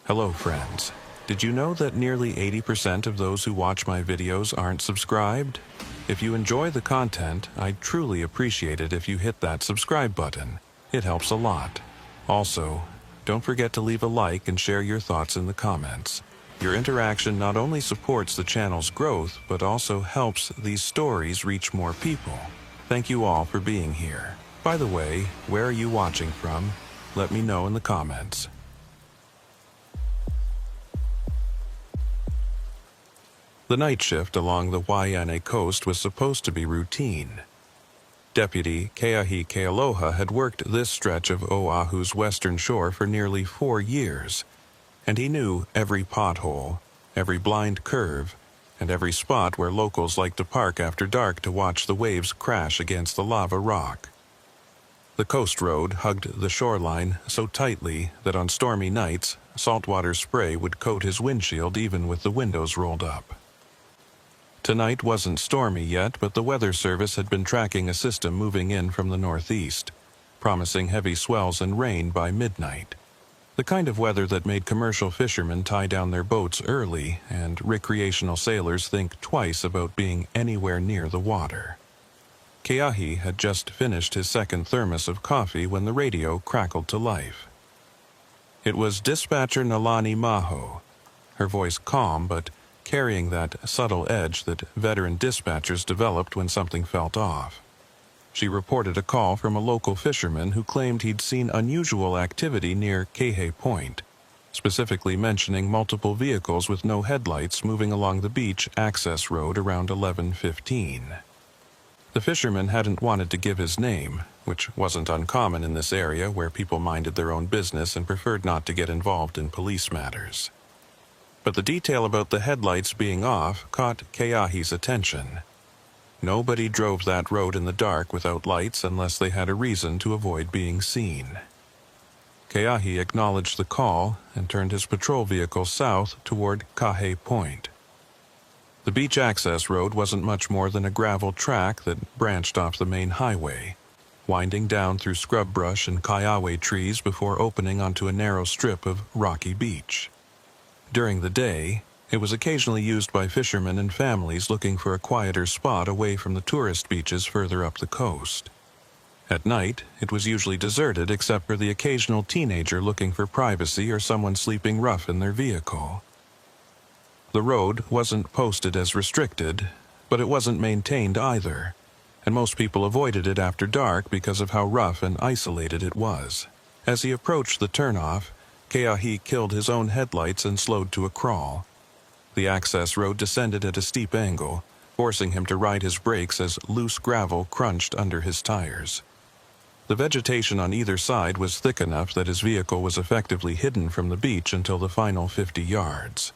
Hello friends. Did you know that nearly 80% of those who watch my videos aren't subscribed? If you enjoy the content, I'd truly appreciate it if you hit that subscribe button. It helps a lot. Also, don't forget to leave a like and share your thoughts in the comments. Your interaction not only supports the channel's growth, but also helps these stories reach more people. Thank you all for being here. By the way, where are you watching from? Let me know in the comments. The night shift along the Waianae coast was supposed to be routine. Deputy Keahi Kealoha had worked this stretch of Oahu's western shore for nearly 4 years, and he knew every pothole, every blind curve, and every spot where locals liked to park after dark to watch the waves crash against the lava rock. The coast road hugged the shoreline so tightly that on stormy nights, saltwater spray would coat his windshield even with the windows rolled up. Tonight wasn't stormy yet, but the weather service had been tracking a system moving in from the northeast, promising heavy swells and rain by midnight. The kind of weather that made commercial fishermen tie down their boats early and recreational sailors think twice about being anywhere near the water. Keahi had just finished his second thermos of coffee when the radio crackled to life. It was Dispatcher Nalani Maho, her voice calm but carrying that subtle edge that veteran dispatchers developed when something felt off. She reported a call from a local fisherman who claimed he'd seen unusual activity near Kehe Point, specifically mentioning multiple vehicles with no headlights moving along the beach access road around 11:15. The fisherman hadn't wanted to give his name, which wasn't uncommon in this area where people minded their own business and preferred not to get involved in police matters. But the detail about the headlights being off caught Keahi's attention. Nobody drove that road in the dark without lights unless they had a reason to avoid being seen. Keahi acknowledged the call and turned his patrol vehicle south toward Kahe Point. The beach access road wasn't much more than a gravel track that branched off the main highway, winding down through scrub brush and kaiawe trees before opening onto a narrow strip of rocky beach. During the day, it was occasionally used by fishermen and families looking for a quieter spot away from the tourist beaches further up the coast. At night, it was usually deserted except for the occasional teenager looking for privacy or someone sleeping rough in their vehicle. The road wasn't posted as restricted, but it wasn't maintained either, and most people avoided it after dark because of how rough and isolated it was. As he approached the turnoff, Keahi killed his own headlights and slowed to a crawl. The access road descended at a steep angle, forcing him to ride his brakes as loose gravel crunched under his tires. The vegetation on either side was thick enough that his vehicle was effectively hidden from the beach until the final 50 yards,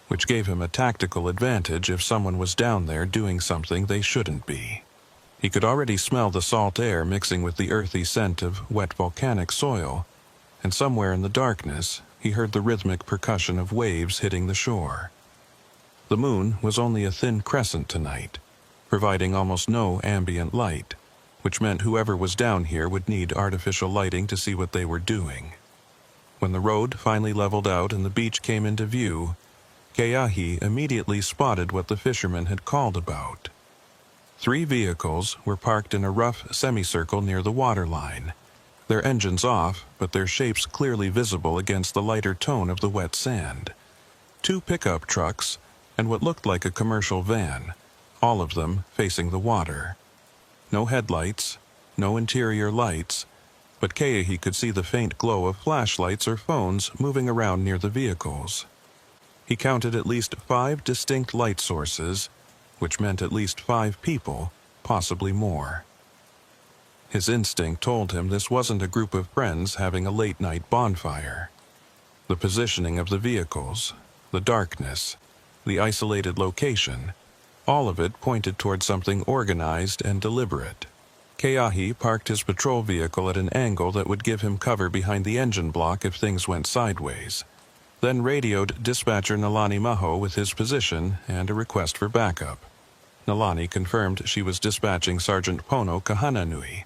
which gave him a tactical advantage if someone was down there doing something they shouldn't be. He could already smell the salt air mixing with the earthy scent of wet volcanic soil, and somewhere in the darkness, he heard the rhythmic percussion of waves hitting the shore. The moon was only a thin crescent tonight, providing almost no ambient light, which meant whoever was down here would need artificial lighting to see what they were doing. When the road finally leveled out and the beach came into view, Keahi immediately spotted what the fisherman had called about. 3 vehicles were parked in a rough semicircle near the waterline, their engines off, but their shapes clearly visible against the lighter tone of the wet sand. 2 pickup trucks and what looked like a commercial van, all of them facing the water. No headlights, no interior lights, but Keahi could see the faint glow of flashlights or phones moving around near the vehicles. He counted at least 5 distinct light sources, which meant at least 5 people, possibly more. His instinct told him this wasn't a group of friends having a late-night bonfire. The positioning of the vehicles, the darkness, the isolated location, all of it pointed toward something organized and deliberate. Keahi parked his patrol vehicle at an angle that would give him cover behind the engine block if things went sideways, then radioed Dispatcher Nalani Maho with his position and a request for backup. Nalani confirmed she was dispatching Sergeant Pono Kahananui,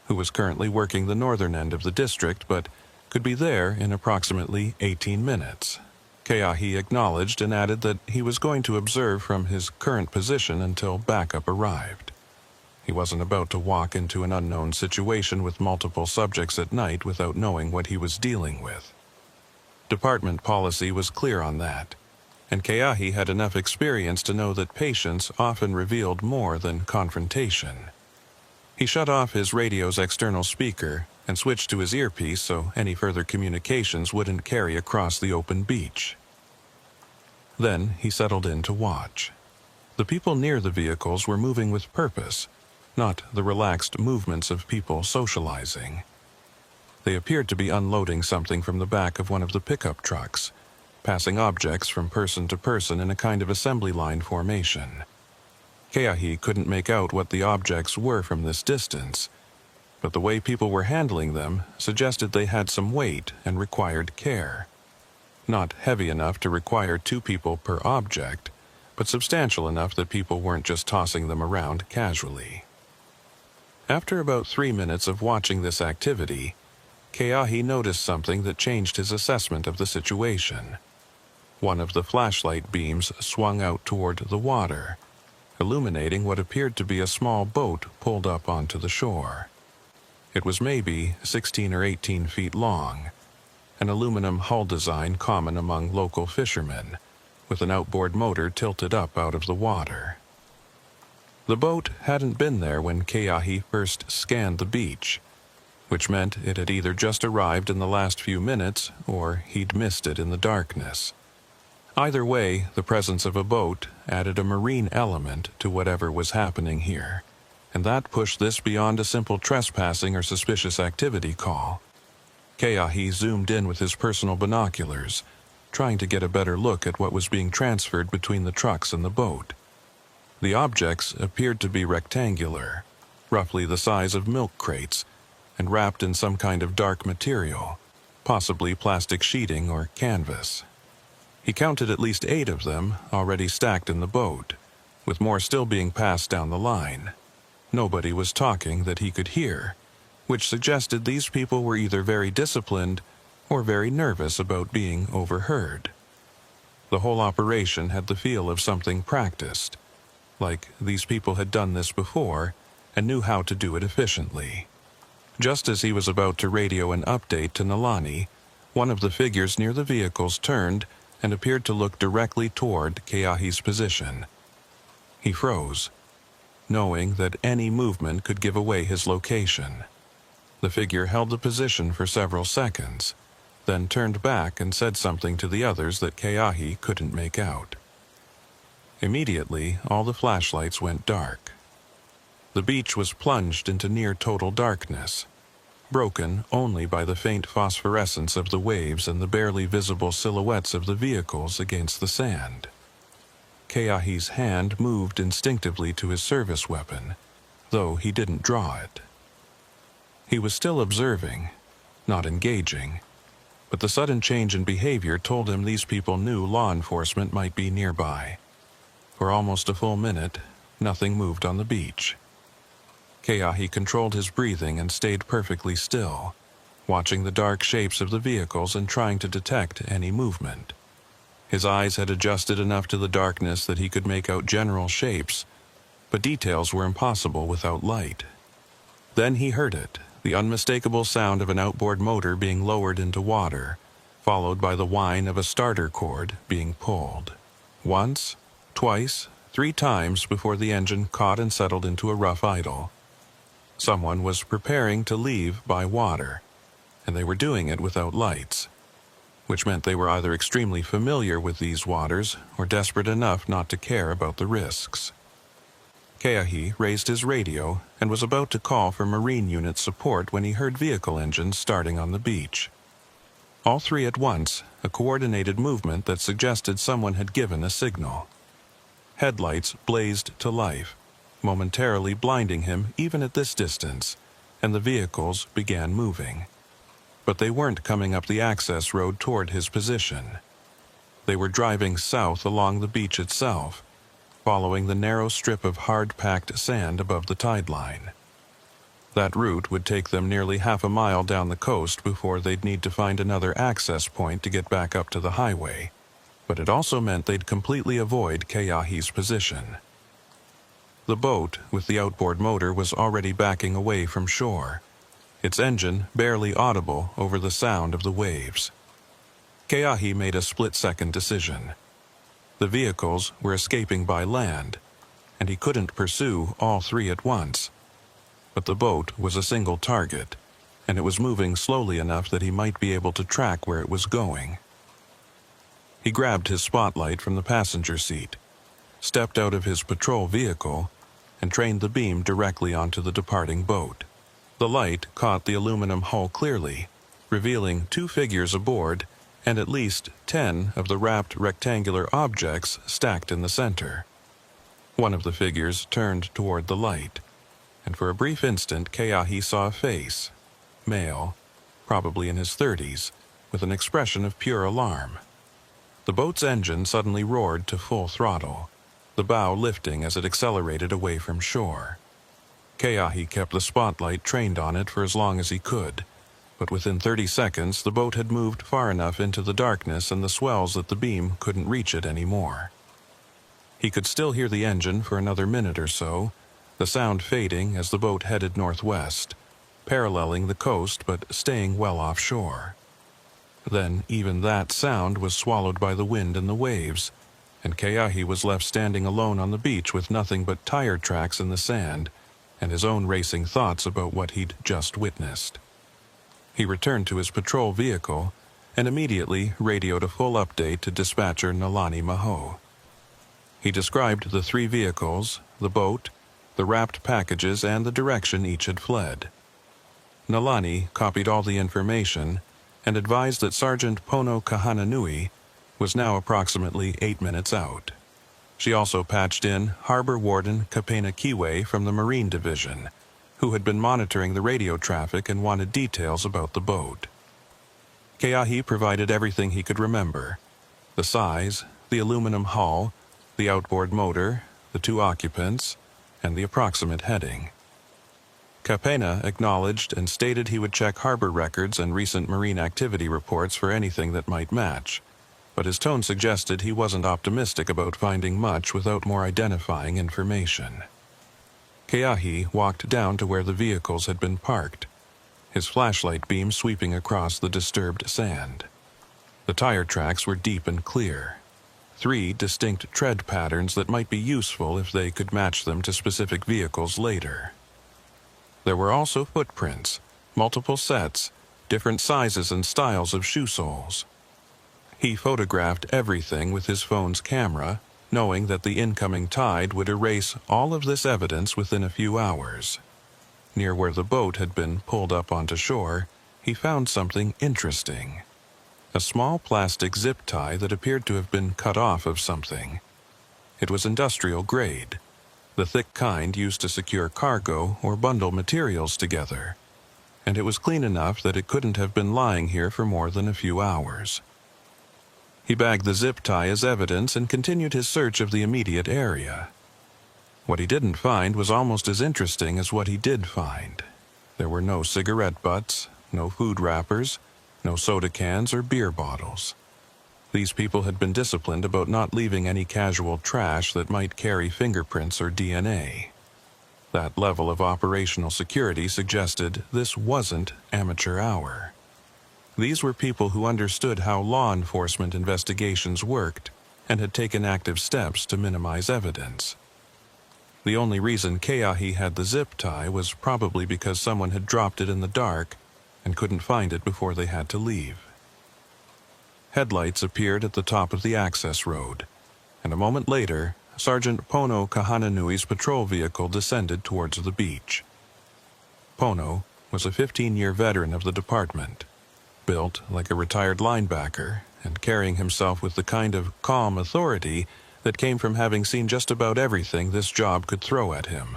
who was currently working the northern end of the district but could be there in approximately 18 minutes. Keahi acknowledged and added that he was going to observe from his current position until backup arrived. He wasn't about to walk into an unknown situation with multiple subjects at night without knowing what he was dealing with. Department policy was clear on that, and Keahi had enough experience to know that patience often revealed more than confrontation. He shut off his radio's external speaker and switched to his earpiece so any further communications wouldn't carry across the open beach. Then he settled in to watch. The people near the vehicles were moving with purpose, not the relaxed movements of people socializing. They appeared to be unloading something from the back of one of the pickup trucks, passing objects from person to person in a kind of assembly line formation. Keahi couldn't make out what the objects were from this distance, but the way people were handling them suggested they had some weight and required care. Not heavy enough to require 2 people per object, but substantial enough that people weren't just tossing them around casually. After about 3 minutes of watching this activity, Keahi noticed something that changed his assessment of the situation. One of the flashlight beams swung out toward the water, illuminating what appeared to be a small boat pulled up onto the shore. It was maybe 16 or 18 feet long, an aluminum hull design common among local fishermen, with an outboard motor tilted up out of the water. The boat hadn't been there when Keahi first scanned the beach, which meant it had either just arrived in the last few minutes or he'd missed it in the darkness. Either way, the presence of a boat added a marine element to whatever was happening here, and that pushed this beyond a simple trespassing or suspicious activity call. Keahi zoomed in with his personal binoculars, trying to get a better look at what was being transferred between the trucks and the boat. The objects appeared to be rectangular, roughly the size of milk crates, and wrapped in some kind of dark material, possibly plastic sheeting or canvas. He counted at least 8 of them already stacked in the boat, with more still being passed down the line. Nobody was talking that he could hear, which suggested these people were either very disciplined or very nervous about being overheard. The whole operation had the feel of something practiced, like these people had done this before and knew how to do it efficiently. Just as he was about to radio an update to Nalani, one of the figures near the vehicles turned and appeared to look directly toward Keahi's position. He froze, knowing that any movement could give away his location. The figure held the position for several seconds, then turned back and said something to the others that Keahi couldn't make out. Immediately, all the flashlights went dark. The beach was plunged into near total darkness, broken only by the faint phosphorescence of the waves and the barely visible silhouettes of the vehicles against the sand. Keahi's hand moved instinctively to his service weapon, though he didn't draw it. He was still observing, not engaging, but the sudden change in behavior told him these people knew law enforcement might be nearby. For almost a full minute, nothing moved on the beach. Keahi controlled his breathing and stayed perfectly still, watching the dark shapes of the vehicles and trying to detect any movement. His eyes had adjusted enough to the darkness that he could make out general shapes, but details were impossible without light. Then he heard it, the unmistakable sound of an outboard motor being lowered into water, followed by the whine of a starter cord being pulled. Once, twice, 3 times before the engine caught and settled into a rough idle. Someone was preparing to leave by water, and they were doing it without lights, which meant they were either extremely familiar with these waters or desperate enough not to care about the risks. Keahi raised his radio and was about to call for Marine Unit support when he heard vehicle engines starting on the beach. All 3 at once, a coordinated movement that suggested someone had given a signal. Headlights blazed to life, momentarily blinding him even at this distance, and the vehicles began moving. But they weren't coming up the access road toward his position. They were driving south along the beach itself, following the narrow strip of hard-packed sand above the tide line. That route would take them nearly half a mile down the coast before they'd need to find another access point to get back up to the highway, but it also meant they'd completely avoid Keahi's position. The boat, with the outboard motor, was already backing away from shore, its engine barely audible over the sound of the waves. Keahi made a split-second decision. The vehicles were escaping by land, and he couldn't pursue all three at once. But the boat was a single target, and it was moving slowly enough that he might be able to track where it was going. He grabbed his spotlight from the passenger seat, stepped out of his patrol vehicle, and trained the beam directly onto the departing boat. The light caught the aluminum hull clearly, revealing two figures aboard and at least 10 of the wrapped rectangular objects stacked in the center. One of the figures turned toward the light, and for a brief instant Keahi saw a face, male, probably in his 30s, with an expression of pure alarm. The boat's engine suddenly roared to full throttle, the bow lifting as it accelerated away from shore. Keahi kept the spotlight trained on it for as long as he could, but within 30 seconds the boat had moved far enough into the darkness and the swells that the beam couldn't reach it anymore. He could still hear the engine for another minute or so, the sound fading as the boat headed northwest, paralleling the coast but staying well offshore. Then even that sound was swallowed by the wind and the waves, and Keahi was left standing alone on the beach with nothing but tire tracks in the sand and his own racing thoughts about what he'd just witnessed. He returned to his patrol vehicle and immediately radioed a full update to dispatcher Nalani Maho. He described the three vehicles, the boat, the wrapped packages, and the direction each had fled. Nalani copied all the information and advised that Sergeant Pono Kahananui was now approximately 8 minutes out. She also patched in Harbor Warden Kapena Kiwe from the Marine Division, who had been monitoring the radio traffic and wanted details about the boat. Keahi provided everything he could remember: the size, the aluminum hull, the outboard motor, the two occupants, and the approximate heading. Kapena acknowledged and stated he would check harbor records and recent marine activity reports for anything that might match, but his tone suggested he wasn't optimistic about finding much without more identifying information. Keahi walked down to where the vehicles had been parked, his flashlight beam sweeping across the disturbed sand. The tire tracks were deep and clear, 3 distinct tread patterns that might be useful if they could match them to specific vehicles later. There were also footprints, multiple sets, different sizes and styles of shoe soles. He photographed everything with his phone's camera, knowing that the incoming tide would erase all of this evidence within a few hours. Near where the boat had been pulled up onto shore, he found something interesting: a small plastic zip tie that appeared to have been cut off of something. It was industrial grade, the thick kind used to secure cargo or bundle materials together, and it was clean enough that it couldn't have been lying here for more than a few hours. He bagged the zip tie as evidence and continued his search of the immediate area. What he didn't find was almost as interesting as what he did find. There were no cigarette butts, no food wrappers, no soda cans or beer bottles. These people had been disciplined about not leaving any casual trash that might carry fingerprints or DNA. That level of operational security suggested this wasn't amateur hour. These were people who understood how law enforcement investigations worked and had taken active steps to minimize evidence. The only reason Keahi had the zip tie was probably because someone had dropped it in the dark and couldn't find it before they had to leave. Headlights appeared at the top of the access road, and a moment later, Sergeant Pono Kahananui's patrol vehicle descended towards the beach. Pono was a 15-year veteran of the department, built like a retired linebacker and carrying himself with the kind of calm authority that came from having seen just about everything this job could throw at him.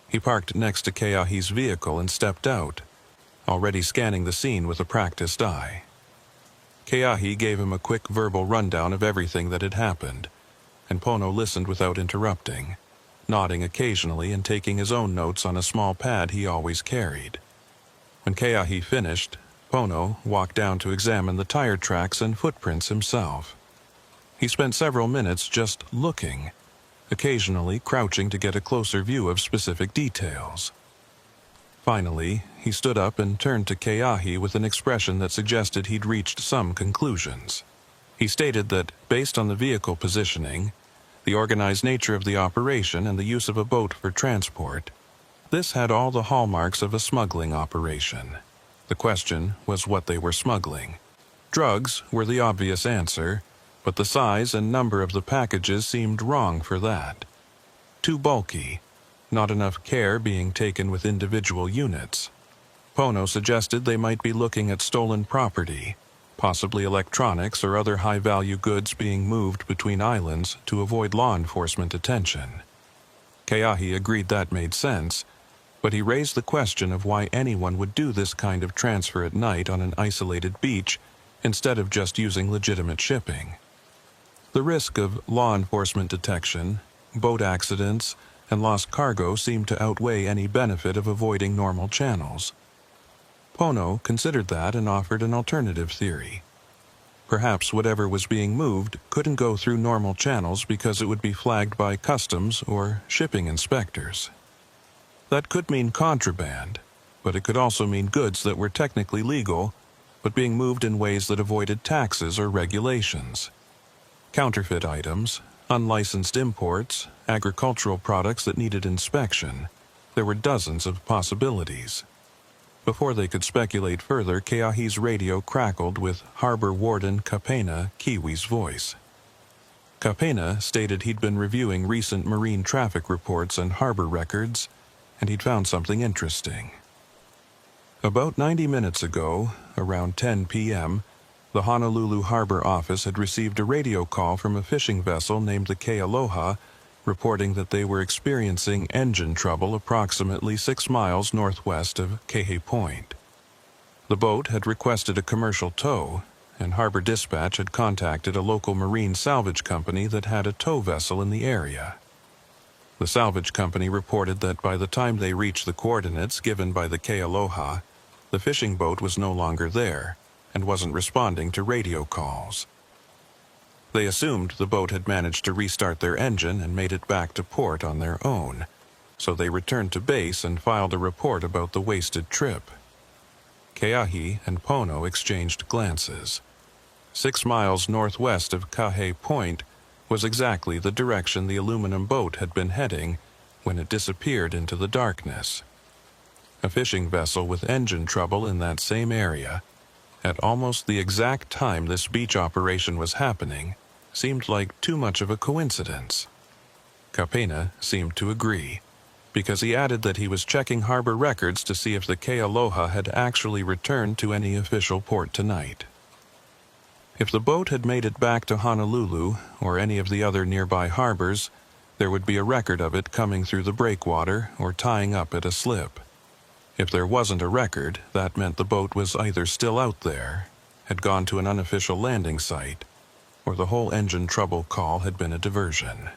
He parked next to Keahi's vehicle and stepped out, already scanning the scene with a practiced eye. Keahi gave him a quick verbal rundown of everything that had happened, and Pono listened without interrupting, nodding occasionally and taking his own notes on a small pad he always carried. When Keahi finished, Pono walked down to examine the tire tracks and footprints himself. He spent several minutes just looking, occasionally crouching to get a closer view of specific details. Finally, he stood up and turned to Keahi with an expression that suggested he'd reached some conclusions. He stated that, based on the vehicle positioning, the organized nature of the operation and the use of a boat for transport, this had all the hallmarks of a smuggling operation. The question was what they were smuggling. Drugs were the obvious answer, but the size and number of the packages seemed wrong for that. Too bulky, not enough care being taken with individual units. Pono suggested they might be looking at stolen property, possibly electronics or other high-value goods being moved between islands to avoid law enforcement attention. Keahi agreed that made sense, but he raised the question of why anyone would do this kind of transfer at night on an isolated beach instead of just using legitimate shipping. The risk of law enforcement detection, boat accidents, and lost cargo seemed to outweigh any benefit of avoiding normal channels. Pono considered that and offered an alternative theory. Perhaps whatever was being moved couldn't go through normal channels because it would be flagged by customs or shipping inspectors. That could mean contraband, but it could also mean goods that were technically legal, but being moved in ways that avoided taxes or regulations. Counterfeit items, unlicensed imports, agricultural products that needed inspection. There were dozens of possibilities. Before they could speculate further, Keahi's radio crackled with Harbor Warden Kapena Kiwi's voice. Kapena stated he'd been reviewing recent marine traffic reports and harbor records, and he'd found something interesting. About 90 minutes ago, around 10 p.m., the Honolulu Harbor office had received a radio call from a fishing vessel named the Kealoha, reporting that they were experiencing engine trouble approximately 6 miles northwest of Kehe Point. The boat had requested a commercial tow, and Harbor Dispatch had contacted a local marine salvage company that had a tow vessel in the area. The salvage company reported that by the time they reached the coordinates given by the Kealoha, the fishing boat was no longer there and wasn't responding to radio calls. They assumed the boat had managed to restart their engine and made it back to port on their own, so they returned to base and filed a report about the wasted trip. Keahi and Pono exchanged glances. 6 miles northwest of Kahe Point was exactly the direction the aluminum boat had been heading when it disappeared into the darkness. A fishing vessel with engine trouble in that same area, at almost the exact time this beach operation was happening, seemed like too much of a coincidence. Kapena seemed to agree, because he added that he was checking harbor records to see if the Kealoha had actually returned to any official port tonight. If the boat had made it back to Honolulu or any of the other nearby harbors, there would be a record of it coming through the breakwater or tying up at a slip. If there wasn't a record, that meant the boat was either still out there, had gone to an unofficial landing site, or the whole engine trouble call had been a diversion.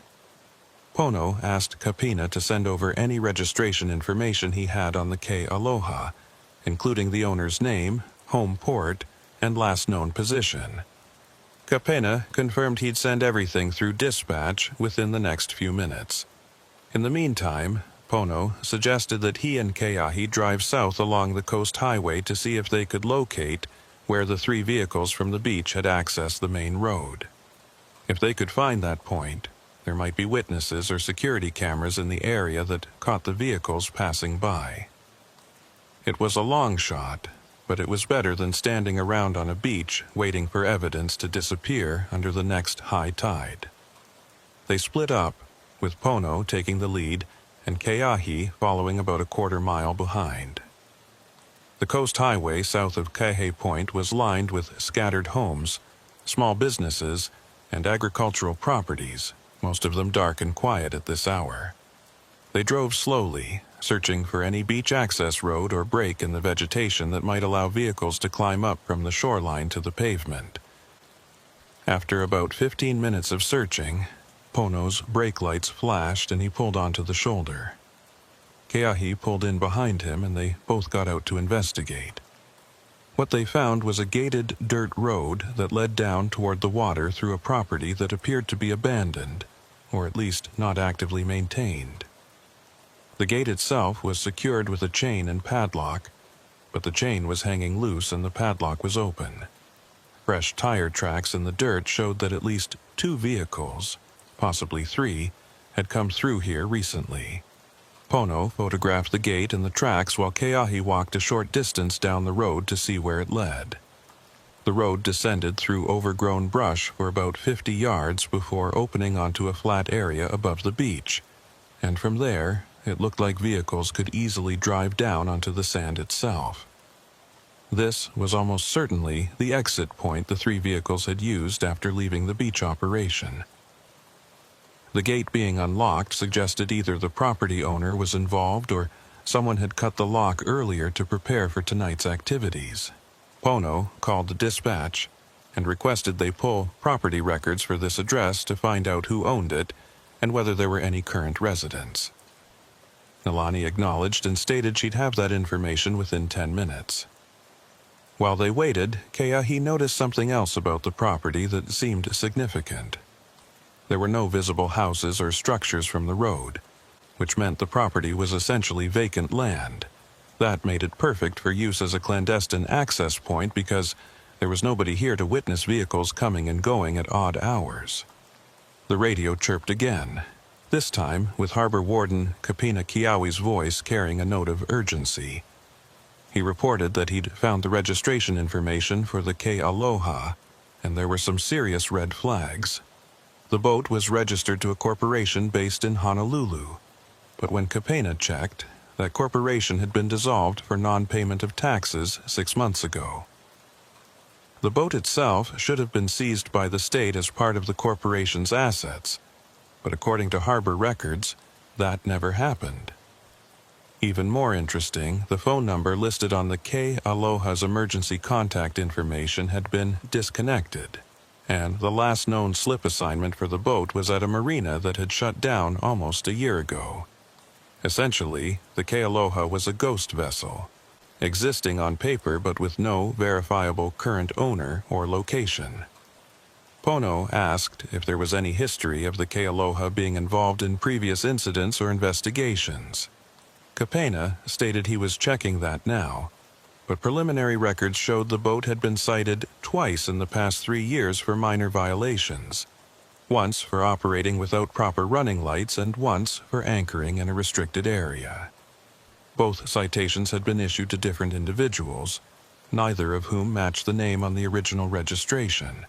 Pono asked Kapena to send over any registration information he had on the Kealoha, including the owner's name, home port, and last known position. Kapena confirmed he'd send everything through dispatch within the next few minutes. In the meantime, Pono suggested that he and Keahi drive south along the coast highway to see if they could locate where the 3 vehicles from the beach had accessed the main road. If they could find that point, there might be witnesses or security cameras in the area that caught the vehicles passing by. It was a long shot, but it was better than standing around on a beach waiting for evidence to disappear under the next high tide. They split up, with Pono taking the lead and Keahi following about a quarter-mile behind. The coast highway south of Kahe Point was lined with scattered homes, small businesses, and agricultural properties, most of them dark and quiet at this hour. They drove slowly, searching for any beach access road or break in the vegetation that might allow vehicles to climb up from the shoreline to the pavement. After about 15 minutes of searching, Pono's brake lights flashed and he pulled onto the shoulder. Keahi pulled in behind him and they both got out to investigate. What they found was a gated dirt road that led down toward the water through a property that appeared to be abandoned, or at least not actively maintained. The gate itself was secured with a chain and padlock, but the chain was hanging loose and the padlock was open. Fresh tire tracks in the dirt showed that at least 2 vehicles, possibly 3, had come through here recently. Pono photographed the gate and the tracks while Keahi walked a short distance down the road to see where it led. The road descended through overgrown brush for about 50 yards before opening onto a flat area above the beach, and from there, it looked like vehicles could easily drive down onto the sand itself. This was almost certainly the exit point the 3 vehicles had used after leaving the beach operation. The gate being unlocked suggested either the property owner was involved or someone had cut the lock earlier to prepare for tonight's activities. Pono called the dispatch and requested they pull property records for this address to find out who owned it and whether there were any current residents. Nalani acknowledged and stated she'd have that information within 10 minutes. While they waited, Keahi noticed something else about the property that seemed significant. There were no visible houses or structures from the road, which meant the property was essentially vacant land. That made it perfect for use as a clandestine access point because there was nobody here to witness vehicles coming and going at odd hours. The radio chirped again, this time with Harbor Warden Kapina Kiawi's voice carrying a note of urgency. He reported that he'd found the registration information for the Ke Aloha, and there were some serious red flags. The boat was registered to a corporation based in Honolulu, but when Kapena checked, that corporation had been dissolved for non-payment of taxes 6 months ago. The boat itself should have been seized by the state as part of the corporation's assets, but according to harbor records, that never happened. Even more interesting, the phone number listed on the Ke Aloha's emergency contact information had been disconnected, and the last known slip assignment for the boat was at a marina that had shut down almost a year ago. Essentially, the Ke Aloha was a ghost vessel, existing on paper but with no verifiable current owner or location. Pono asked if there was any history of the Ke Aloha being involved in previous incidents or investigations. Kapena stated he was checking that now, but preliminary records showed the boat had been cited twice in the past 3 years for minor violations, once for operating without proper running lights and once for anchoring in a restricted area. Both citations had been issued to different individuals, neither of whom matched the name on the original registration.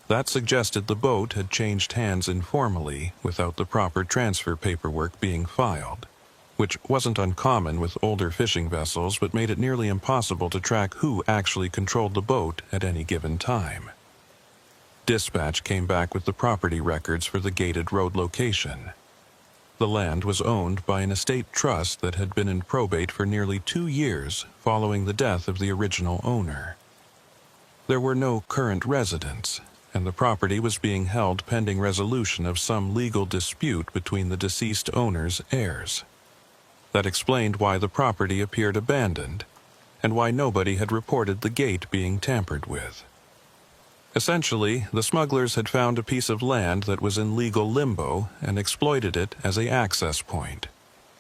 That suggested the boat had changed hands informally without the proper transfer paperwork being filed, which wasn't uncommon with older fishing vessels but made it nearly impossible to track who actually controlled the boat at any given time. Dispatch came back with the property records for the gated road location. The land was owned by an estate trust that had been in probate for nearly 2 years following the death of the original owner. There were no current residents, and the property was being held pending resolution of some legal dispute between the deceased owner's heirs. That explained why the property appeared abandoned, and why nobody had reported the gate being tampered with. Essentially, the smugglers had found a piece of land that was in legal limbo and exploited it as an access point,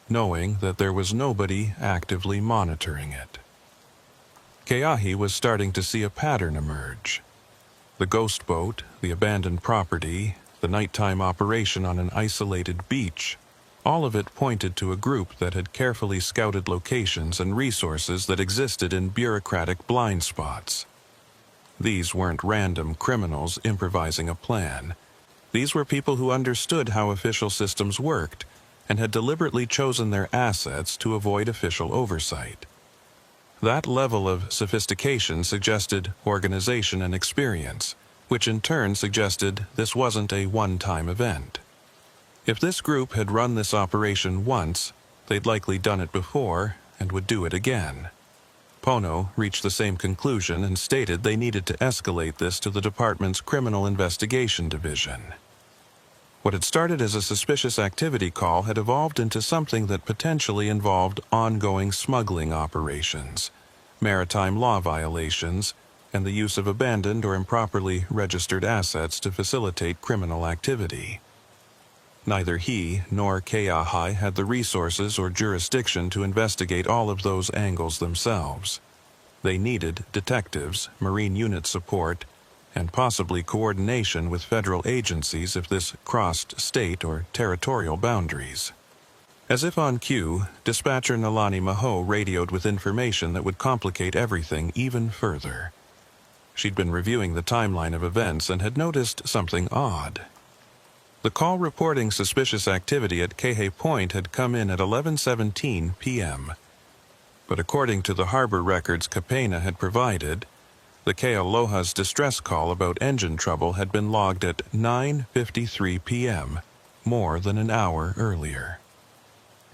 knowing that there was nobody actively monitoring it. Keahi was starting to see a pattern emerge. The ghost boat, the abandoned property, the nighttime operation on an isolated beach, all of it pointed to a group that had carefully scouted locations and resources that existed in bureaucratic blind spots. These weren't random criminals improvising a plan. These were people who understood how official systems worked and had deliberately chosen their assets to avoid official oversight. That level of sophistication suggested organization and experience, which in turn suggested this wasn't a one-time event. If this group had run this operation once, they'd likely done it before and would do it again. Pono reached the same conclusion and stated they needed to escalate this to the department's Criminal Investigation Division. What had started as a suspicious activity call had evolved into something that potentially involved ongoing smuggling operations, maritime law violations, and the use of abandoned or improperly registered assets to facilitate criminal activity. Neither he nor Keahi had the resources or jurisdiction to investigate all of those angles themselves. They needed detectives, Marine unit support, and possibly coordination with federal agencies if this crossed state or territorial boundaries. As if on cue, dispatcher Nalani Maho radioed with information that would complicate everything even further. She'd been reviewing the timeline of events and had noticed something odd. The call reporting suspicious activity at Kehe Point had come in at 11:17 p.m. But according to the harbor records Kapena had provided, the Kealoha's distress call about engine trouble had been logged at 9:53 p.m., more than an hour earlier.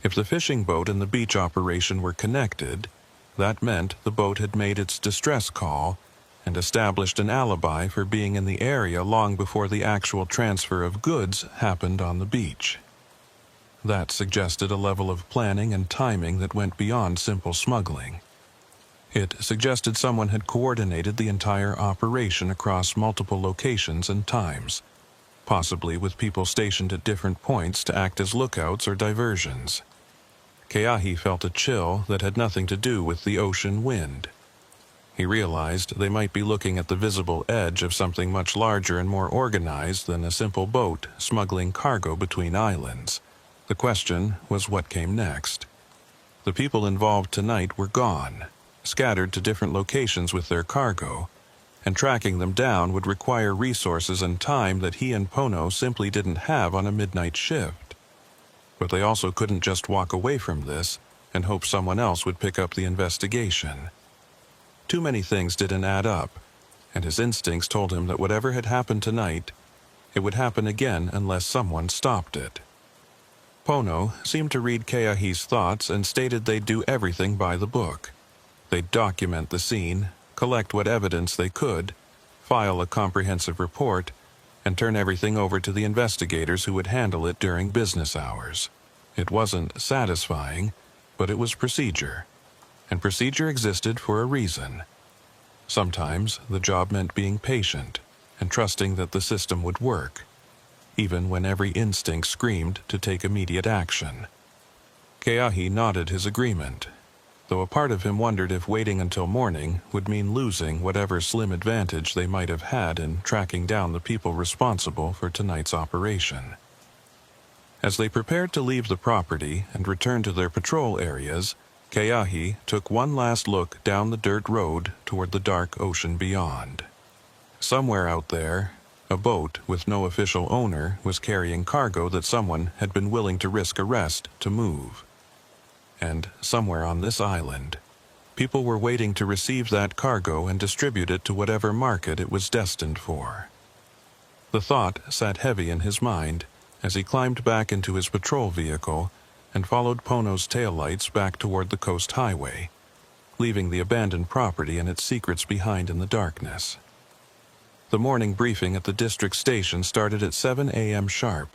If the fishing boat and the beach operation were connected, that meant the boat had made its distress call and established an alibi for being in the area long before the actual transfer of goods happened on the beach. That suggested a level of planning and timing that went beyond simple smuggling. It suggested someone had coordinated the entire operation across multiple locations and times, possibly with people stationed at different points to act as lookouts or diversions. Keahi felt a chill that had nothing to do with the ocean wind. He realized they might be looking at the visible edge of something much larger and more organized than a simple boat smuggling cargo between islands. The question was what came next. The people involved tonight were gone, scattered to different locations with their cargo, and tracking them down would require resources and time that he and Pono simply didn't have on a midnight shift. But they also couldn't just walk away from this and hope someone else would pick up the investigation. Too many things didn't add up, and his instincts told him that whatever had happened tonight, it would happen again unless someone stopped it. Pono seemed to read Keahi's thoughts and stated they'd do everything by the book. They'd document the scene, collect what evidence they could, file a comprehensive report, and turn everything over to the investigators who would handle it during business hours. It wasn't satisfying, but it was procedure. And procedure existed for a reason. Sometimes the job meant being patient and trusting that the system would work, even when every instinct screamed to take immediate action. Keahi nodded his agreement, though a part of him wondered if waiting until morning would mean losing whatever slim advantage they might have had in tracking down the people responsible for tonight's operation. As they prepared to leave the property and return to their patrol areas, Keahi took one last look down the dirt road toward the dark ocean beyond. Somewhere out there, a boat with no official owner was carrying cargo that someone had been willing to risk arrest to move. And somewhere on this island, people were waiting to receive that cargo and distribute it to whatever market it was destined for. The thought sat heavy in his mind as he climbed back into his patrol vehicle and followed Pono's taillights back toward the coast highway, leaving the abandoned property and its secrets behind in the darkness. The morning briefing at the district station started at 7 a.m. sharp,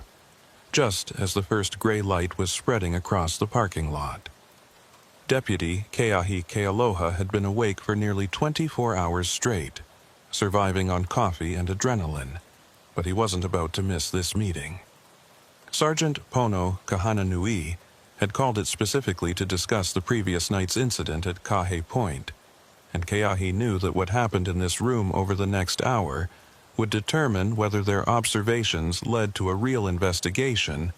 just as the first gray light was spreading across the parking lot. Deputy Keahi Kealoha had been awake for nearly 24 hours straight, surviving on coffee and adrenaline, but he wasn't about to miss this meeting. Sergeant Pono Kahananui had called it specifically to discuss the previous night's incident at Kehe Point, and Keahi knew that what happened in this room over the next hour would determine whether their observations led to a real investigation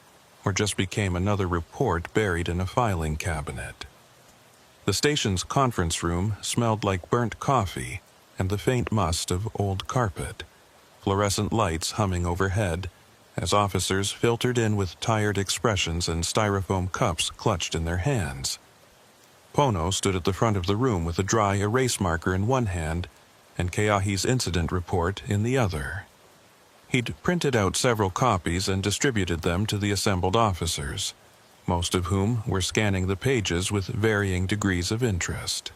or just became another report buried in a filing cabinet. The station's conference room smelled like burnt coffee and the faint must of old carpet, fluorescent lights humming overhead, as officers filtered in with tired expressions and styrofoam cups clutched in their hands. Pono stood at the front of the room with a dry erase marker in one hand and Keahi's incident report in the other. He'd printed out several copies and distributed them to the assembled officers, most of whom were scanning the pages with varying degrees of interest.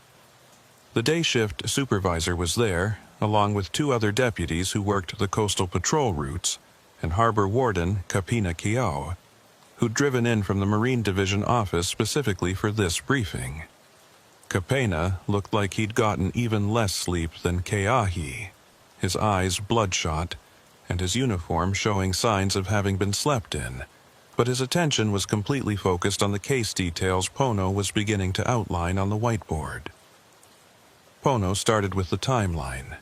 The day shift supervisor was there, along with two other deputies who worked the coastal patrol routes, and Harbor Warden Kapina Kiao, who'd driven in from the Marine Division office specifically for this briefing. Kapena looked like he'd gotten even less sleep than Keahi, his eyes bloodshot and his uniform showing signs of having been slept in, but his attention was completely focused on the case details Pono was beginning to outline on the whiteboard. Pono started with the timeline,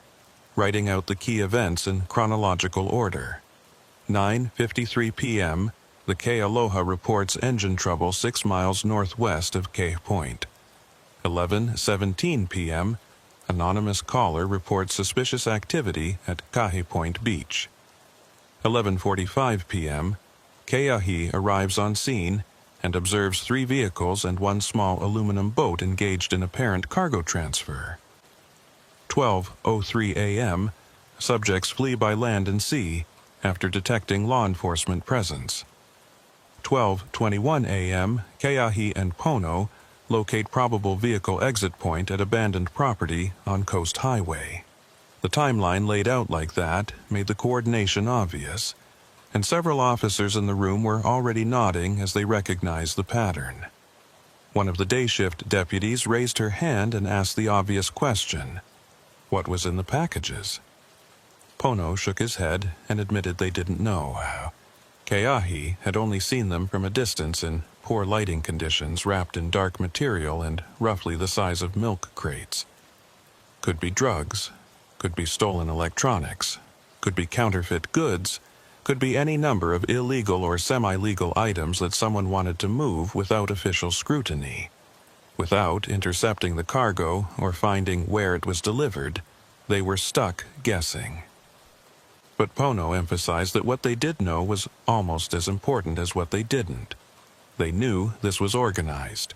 writing out the key events in chronological order. 9:53 p.m., the Kealoha reports engine trouble 6 miles northwest of Key Point. 11:17 p.m., anonymous caller reports suspicious activity at Kahi Point Beach. 11:45 p.m., Keahi arrives on scene and observes 3 vehicles and 1 small aluminum boat engaged in apparent cargo transfer. 12:03 a.m., subjects flee by land and sea after detecting law enforcement presence. 12:21 a.m., Keahi and Pono locate probable vehicle exit point at abandoned property on Coast Highway. The timeline laid out like that made the coordination obvious, and several officers in the room were already nodding as they recognized the pattern. One of the day shift deputies raised her hand and asked the obvious question: what was in the packages? Pono shook his head and admitted they didn't know. Keahi had only seen them from a distance in poor lighting conditions, wrapped in dark material and roughly the size of milk crates. Could be drugs, could be stolen electronics, could be counterfeit goods, could be any number of illegal or semi-legal items that someone wanted to move without official scrutiny. Without intercepting the cargo or finding where it was delivered, they were stuck guessing. But Pono emphasized that what they did know was almost as important as what they didn't. They knew this was organized.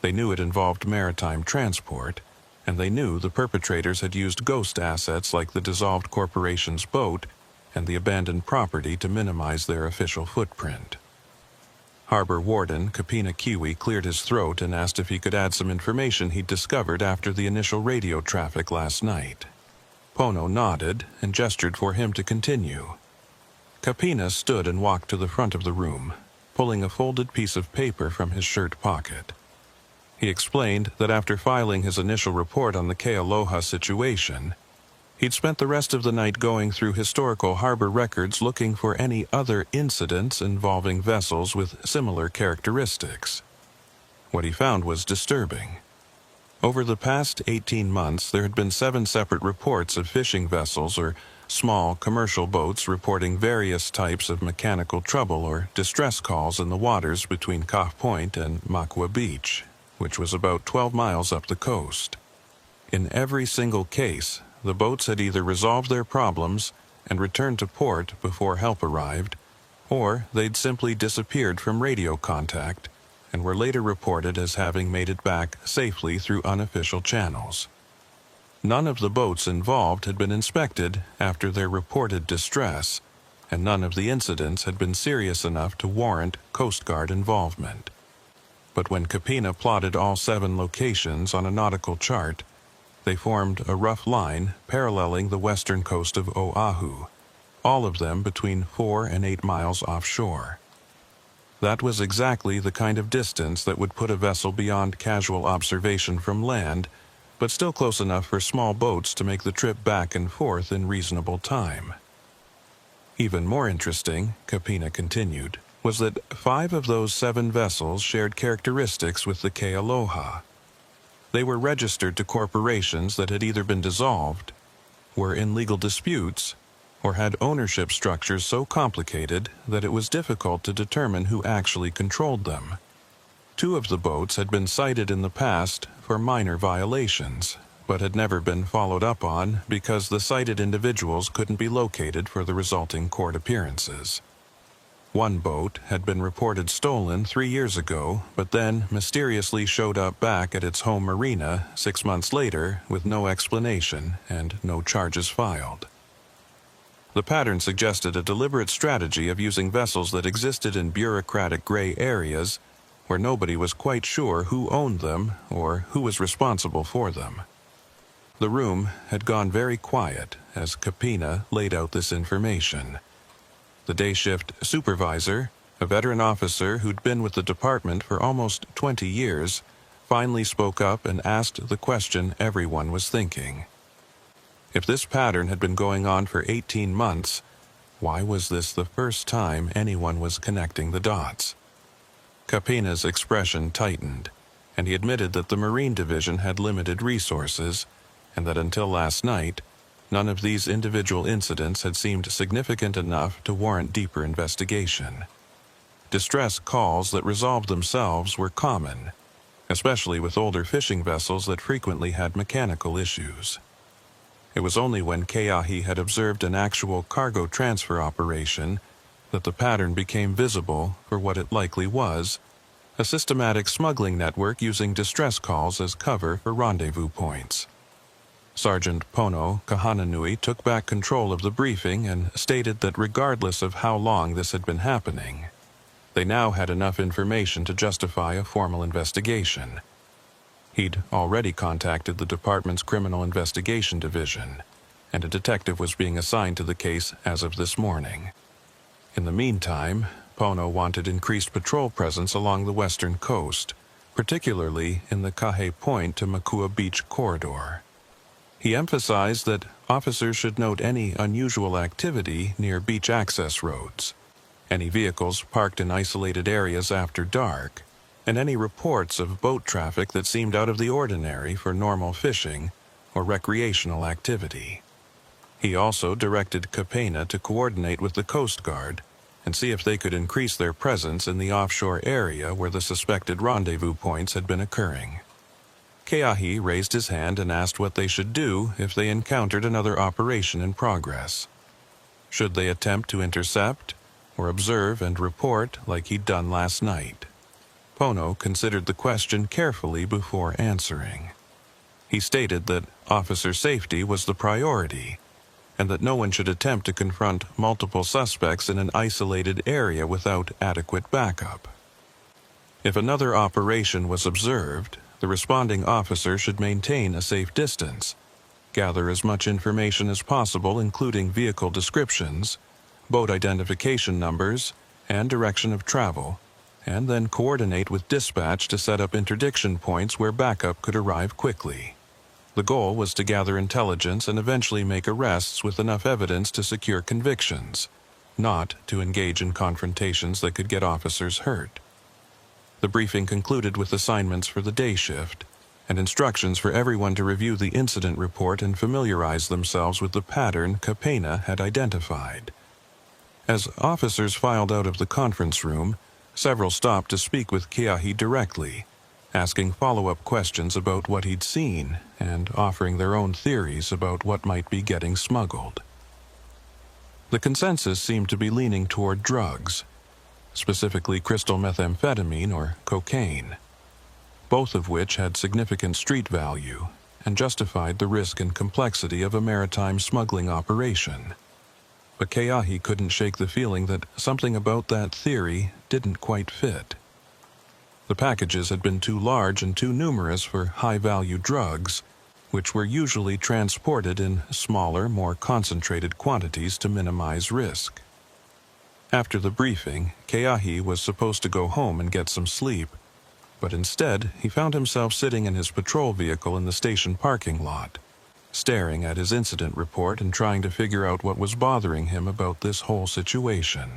They knew it involved maritime transport, and they knew the perpetrators had used ghost assets like the dissolved corporation's boat and the abandoned property to minimize their official footprint. Harbor Warden Kapina Kiwi cleared his throat and asked if he could add some information he'd discovered after the initial radio traffic last night. Pono nodded and gestured for him to continue. Kapina stood and walked to the front of the room, pulling a folded piece of paper from his shirt pocket. He explained that after filing his initial report on the Kealoha situation, he'd spent the rest of the night going through historical harbor records looking for any other incidents involving vessels with similar characteristics. What he found was disturbing. Over the past 18 months, there had been 7 separate reports of fishing vessels or small commercial boats reporting various types of mechanical trouble or distress calls in the waters between Kah Point and Makua Beach, which was about 12 miles up the coast. In every single case, the boats had either resolved their problems and returned to port before help arrived, or they'd simply disappeared from radio contact and were later reported as having made it back safely through unofficial channels. None of the boats involved had been inspected after their reported distress, and none of the incidents had been serious enough to warrant Coast Guard involvement. But when Kapina plotted all 7 locations on a nautical chart, they formed a rough line paralleling the western coast of Oahu, all of them between 4 and 8 miles offshore. That was exactly the kind of distance that would put a vessel beyond casual observation from land, but still close enough for small boats to make the trip back and forth in reasonable time. Even more interesting, Kapina continued, was that 5 of those 7 vessels shared characteristics with the Kealoha. They were registered to corporations that had either been dissolved, were in legal disputes, or had ownership structures so complicated that it was difficult to determine who actually controlled them. 2 of the boats had been cited in the past for minor violations, but had never been followed up on because the cited individuals couldn't be located for the resulting court appearances. 1 boat had been reported stolen 3 years ago, but then mysteriously showed up back at its home marina 6 months later with no explanation and no charges filed. The pattern suggested a deliberate strategy of using vessels that existed in bureaucratic gray areas where nobody was quite sure who owned them or who was responsible for them. The room had gone very quiet as Kapina laid out this information. The day shift supervisor, a veteran officer who'd been with the department for almost 20 years, finally spoke up and asked the question everyone was thinking. If this pattern had been going on for 18 months, why was this the first time anyone was connecting the dots? Capena's expression tightened, and he admitted that the Marine Division had limited resources, and that until last night, none of these individual incidents had seemed significant enough to warrant deeper investigation. Distress calls that resolved themselves were common, especially with older fishing vessels that frequently had mechanical issues. It was only when Keahi had observed an actual cargo transfer operation that the pattern became visible for what it likely was, a systematic smuggling network using distress calls as cover for rendezvous points. Sergeant Pono Kahananui took back control of the briefing and stated that regardless of how long this had been happening, they now had enough information to justify a formal investigation. He'd already contacted the department's Criminal Investigation Division, and a detective was being assigned to the case as of this morning. In the meantime, Pono wanted increased patrol presence along the western coast, particularly in the Kahe Point to Makua Beach corridor. He emphasized that officers should note any unusual activity near beach access roads, any vehicles parked in isolated areas after dark, and any reports of boat traffic that seemed out of the ordinary for normal fishing or recreational activity. He also directed Capena to coordinate with the Coast Guard and see if they could increase their presence in the offshore area where the suspected rendezvous points had been occurring. Keahi raised his hand and asked what they should do if they encountered another operation in progress. Should they attempt to intercept, or observe and report like he'd done last night? Pono considered the question carefully before answering. He stated that officer safety was the priority, and that no one should attempt to confront multiple suspects in an isolated area without adequate backup. If another operation was observed, the responding officer should maintain a safe distance, gather as much information as possible including vehicle descriptions, boat identification numbers, and direction of travel, and then coordinate with dispatch to set up interdiction points where backup could arrive quickly. The goal was to gather intelligence and eventually make arrests with enough evidence to secure convictions, not to engage in confrontations that could get officers hurt. The briefing concluded with assignments for the day shift and instructions for everyone to review the incident report and familiarize themselves with the pattern Capena had identified. As officers filed out of the conference room, several stopped to speak with Keahi directly, asking follow-up questions about what he'd seen and offering their own theories about what might be getting smuggled. The consensus seemed to be leaning toward drugs, specifically crystal methamphetamine or cocaine, both of which had significant street value and justified the risk and complexity of a maritime smuggling operation. But Keahi couldn't shake the feeling that something about that theory didn't quite fit. The packages had been too large and too numerous for high-value drugs, which were usually transported in smaller, more concentrated quantities to minimize risk. After the briefing, Keahi was supposed to go home and get some sleep, but instead he found himself sitting in his patrol vehicle in the station parking lot, staring at his incident report and trying to figure out what was bothering him about this whole situation.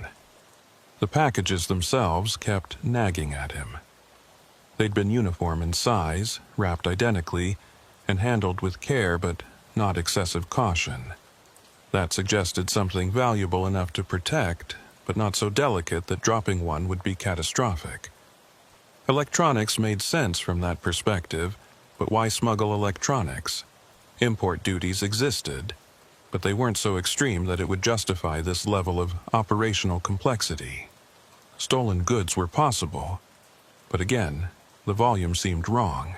The packages themselves kept nagging at him. They'd been uniform in size, wrapped identically, and handled with care but not excessive caution. That suggested something valuable enough to protect, but not so delicate that dropping one would be catastrophic. Electronics made sense from that perspective, but why smuggle electronics? Import duties existed, but they weren't so extreme that it would justify this level of operational complexity. Stolen goods were possible, but again, the volume seemed wrong.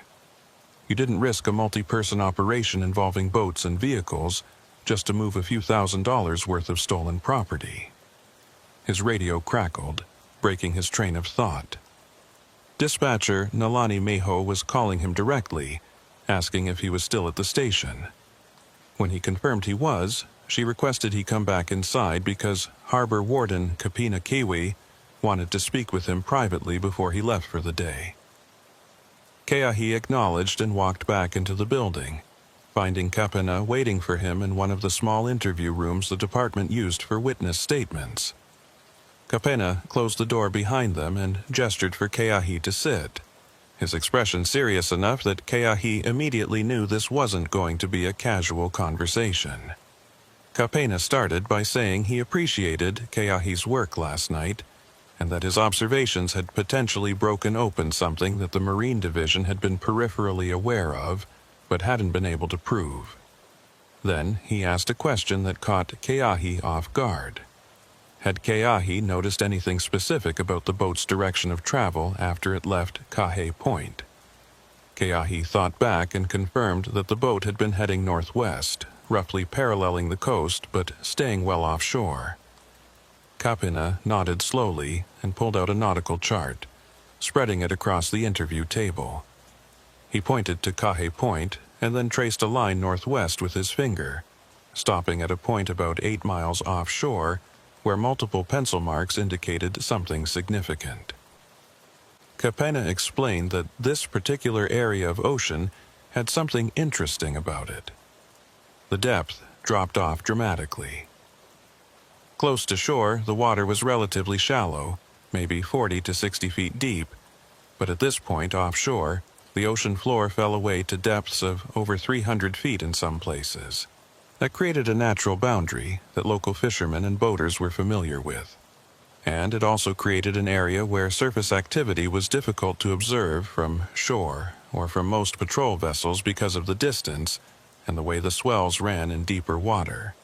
You didn't risk a multi-person operation involving boats and vehicles just to move a few $1,000s worth of stolen property. His radio crackled, breaking his train of thought. Dispatcher Nalani Meho was calling him directly, asking if he was still at the station. When he confirmed he was, she requested he come back inside because Harbor Warden Kapina Kiwi wanted to speak with him privately before he left for the day. Keahi acknowledged and walked back into the building, finding Kapena waiting for him in one of the small interview rooms the department used for witness statements. Kapena closed the door behind them and gestured for Keahi to sit, his expression serious enough that Keahi immediately knew this wasn't going to be a casual conversation. Kapena started by saying he appreciated Keahi's work last night, and that his observations had potentially broken open something that the Marine Division had been peripherally aware of, but hadn't been able to prove. Then he asked a question that caught Keahi off guard. Had Keahi noticed anything specific about the boat's direction of travel after it left Kahe Point? Keahi thought back and confirmed that the boat had been heading northwest, roughly paralleling the coast but staying well offshore. Kapena nodded slowly and pulled out a nautical chart, spreading it across the interview table. He pointed to Kahe Point and then traced a line northwest with his finger, stopping at a point about 8 miles offshore where multiple pencil marks indicated something significant. Kapena explained that this particular area of ocean had something interesting about it. The depth dropped off dramatically. Close to shore, the water was relatively shallow, maybe 40 to 60 feet deep, but at this point offshore, the ocean floor fell away to depths of over 300 feet in some places. That created a natural boundary that local fishermen and boaters were familiar with. And it also created an area where surface activity was difficult to observe from shore or from most patrol vessels because of the distance and the way the swells ran in deeper water.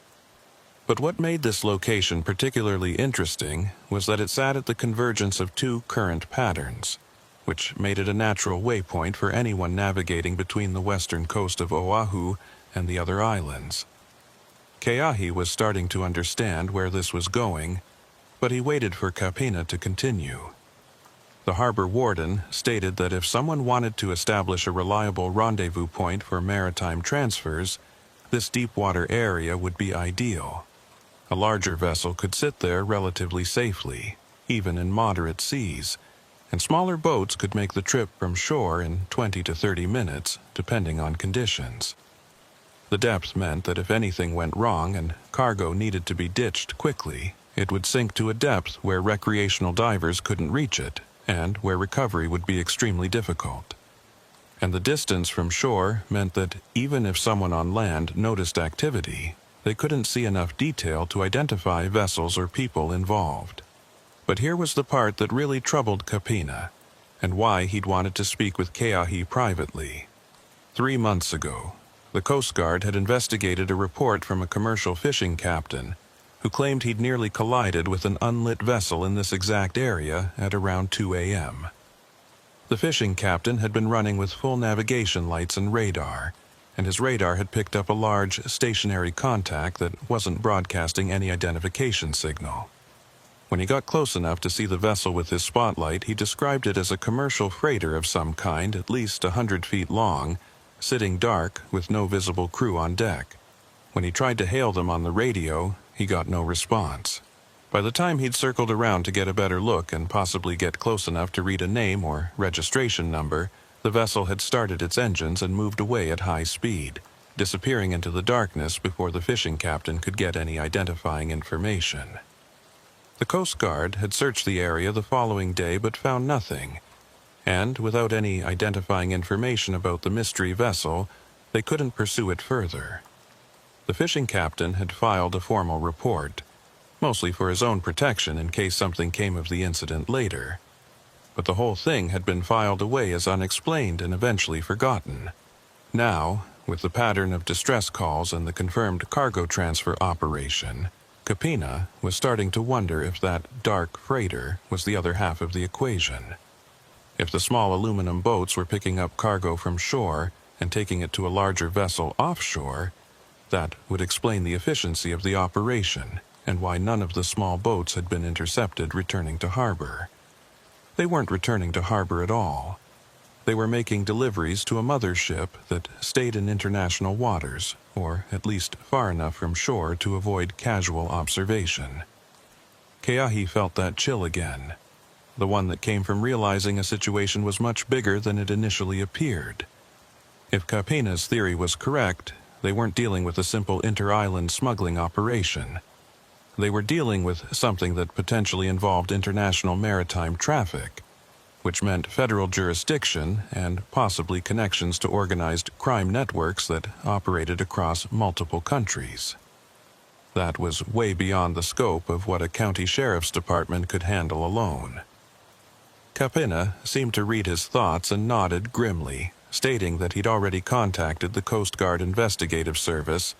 But what made this location particularly interesting was that it sat at the convergence of two current patterns, which made it a natural waypoint for anyone navigating between the western coast of Oahu and the other islands. Keahi was starting to understand where this was going, but he waited for Kapena to continue. The harbor warden stated that if someone wanted to establish a reliable rendezvous point for maritime transfers, this deep water area would be ideal. A larger vessel could sit there relatively safely, even in moderate seas, and smaller boats could make the trip from shore in 20 to 30 minutes, depending on conditions. The depth meant that if anything went wrong and cargo needed to be ditched quickly, it would sink to a depth where recreational divers couldn't reach it, and where recovery would be extremely difficult. And the distance from shore meant that even if someone on land noticed activity, they couldn't see enough detail to identify vessels or people involved. But here was the part that really troubled Kapena, and why he'd wanted to speak with Keahi privately. 3 months ago, the Coast Guard had investigated a report from a commercial fishing captain who claimed he'd nearly collided with an unlit vessel in this exact area at around 2 a.m. The fishing captain had been running with full navigation lights and radar, and his radar had picked up a large stationary contact that wasn't broadcasting any identification signal. When he got close enough to see the vessel with his spotlight, he described it as a commercial freighter of some kind, at least 100 feet long, sitting dark with no visible crew on deck. When he tried to hail them on the radio, he got no response. By the time he'd circled around to get a better look and possibly get close enough to read a name or registration number, the vessel had started its engines and moved away at high speed, disappearing into the darkness before the fishing captain could get any identifying information. The Coast Guard had searched the area the following day but found nothing, and without any identifying information about the mystery vessel, they couldn't pursue it further. The fishing captain had filed a formal report, mostly for his own protection in case something came of the incident later. But the whole thing had been filed away as unexplained and eventually forgotten. Now, with the pattern of distress calls and the confirmed cargo transfer operation, Kapena was starting to wonder if that dark freighter was the other half of the equation. If the small aluminum boats were picking up cargo from shore and taking it to a larger vessel offshore, that would explain the efficiency of the operation and why none of the small boats had been intercepted returning to harbor. They weren't returning to harbor at all. They were making deliveries to a mother ship that stayed in international waters, or at least far enough from shore to avoid casual observation. Keahi felt that chill again. the one that came from realizing a situation was much bigger than it initially appeared. If Capena's theory was correct, they weren't dealing with a simple inter-island smuggling operation. They were dealing with something that potentially involved international maritime traffic, which meant federal jurisdiction and possibly connections to organized crime networks that operated across multiple countries. That was way beyond the scope of what a county sheriff's department could handle alone. Capena seemed to read his thoughts and nodded grimly, stating that he'd already contacted the Coast Guard Investigative Service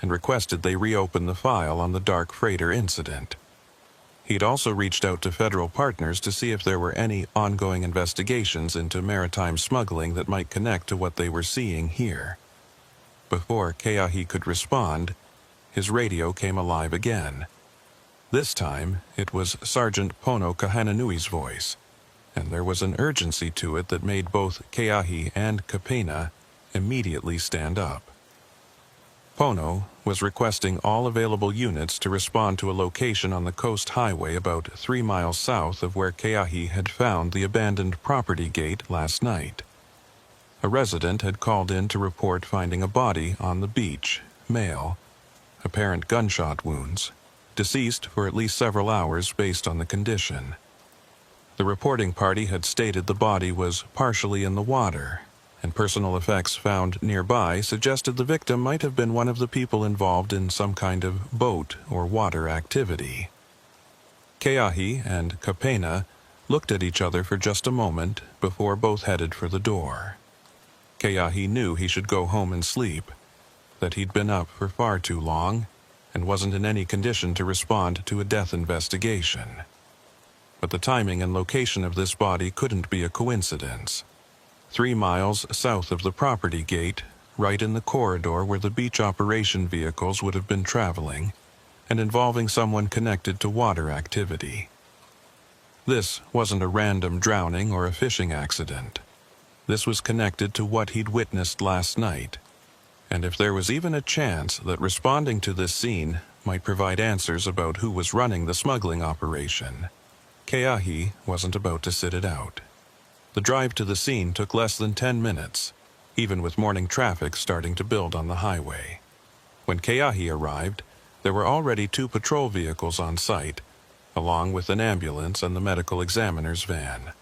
and requested they reopen the file on the dark freighter incident. He'd also reached out to federal partners to see if there were any ongoing investigations into maritime smuggling that might connect to what they were seeing here. Before Keahi could respond, his radio came alive again. This time, it was Sergeant Pono Kahananui's voice, and there was an urgency to it that made both Keahi and Capena immediately stand up. Pono was requesting all available units to respond to a location on the coast highway about 3 miles south of where Keahi had found the abandoned property gate last night. A resident had called in to report finding a body on the beach, male, apparent gunshot wounds, deceased for at least several hours based on the condition. The reporting party had stated the body was partially in the water, and personal effects found nearby suggested the victim might have been one of the people involved in some kind of boat or water activity. Keahi and Capena looked at each other for just a moment before both headed for the door. Keahi knew he should go home and sleep, that he'd been up for far too long and wasn't in any condition to respond to a death investigation. But the timing and location of this body couldn't be a coincidence. 3 miles south of the property gate, right in the corridor where the beach operation vehicles would have been traveling, and involving someone connected to water activity. This wasn't a random drowning or a fishing accident. This was connected to what he'd witnessed last night, and if there was even a chance that responding to this scene might provide answers about who was running the smuggling operation, Keahi wasn't about to sit it out. The drive to the scene took less than 10 minutes, even with morning traffic starting to build on the highway. When Keahi arrived, there were already 2 patrol vehicles on site, along with an ambulance and the medical examiner's van.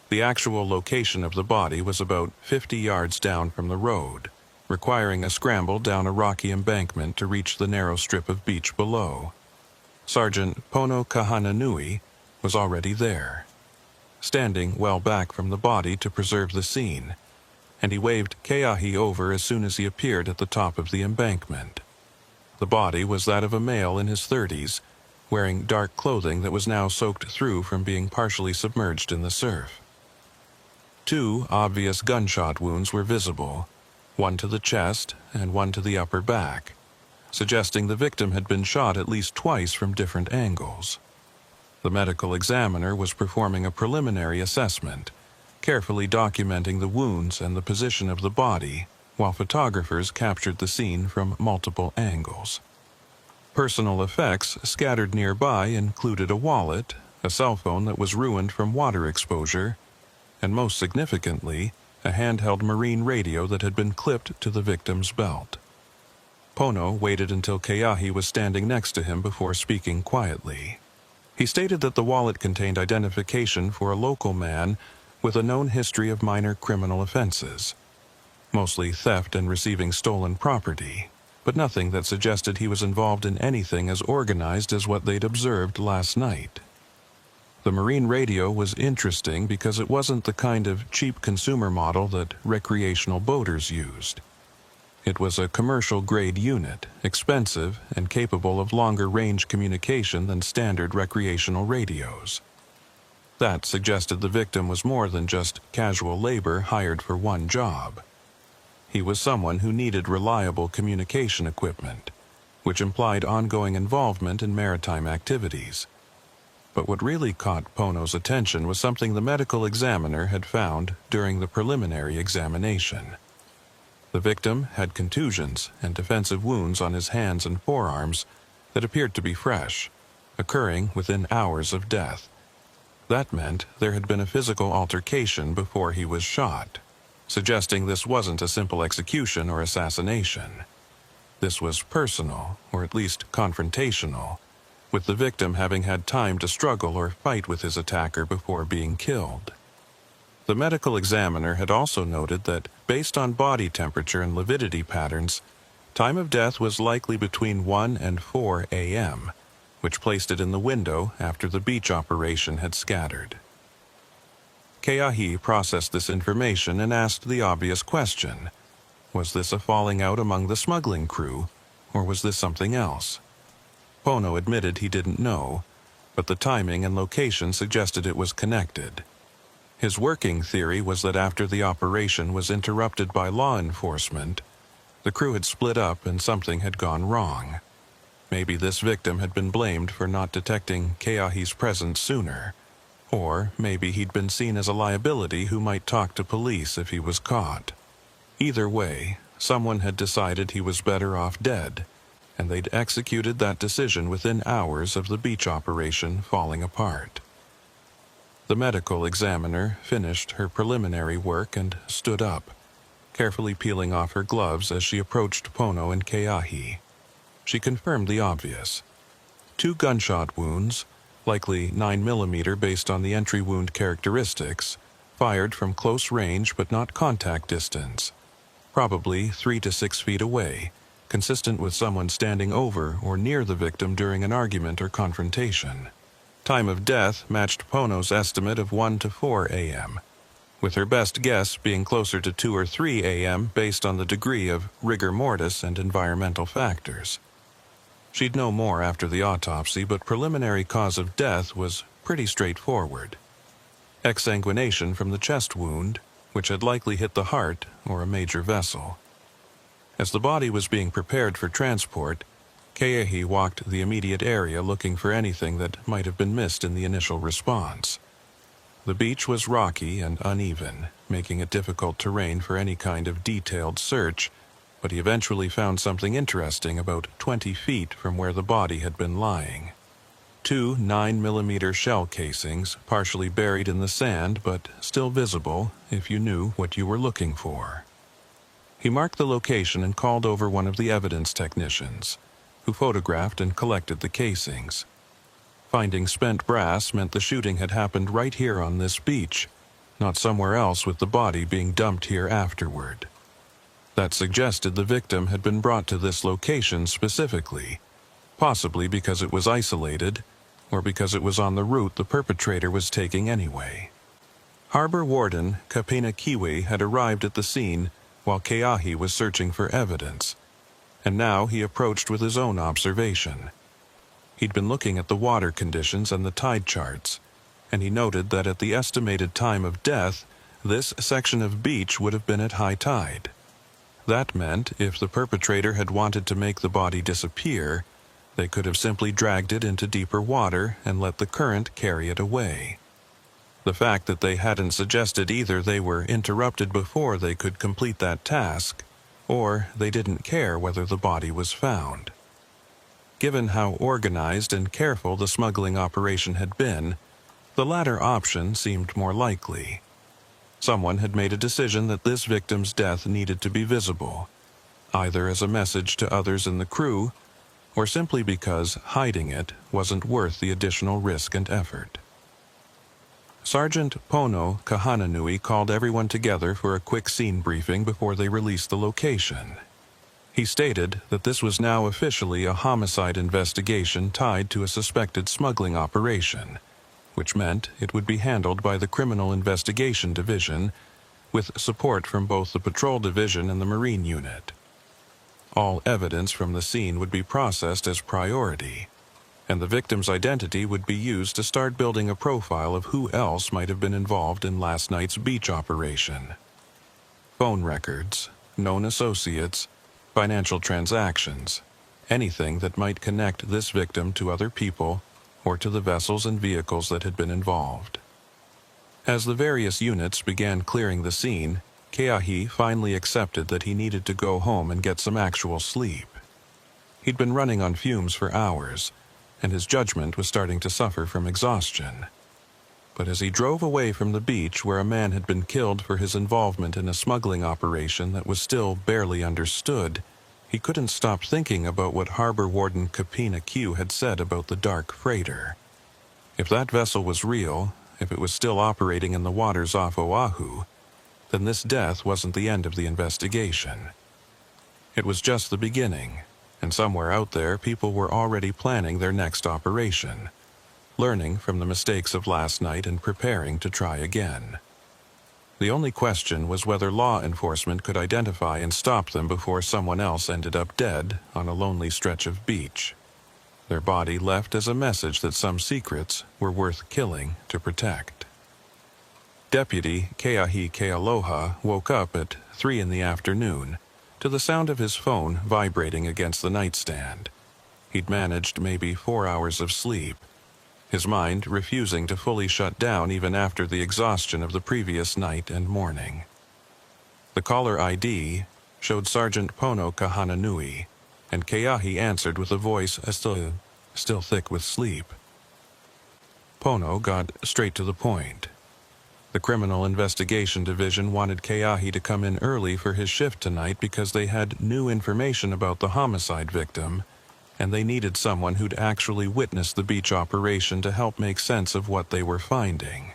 The actual location of the body was about 50 yards down from the road, requiring a scramble down a rocky embankment to reach the narrow strip of beach below. Sergeant Pono Kahananui was already there, standing well back from the body to preserve the scene, and he waved Keahi over as soon as he appeared at the top of the embankment. The body was that of a male in his 30s, wearing dark clothing that was now soaked through from being partially submerged in the surf. 2 obvious gunshot wounds were visible, one to the chest and one to the upper back, suggesting the victim had been shot at least twice from different angles. The medical examiner was performing a preliminary assessment, carefully documenting the wounds and the position of the body, while photographers captured the scene from multiple angles. Personal effects scattered nearby included a wallet, a cell phone that was ruined from water exposure, and most significantly, a handheld marine radio that had been clipped to the victim's belt. Pono waited until Keahi was standing next to him before speaking quietly. He stated that the wallet contained identification for a local man with a known history of minor criminal offenses, mostly theft and receiving stolen property, but nothing that suggested he was involved in anything as organized as what they'd observed last night. The marine radio was interesting because it wasn't the kind of cheap consumer model that recreational boaters used. It was a commercial-grade unit, expensive and capable of longer-range communication than standard recreational radios. That suggested the victim was more than just casual labor hired for one job. He was someone who needed reliable communication equipment, which implied ongoing involvement in maritime activities. But what really caught Pono's attention was something the medical examiner had found during the preliminary examination. The victim had contusions and defensive wounds on his hands and forearms that appeared to be fresh, occurring within hours of death. That meant there had been a physical altercation before he was shot, suggesting this wasn't a simple execution or assassination. This was personal, or at least confrontational, with the victim having had time to struggle or fight with his attacker before being killed. The medical examiner had also noted that, based on body temperature and lividity patterns, time of death was likely between 1 and 4 a.m., which placed it in the window after the beach operation had scattered. Keahi processed this information and asked the obvious question: was this a falling out among the smuggling crew, or was this something else? Pono admitted he didn't know, but the timing and location suggested it was connected. His working theory was that after the operation was interrupted by law enforcement, the crew had split up and something had gone wrong. Maybe this victim had been blamed for not detecting Keahi's presence sooner, or maybe he'd been seen as a liability who might talk to police if he was caught. Either way, someone had decided he was better off dead, and they'd executed that decision within hours of the beach operation falling apart. The medical examiner finished her preliminary work and stood up, carefully peeling off her gloves as she approached Pono and Keahi. She confirmed the obvious. 2 gunshot wounds, likely 9mm based on the entry wound characteristics, fired from close range but not contact distance, probably 3 to 6 feet away, consistent with someone standing over or near the victim during an argument or confrontation. Time of death matched Pono's estimate of 1 to 4 a.m., with her best guess being closer to 2 or 3 a.m. based on the degree of rigor mortis and environmental factors. She'd know more after the autopsy, but preliminary cause of death was pretty straightforward. Exsanguination from the chest wound, which had likely hit the heart or a major vessel. As the body was being prepared for transport, Keahi walked the immediate area looking for anything that might have been missed in the initial response. The beach was rocky and uneven, making it difficult terrain for any kind of detailed search, but he eventually found something interesting about 20 feet from where the body had been lying. 2 9mm shell casings, partially buried in the sand but still visible if you knew what you were looking for. He marked the location and called over one of the evidence technicians, who photographed and collected the casings. Finding spent brass meant the shooting had happened right here on this beach, not somewhere else with the body being dumped here afterward. That suggested the victim had been brought to this location specifically, possibly because it was isolated, or because it was on the route the perpetrator was taking anyway. Harbor Warden Kapina Kiwi had arrived at the scene while Keahi was searching for evidence, and now he approached with his own observation. He'd been looking at the water conditions and the tide charts, and he noted that at the estimated time of death, this section of beach would have been at high tide. That meant if the perpetrator had wanted to make the body disappear, they could have simply dragged it into deeper water and let the current carry it away. The fact that they hadn't suggested either they were interrupted before they could complete that task, or they didn't care whether the body was found. Given how organized and careful the smuggling operation had been, the latter option seemed more likely. Someone had made a decision that this victim's death needed to be visible, either as a message to others in the crew, or simply because hiding it wasn't worth the additional risk and effort. Sergeant Pono Kahananui called everyone together for a quick scene briefing before they released the location. He stated that this was now officially a homicide investigation tied to a suspected smuggling operation, which meant it would be handled by the Criminal Investigation Division, with support from both the Patrol Division and the Marine Unit. All evidence from the scene would be processed as priority, and the victim's identity would be used to start building a profile of who else might have been involved in last night's beach operation. Phone records, known associates, financial transactions, anything that might connect this victim to other people or to the vessels and vehicles that had been involved. As the various units began clearing the scene, Keahi finally accepted that he needed to go home and get some actual sleep. He'd been running on fumes for hours, and his judgment was starting to suffer from exhaustion. but as he drove away from the beach where a man had been killed for his involvement in a smuggling operation that was still barely understood, he couldn't stop thinking about what Harbor Warden Kapina Q had said about the dark freighter. If that vessel was real, if it was still operating in the waters off Oahu, then this death wasn't the end of the investigation. It was just the beginning, and somewhere out there people were already planning their next operation, learning from the mistakes of last night and preparing to try again. The only question was whether law enforcement could identify and stop them before someone else ended up dead on a lonely stretch of beach, their body left as a message that some secrets were worth killing to protect. Deputy Keahi Kealoha woke up at 3 in the afternoon to the sound of his phone vibrating against the nightstand. He'd managed maybe 4 hours of sleep, his mind refusing to fully shut down even after the exhaustion of the previous night and morning. The caller ID showed Sergeant Pono Kahananui, and Keahi answered with a voice still thick with sleep. Pono got straight to the point. The Criminal Investigation Division wanted Keahi to come in early for his shift tonight because they had new information about the homicide victim, and they needed someone who'd actually witnessed the beach operation to help make sense of what they were finding.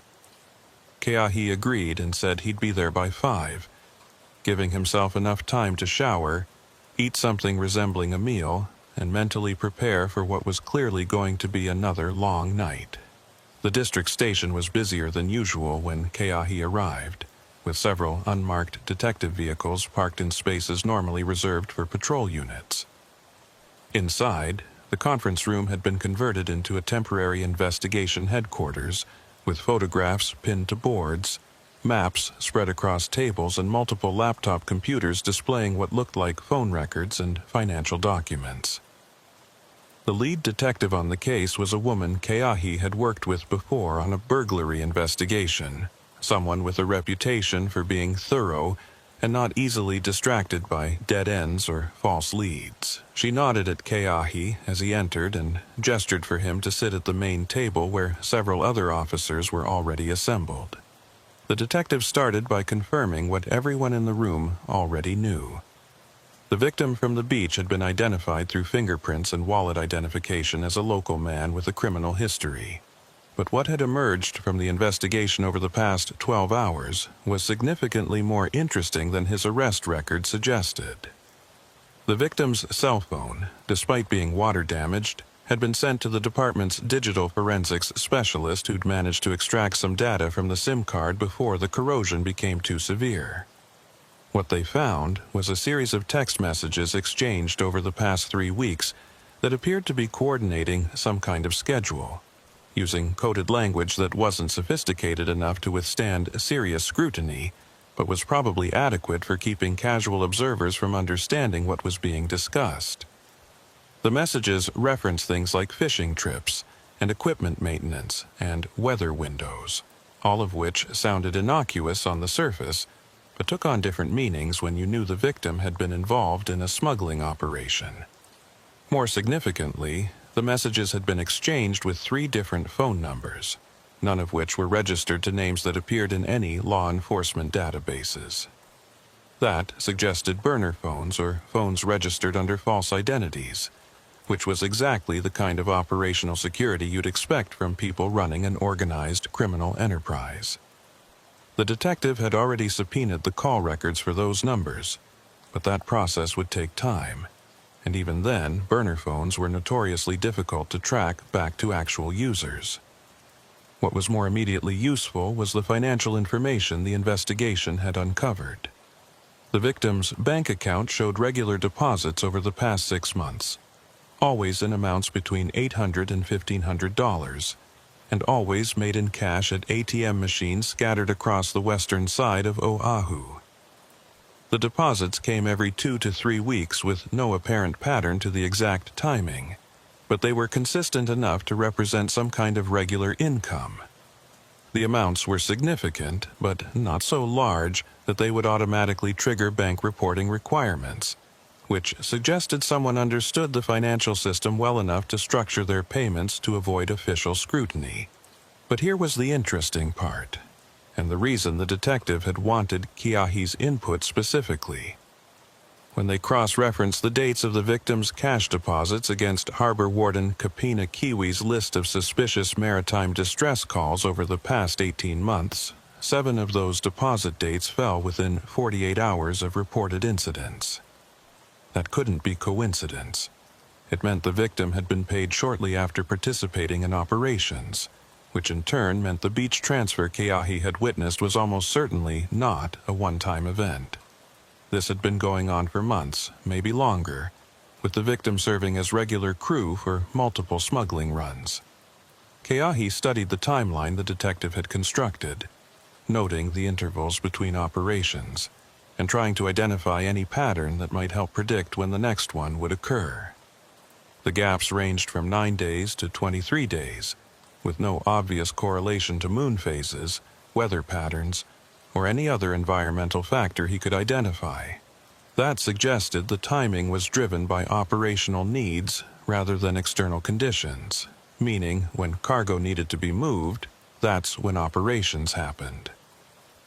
Keahi agreed and said he'd be there by 5, giving himself enough time to shower, eat something resembling a meal, and mentally prepare for what was clearly going to be another long night. The district station was busier than usual when Keahi arrived, with several unmarked detective vehicles parked in spaces normally reserved for patrol units. Inside, the conference room had been converted into a temporary investigation headquarters, with photographs pinned to boards, maps spread across tables, and multiple laptop computers displaying what looked like phone records and financial documents. The lead detective on the case was a woman Keahi had worked with before on a burglary investigation, someone with a reputation for being thorough and not easily distracted by dead ends or false leads. She nodded at Keahi as he entered and gestured for him to sit at the main table where several other officers were already assembled. The detective started by confirming what everyone in the room already knew. The victim from the beach had been identified through fingerprints and wallet identification as a local man with a criminal history. But what had emerged from the investigation over the past 12 hours was significantly more interesting than his arrest record suggested. The victim's cell phone, despite being water damaged, had been sent to the department's digital forensics specialist who'd managed to extract some data from the SIM card before the corrosion became too severe. What they found was a series of text messages exchanged over the past 3 weeks that appeared to be coordinating some kind of schedule, using coded language that wasn't sophisticated enough to withstand serious scrutiny, but was probably adequate for keeping casual observers from understanding what was being discussed. The messages referenced things like fishing trips and equipment maintenance and weather windows, all of which sounded innocuous on the surface, but took on different meanings when you knew the victim had been involved in a smuggling operation. More significantly, the messages had been exchanged with 3 different phone numbers, none of which were registered to names that appeared in any law enforcement databases. That suggested burner phones or phones registered under false identities, which was exactly the kind of operational security you'd expect from people running an organized criminal enterprise. The detective had already subpoenaed the call records for those numbers, but that process would take time, and even then, burner phones were notoriously difficult to track back to actual users. What was more immediately useful was the financial information the investigation had uncovered. The victim's bank account showed regular deposits over the past 6 months, always in amounts between $800 and $1,500, and always made in cash at ATM machines scattered across the western side of Oahu. The deposits came every 2 to 3 weeks with no apparent pattern to the exact timing, but they were consistent enough to represent some kind of regular income. The amounts were significant, but not so large that they would automatically trigger bank reporting requirements, which suggested someone understood the financial system well enough to structure their payments to avoid official scrutiny. But here was the interesting part, and the reason the detective had wanted Keahi's input specifically. When they cross-referenced the dates of the victim's cash deposits against Harbor Warden Kapina Kiwi's list of suspicious maritime distress calls over the past 18 months, 7 of those deposit dates fell within 48 hours of reported incidents. That couldn't be coincidence. It meant the victim had been paid shortly after participating in operations, which in turn meant the beach transfer Keahi had witnessed was almost certainly not a one-time event. This had been going on for months, maybe longer, with the victim serving as regular crew for multiple smuggling runs. Keahi studied the timeline the detective had constructed, noting the intervals between operations, and trying to identify any pattern that might help predict when the next one would occur. The gaps ranged from 9 days to 23 days, with no obvious correlation to moon phases, weather patterns, or any other environmental factor he could identify. That suggested the timing was driven by operational needs rather than external conditions, meaning when cargo needed to be moved, that's when operations happened.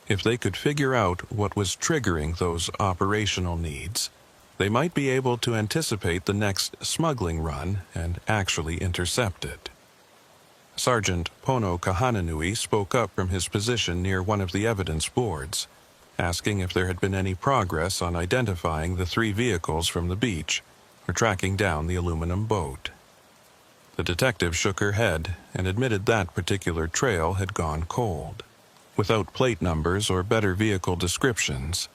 If they could figure out what was triggering those operational needs, they might be able to anticipate the next smuggling run and actually intercept it. Sergeant Pono Kahananui spoke up from his position near one of the evidence boards, asking if there had been any progress on identifying the 3 vehicles from the beach or tracking down the aluminum boat. The detective shook her head and admitted that particular trail had gone cold. Without plate numbers or better vehicle descriptions,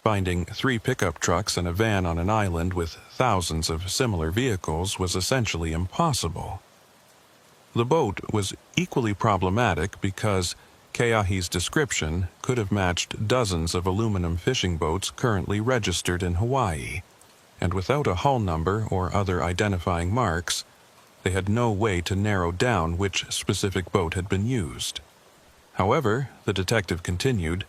finding 3 pickup trucks and a van on an island with thousands of similar vehicles was essentially impossible. The boat was equally problematic because Keahi's description could have matched dozens of aluminum fishing boats currently registered in Hawaii, and without a hull number or other identifying marks, they had no way to narrow down which specific boat had been used. However, the detective continued,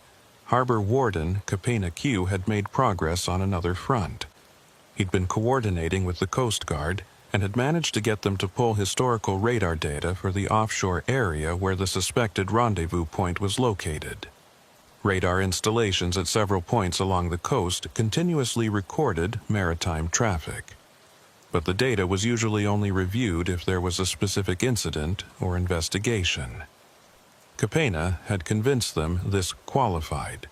Harbor Warden Kapina Q had made progress on another front. He'd been coordinating with the Coast Guard and had managed to get them to pull historical radar data for the offshore area where the suspected rendezvous point was located. Radar installations at several points along the coast continuously recorded maritime traffic, but the data was usually only reviewed if there was a specific incident or investigation. Kapena had convinced them this qualified,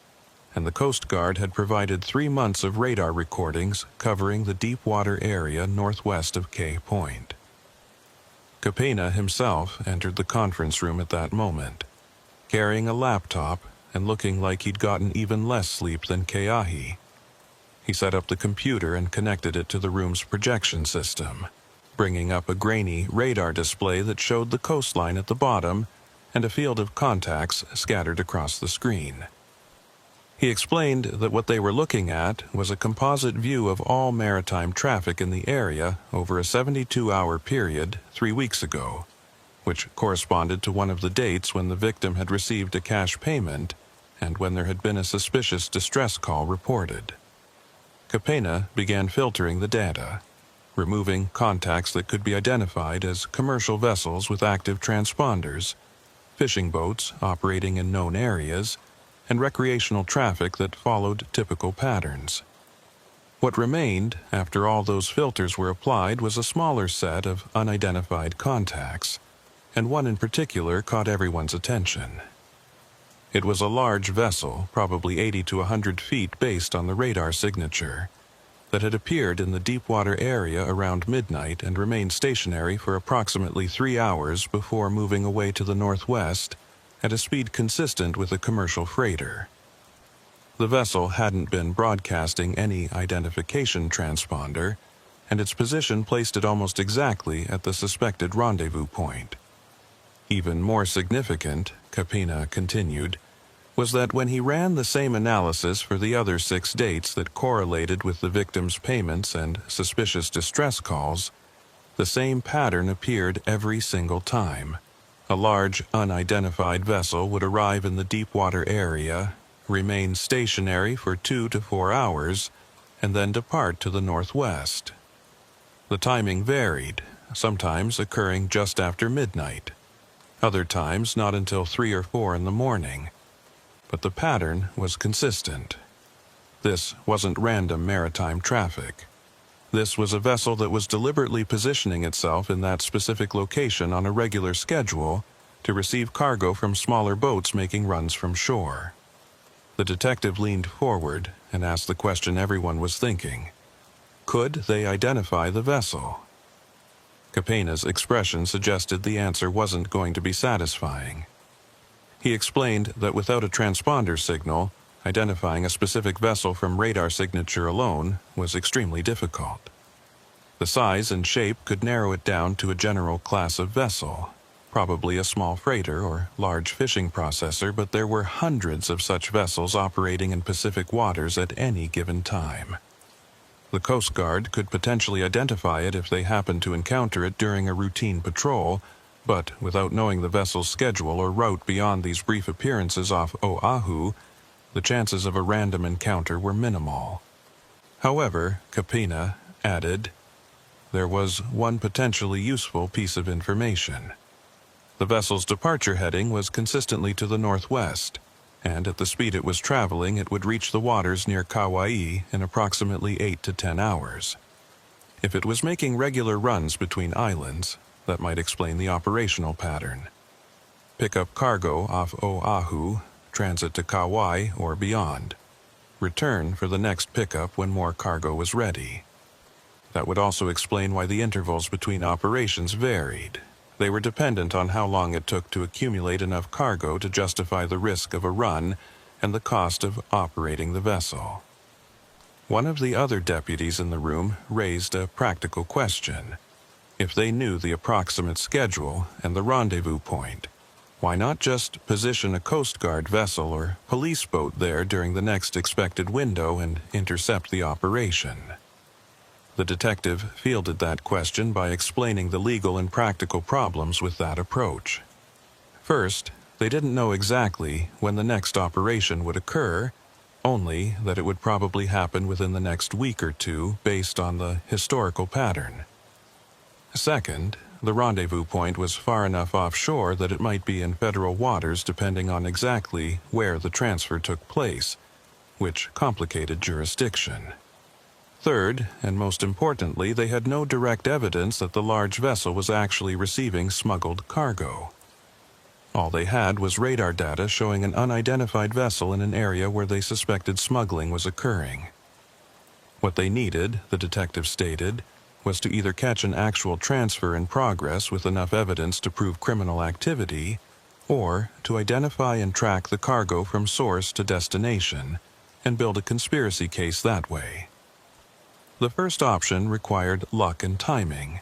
and the Coast Guard had provided 3 months of radar recordings covering the deep water area northwest of Cay Point. Kapena himself entered the conference room at that moment, carrying a laptop and looking like he'd gotten even less sleep than Keahi. He set up the computer and connected it to the room's projection system, bringing up a grainy radar display that showed the coastline at the bottom and a field of contacts scattered across the screen. He explained that what they were looking at was a composite view of all maritime traffic in the area over a 72-hour period 3 weeks ago, which corresponded to one of the dates when the victim had received a cash payment and when there had been a suspicious distress call reported. Kapena began filtering the data, removing contacts that could be identified as commercial vessels with active transponders, fishing boats operating in known areas, and recreational traffic that followed typical patterns. What remained, after all those filters were applied, was a smaller set of unidentified contacts, and one in particular caught everyone's attention. It was a large vessel, probably 80 to 100 feet based on the radar signature, that had appeared in the deep water area around midnight and remained stationary for approximately 3 hours before moving away to the northwest at a speed consistent with a commercial freighter. The vessel hadn't been broadcasting any identification transponder, and its position placed it almost exactly at the suspected rendezvous point. Even more significant, Kapena continued, was that when he ran the same analysis for the other 6 dates that correlated with the victim's payments and suspicious distress calls, the same pattern appeared every single time. A large, unidentified vessel would arrive in the deep water area, remain stationary for 2 to 4 hours, and then depart to the northwest. The timing varied, sometimes occurring just after midnight. Other times not until 3 or 4 in the morning. But the pattern was consistent. This wasn't random maritime traffic. This was a vessel that was deliberately positioning itself in that specific location on a regular schedule to receive cargo from smaller boats making runs from shore. The detective leaned forward and asked the question everyone was thinking. Could they identify the vessel? Capena's expression suggested the answer wasn't going to be satisfying. He explained that without a transponder signal, identifying a specific vessel from radar signature alone was extremely difficult. The size and shape could narrow it down to a general class of vessel, probably a small freighter or large fishing processor, but there were hundreds of such vessels operating in Pacific waters at any given time. The Coast Guard could potentially identify it if they happened to encounter it during a routine patrol, but without knowing the vessel's schedule or route beyond these brief appearances off Oahu, the chances of a random encounter were minimal. However, Capena added, there was one potentially useful piece of information. The vessel's departure heading was consistently to the northwest, and at the speed it was traveling, it would reach the waters near Kauai in approximately 8 to 10 hours. If it was making regular runs between islands, that might explain the operational pattern. Pick up cargo off Oahu, transit to Kauai or beyond. Return for the next pickup when more cargo was ready. That would also explain why the intervals between operations varied. They were dependent on how long it took to accumulate enough cargo to justify the risk of a run and the cost of operating the vessel. One of the other deputies in the room raised a practical question. If they knew the approximate schedule and the rendezvous point, why not just position a Coast Guard vessel or police boat there during the next expected window and intercept the operation? The detective fielded that question by explaining the legal and practical problems with that approach. First, they didn't know exactly when the next operation would occur, only that it would probably happen within the next week or two based on the historical pattern. Second, the rendezvous point was far enough offshore that it might be in federal waters depending on exactly where the transfer took place, which complicated jurisdiction. Third, and most importantly, they had no direct evidence that the large vessel was actually receiving smuggled cargo. All they had was radar data showing an unidentified vessel in an area where they suspected smuggling was occurring. What they needed, the detective stated, was to either catch an actual transfer in progress with enough evidence to prove criminal activity, or to identify and track the cargo from source to destination and build a conspiracy case that way. The first option required luck and timing.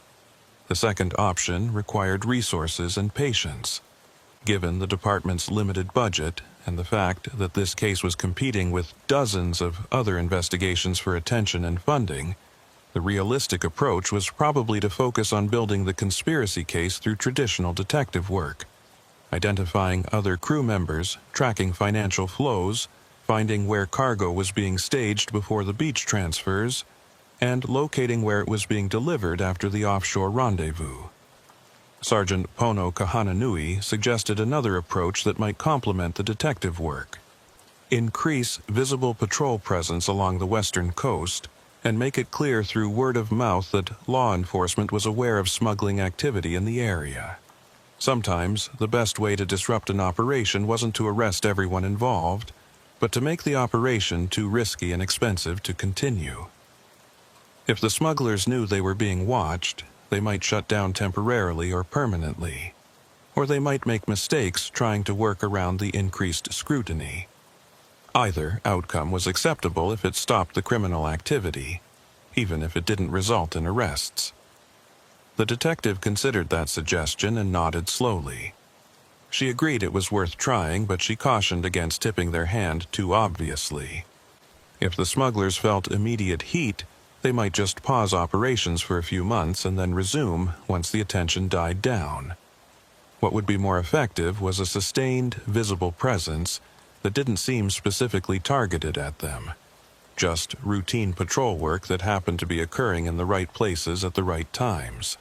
The second option required resources and patience. Given the department's limited budget and the fact that this case was competing with dozens of other investigations for attention and funding, the realistic approach was probably to focus on building the conspiracy case through traditional detective work, identifying other crew members, tracking financial flows, finding where cargo was being staged before the beach transfers, and locating where it was being delivered after the offshore rendezvous. Sergeant Pono Kahananui suggested another approach that might complement the detective work. Increase visible patrol presence along the western coast and make it clear through word of mouth that law enforcement was aware of smuggling activity in the area. Sometimes, the best way to disrupt an operation wasn't to arrest everyone involved, but to make the operation too risky and expensive to continue. If the smugglers knew they were being watched, they might shut down temporarily or permanently, or they might make mistakes trying to work around the increased scrutiny. Either outcome was acceptable if it stopped the criminal activity, even if it didn't result in arrests. The detective considered that suggestion and nodded slowly. She agreed it was worth trying, but she cautioned against tipping their hand too obviously. If the smugglers felt immediate heat, they might just pause operations for a few months and then resume once the attention died down. What would be more effective was a sustained, visible presence that didn't seem specifically targeted at them, just routine patrol work that happened to be occurring in the right places at the right times.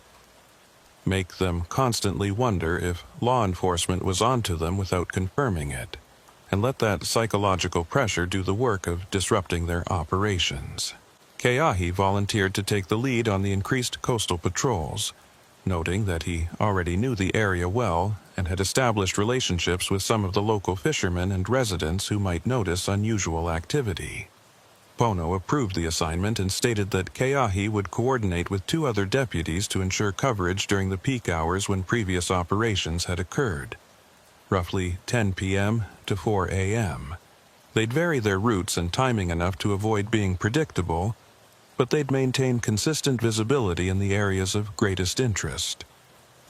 make them constantly wonder if law enforcement was onto them without confirming it, and let that psychological pressure do the work of disrupting their operations. Keahi volunteered to take the lead on the increased coastal patrols, noting that he already knew the area well and had established relationships with some of the local fishermen and residents who might notice unusual activity. Pono approved the assignment and stated that Keahi would coordinate with 2 other deputies to ensure coverage during the peak hours when previous operations had occurred, roughly 10 p.m. to 4 a.m. They'd vary their routes and timing enough to avoid being predictable, but they'd maintain consistent visibility in the areas of greatest interest,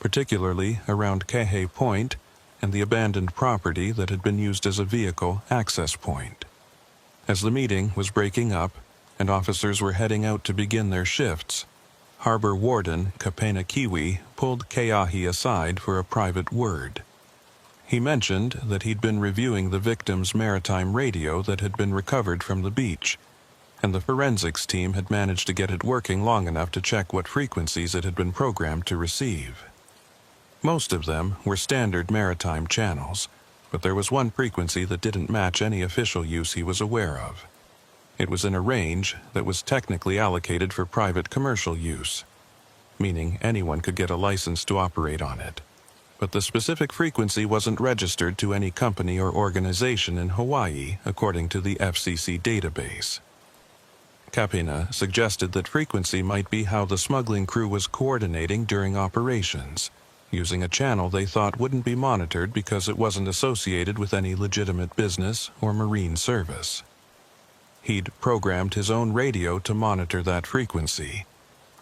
particularly around Kehe Point and the abandoned property that had been used as a vehicle access point. As the meeting was breaking up and officers were heading out to begin their shifts, Harbor Warden Kapena Kiwi pulled Keahi aside for a private word. He mentioned that he'd been reviewing the victim's maritime radio that had been recovered from the beach, and the forensics team had managed to get it working long enough to check what frequencies it had been programmed to receive. Most of them were standard maritime channels, but there was one frequency that didn't match any official use he was aware of. It was in a range that was technically allocated for private commercial use, meaning anyone could get a license to operate on it. But the specific frequency wasn't registered to any company or organization in Hawaii, according to the FCC database. Kapena suggested that frequency might be how the smuggling crew was coordinating during operations, using a channel they thought wouldn't be monitored because it wasn't associated with any legitimate business or marine service. He'd programmed his own radio to monitor that frequency,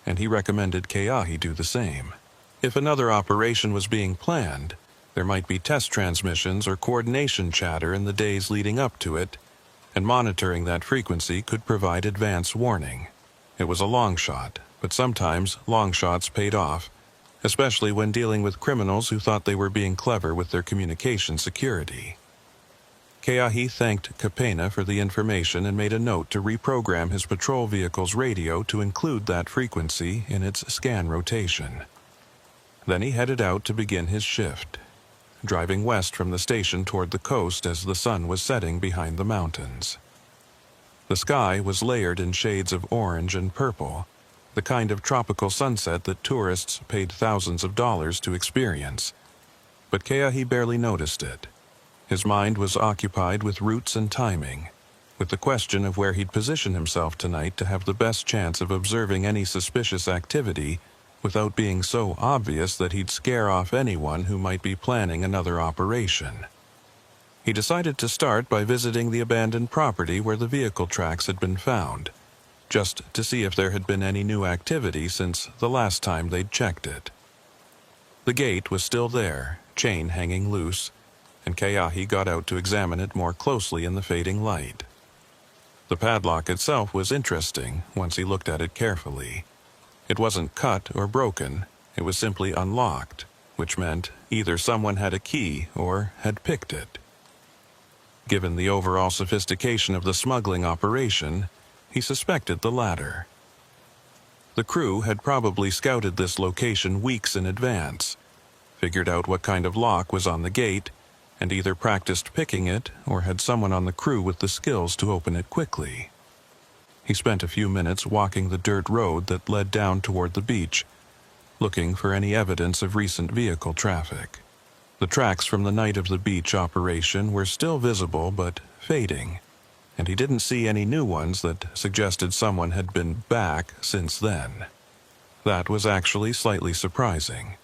and he recommended Keahi do the same. If another operation was being planned, there might be test transmissions or coordination chatter in the days leading up to it, and monitoring that frequency could provide advance warning. It was a long shot, but sometimes long shots paid off, especially when dealing with criminals who thought they were being clever with their communication security. Keahi thanked Kapena for the information and made a note to reprogram his patrol vehicle's radio to include that frequency in its scan rotation. Then he headed out to begin his shift, driving west from the station toward the coast as the sun was setting behind the mountains. The sky was layered in shades of orange and purple, the kind of tropical sunset that tourists paid thousands of dollars to experience. But Keahi barely noticed it. His mind was occupied with routes and timing, with the question of where he'd position himself tonight to have the best chance of observing any suspicious activity without being so obvious that he'd scare off anyone who might be planning another operation. He decided to start by visiting the abandoned property where the vehicle tracks had been found, just to see if there had been any new activity since the last time they'd checked it. The gate was still there, chain hanging loose, and Keahi got out to examine it more closely in the fading light. The padlock itself was interesting once he looked at it carefully. It wasn't cut or broken, it was simply unlocked, which meant either someone had a key or had picked it. Given the overall sophistication of the smuggling operation, he suspected the latter. The crew had probably scouted this location weeks in advance, figured out what kind of lock was on the gate, and either practiced picking it or had someone on the crew with the skills to open it quickly. He spent a few minutes walking the dirt road that led down toward the beach, looking for any evidence of recent vehicle traffic. The tracks from the night of the beach operation were still visible but fading, and he didn't see any new ones that suggested someone had been back since then. That was actually slightly surprising.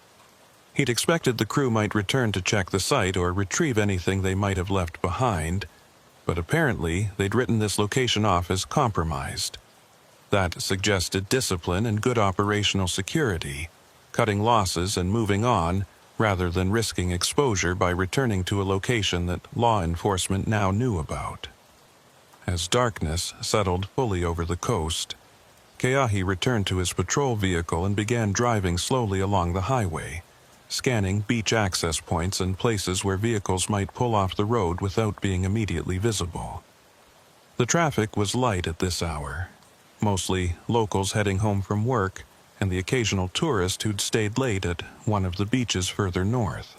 He'd expected the crew might return to check the site or retrieve anything they might have left behind, but apparently they'd written this location off as compromised. That suggested discipline and good operational security, cutting losses and moving on, rather than risking exposure by returning to a location that law enforcement now knew about. As darkness settled fully over the coast, Keahi returned to his patrol vehicle and began driving slowly along the highway, scanning beach access points and places where vehicles might pull off the road without being immediately visible. The traffic was light at this hour, mostly locals heading home from work and the occasional tourist who'd stayed late at one of the beaches further north.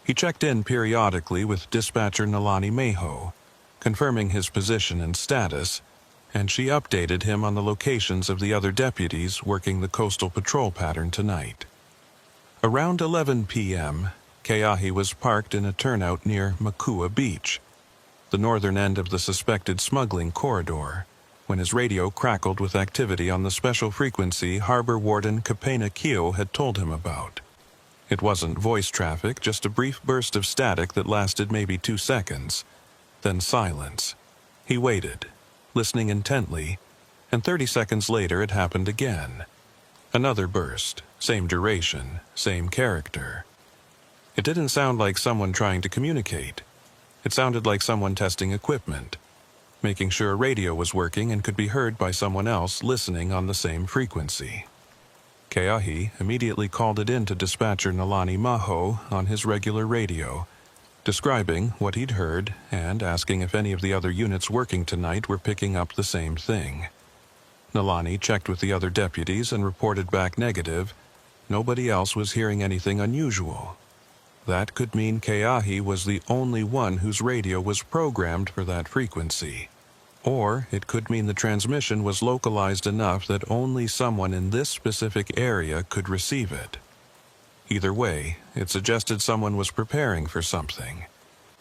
He checked in periodically with dispatcher Nalani Meho, confirming his position and status, and she updated him on the locations of the other deputies working the coastal patrol pattern tonight. Around 11 p.m., Keahi was parked in a turnout near Makua Beach, the northern end of the suspected smuggling corridor, when his radio crackled with activity on the special frequency Harbor Warden Kapena Kio had told him about. It wasn't voice traffic, just a brief burst of static that lasted maybe 2 seconds, then silence. He waited, listening intently, and 30 seconds later it happened again. Another burst, same duration, same character. It didn't sound like someone trying to communicate. It sounded like someone testing equipment, making sure a radio was working and could be heard by someone else listening on the same frequency. Keahi immediately called it in to dispatcher Nalani Maho on his regular radio, describing what he'd heard and asking if any of the other units working tonight were picking up the same thing. Nalani checked with the other deputies and reported back negative. Nobody else was hearing anything unusual. That could mean Keahi was the only one whose radio was programmed for that frequency. Or it could mean the transmission was localized enough that only someone in this specific area could receive it. Either way, it suggested someone was preparing for something,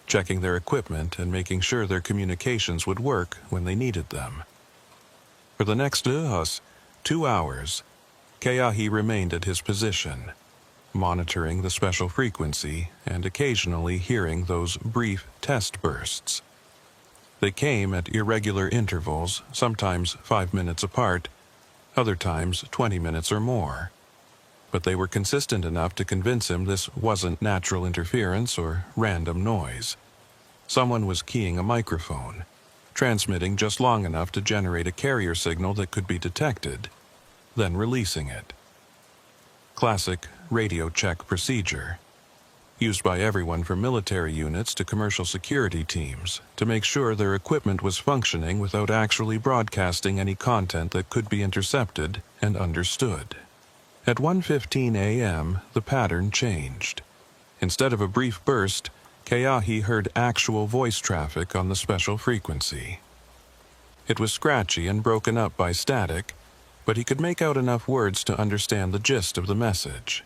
checking their equipment and making sure their communications would work when they needed them. For the next 2 hours, Keahi remained at his position, monitoring the special frequency and occasionally hearing those brief test bursts. They came at irregular intervals, sometimes 5 minutes apart, other times 20 minutes or more. But they were consistent enough to convince him this wasn't natural interference or random noise. Someone was keying a microphone, transmitting just long enough to generate a carrier signal that could be detected, then releasing it. Classic radio check procedure, used by everyone from military units to commercial security teams to make sure their equipment was functioning without actually broadcasting any content that could be intercepted and understood. At 1:15 a.m., the pattern changed. Instead of a brief burst, Keahi heard actual voice traffic on the special frequency. It was scratchy and broken up by static, but he could make out enough words to understand the gist of the message.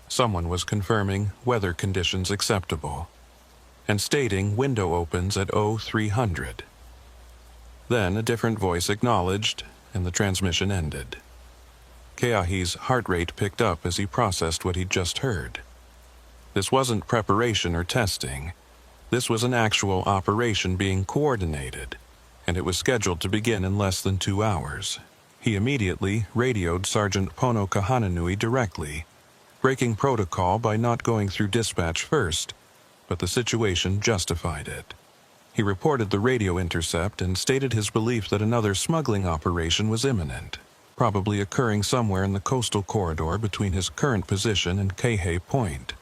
Someone was confirming weather conditions acceptable, and stating window opens at 0300. Then a different voice acknowledged, and the transmission ended. Keahi's heart rate picked up as he processed what he'd just heard. This wasn't preparation or testing. This was an actual operation being coordinated, and it was scheduled to begin in less than 2 hours. He immediately radioed Sergeant Pono Kahananui directly, breaking protocol by not going through dispatch first, but the situation justified it. He reported the radio intercept and stated his belief that another smuggling operation was imminent, probably occurring somewhere in the coastal corridor between his current position and Keihei Point.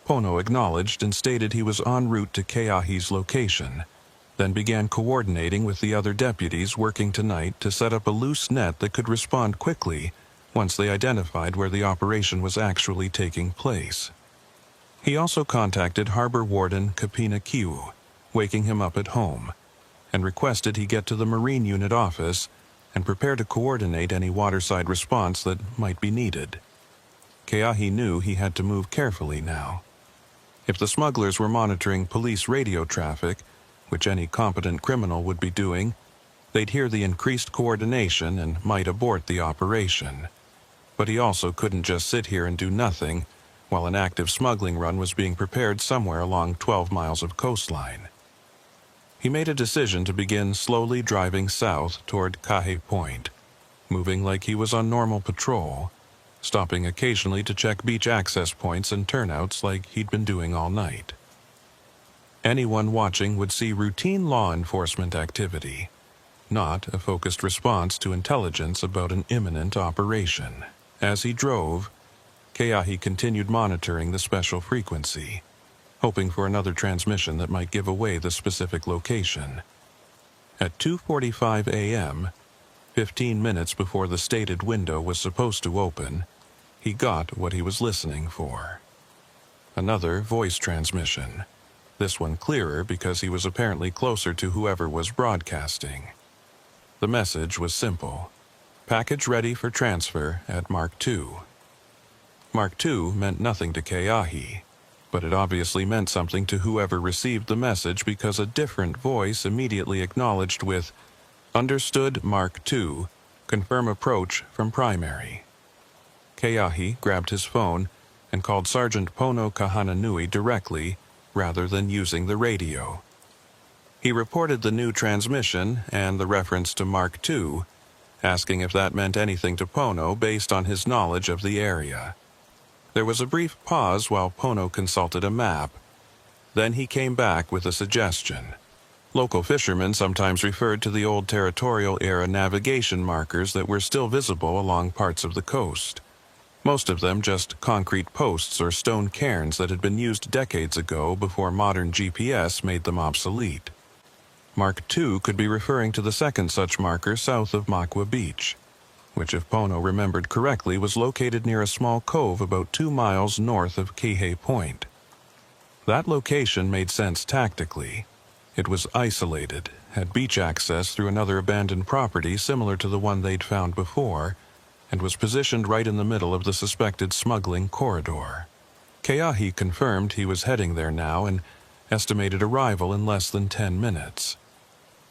Pono acknowledged and stated he was en route to Keahi's location, then began coordinating with the other deputies working tonight to set up a loose net that could respond quickly once they identified where the operation was actually taking place. He also contacted Harbor Warden Kapena Kiu, waking him up at home, and requested he get to the Marine Unit office and prepare to coordinate any waterside response that might be needed. Keahi knew he had to move carefully now. If the smugglers were monitoring police radio traffic, which any competent criminal would be doing, they'd hear the increased coordination and might abort the operation. But he also couldn't just sit here and do nothing while an active smuggling run was being prepared somewhere along 12 miles of coastline. He made a decision to begin slowly driving south toward Keihei Point, moving like he was on normal patrol, stopping occasionally to check beach access points and turnouts like he'd been doing all night. Anyone watching would see routine law enforcement activity, not a focused response to intelligence about an imminent operation. As he drove, Keahi continued monitoring the special frequency, hoping for another transmission that might give away the specific location. At 2:45 a.m., 15 minutes before the stated window was supposed to open, he got what he was listening for. Another voice transmission, this one clearer because he was apparently closer to whoever was broadcasting. The message was simple: package ready for transfer at Mark II. Mark II meant nothing to Keahi, but it obviously meant something to whoever received the message because a different voice immediately acknowledged with, "Understood, Mark II. Confirm approach from primary." Keahi grabbed his phone and called Sergeant Pono Kahananui directly, rather than using the radio. He reported the new transmission and the reference to Mark II, asking if that meant anything to Pono based on his knowledge of the area. There was a brief pause while Pono consulted a map. Then he came back with a suggestion. Local fishermen sometimes referred to the old territorial-era navigation markers that were still visible along parts of the coast. Most of them just concrete posts or stone cairns that had been used decades ago before modern GPS made them obsolete. Mark II could be referring to the second such marker south of Makwa Beach, which, if Pono remembered correctly, was located near a small cove about 2 miles north of Kihei Point. That location made sense tactically. It was isolated, had beach access through another abandoned property similar to the one they'd found before, and was positioned right in the middle of the suspected smuggling corridor. Keahi confirmed he was heading there now and estimated arrival in less than 10 minutes.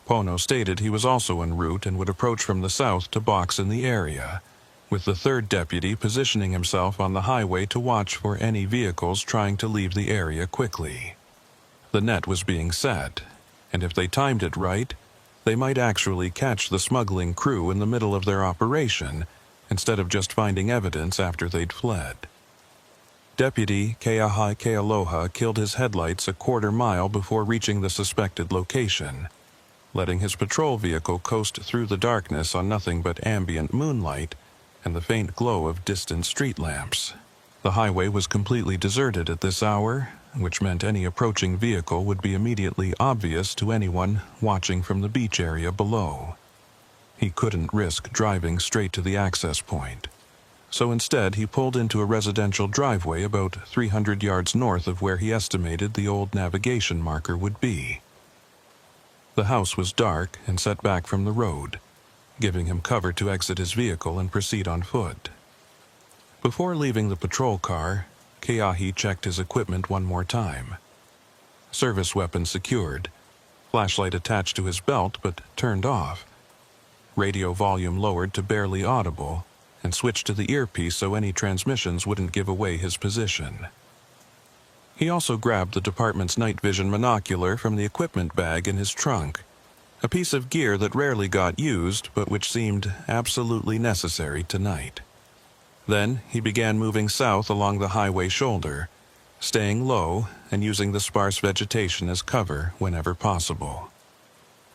Pono stated he was also en route and would approach from the south to box in the area, with the third deputy positioning himself on the highway to watch for any vehicles trying to leave the area quickly. The net was being set, and if they timed it right, they might actually catch the smuggling crew in the middle of their operation instead of just finding evidence after they'd fled. Deputy Keahi Kealoha killed his headlights a quarter-mile before reaching the suspected location, letting his patrol vehicle coast through the darkness on nothing but ambient moonlight and the faint glow of distant street lamps. The highway was completely deserted at this hour, which meant any approaching vehicle would be immediately obvious to anyone watching from the beach area below. He couldn't risk driving straight to the access point, so instead he pulled into a residential driveway about 300 yards north of where he estimated the old navigation marker would be. The house was dark and set back from the road, giving him cover to exit his vehicle and proceed on foot. Before leaving the patrol car, Keahi checked his equipment one more time. Service weapon secured, flashlight attached to his belt but turned off, radio volume lowered to barely audible, and switched to the earpiece so any transmissions wouldn't give away his position. He also grabbed the department's night vision monocular from the equipment bag in his trunk, a piece of gear that rarely got used but which seemed absolutely necessary tonight. Then he began moving south along the highway shoulder, staying low and using the sparse vegetation as cover whenever possible.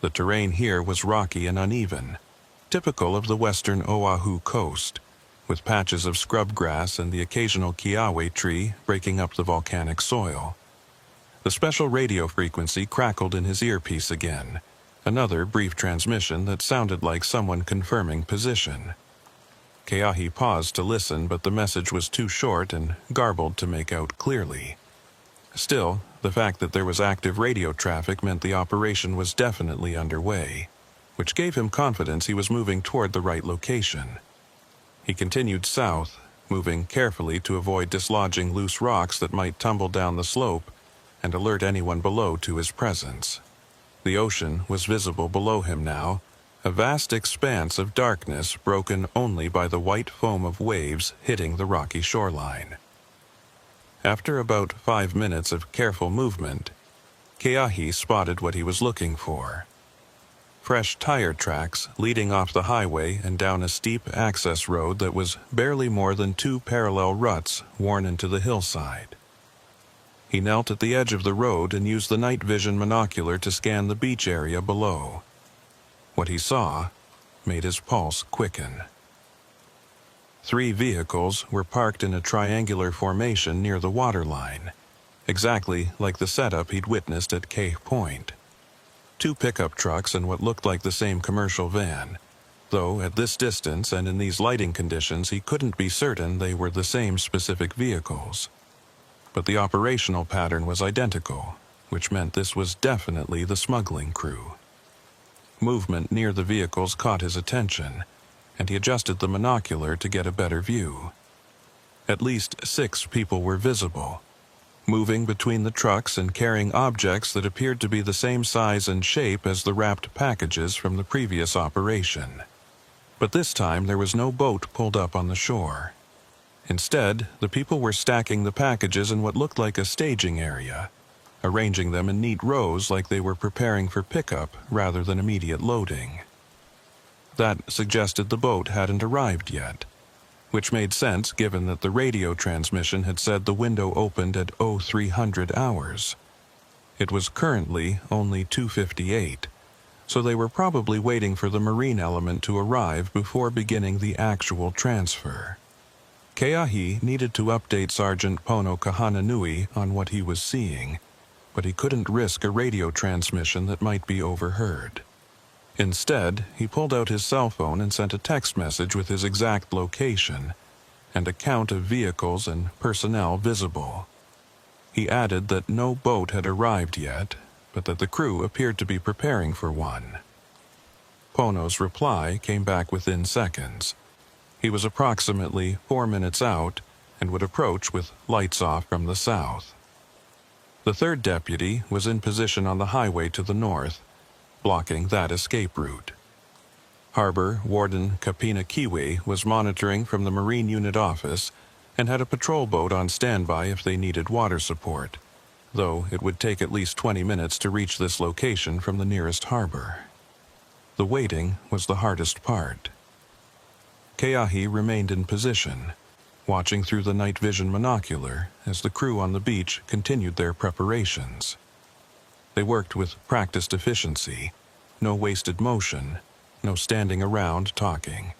The terrain here was rocky and uneven, typical of the western Oahu coast, with patches of scrub grass and the occasional kiawe tree breaking up the volcanic soil. The special radio frequency crackled in his earpiece again, another brief transmission that sounded like someone confirming position. Keahi paused to listen, but the message was too short and garbled to make out clearly. Still, the fact that there was active radio traffic meant the operation was definitely underway, which gave him confidence he was moving toward the right location. He continued south, moving carefully to avoid dislodging loose rocks that might tumble down the slope and alert anyone below to his presence. The ocean was visible below him now, a vast expanse of darkness broken only by the white foam of waves hitting the rocky shoreline. After about 5 minutes of careful movement, Keahi spotted what he was looking for. Fresh tire tracks leading off the highway and down a steep access road that was barely more than 2 parallel ruts worn into the hillside. He knelt at the edge of the road and used the night vision monocular to scan the beach area below. What he saw made his pulse quicken. 3 vehicles were parked in a triangular formation near the waterline, exactly like the setup he'd witnessed at Kihei Point. 2 pickup trucks and what looked like the same commercial van, though at this distance and in these lighting conditions he couldn't be certain they were the same specific vehicles. But the operational pattern was identical, which meant this was definitely the smuggling crew. Movement near the vehicles caught his attention, and he adjusted the monocular to get a better view. At least 6 people were visible, moving between the trucks and carrying objects that appeared to be the same size and shape as the wrapped packages from the previous operation. But this time there was no boat pulled up on the shore. Instead, the people were stacking the packages in what looked like a staging area, arranging them in neat rows like they were preparing for pickup rather than immediate loading. That suggested the boat hadn't arrived yet, which made sense given that the radio transmission had said the window opened at 0300 hours. It was currently only 2:58, so they were probably waiting for the marine element to arrive before beginning the actual transfer. Keahi needed to update Sergeant Pono Kahananui on what he was seeing, but he couldn't risk a radio transmission that might be overheard. Instead, he pulled out his cell phone and sent a text message with his exact location and a count of vehicles and personnel visible. He added that no boat had arrived yet, but that the crew appeared to be preparing for one. Pono's reply came back within seconds. He was approximately 4 minutes out and would approach with lights off from the south. The third deputy was in position on the highway to the north, blocking that escape route. Harbor Warden Kapina Kiwi was monitoring from the Marine Unit office and had a patrol boat on standby if they needed water support, though it would take at least 20 minutes to reach this location from the nearest harbor. The waiting was the hardest part. Keahi remained in position, watching through the night vision monocular as the crew on the beach continued their preparations. They worked with practiced efficiency, no wasted motion, no standing around talking.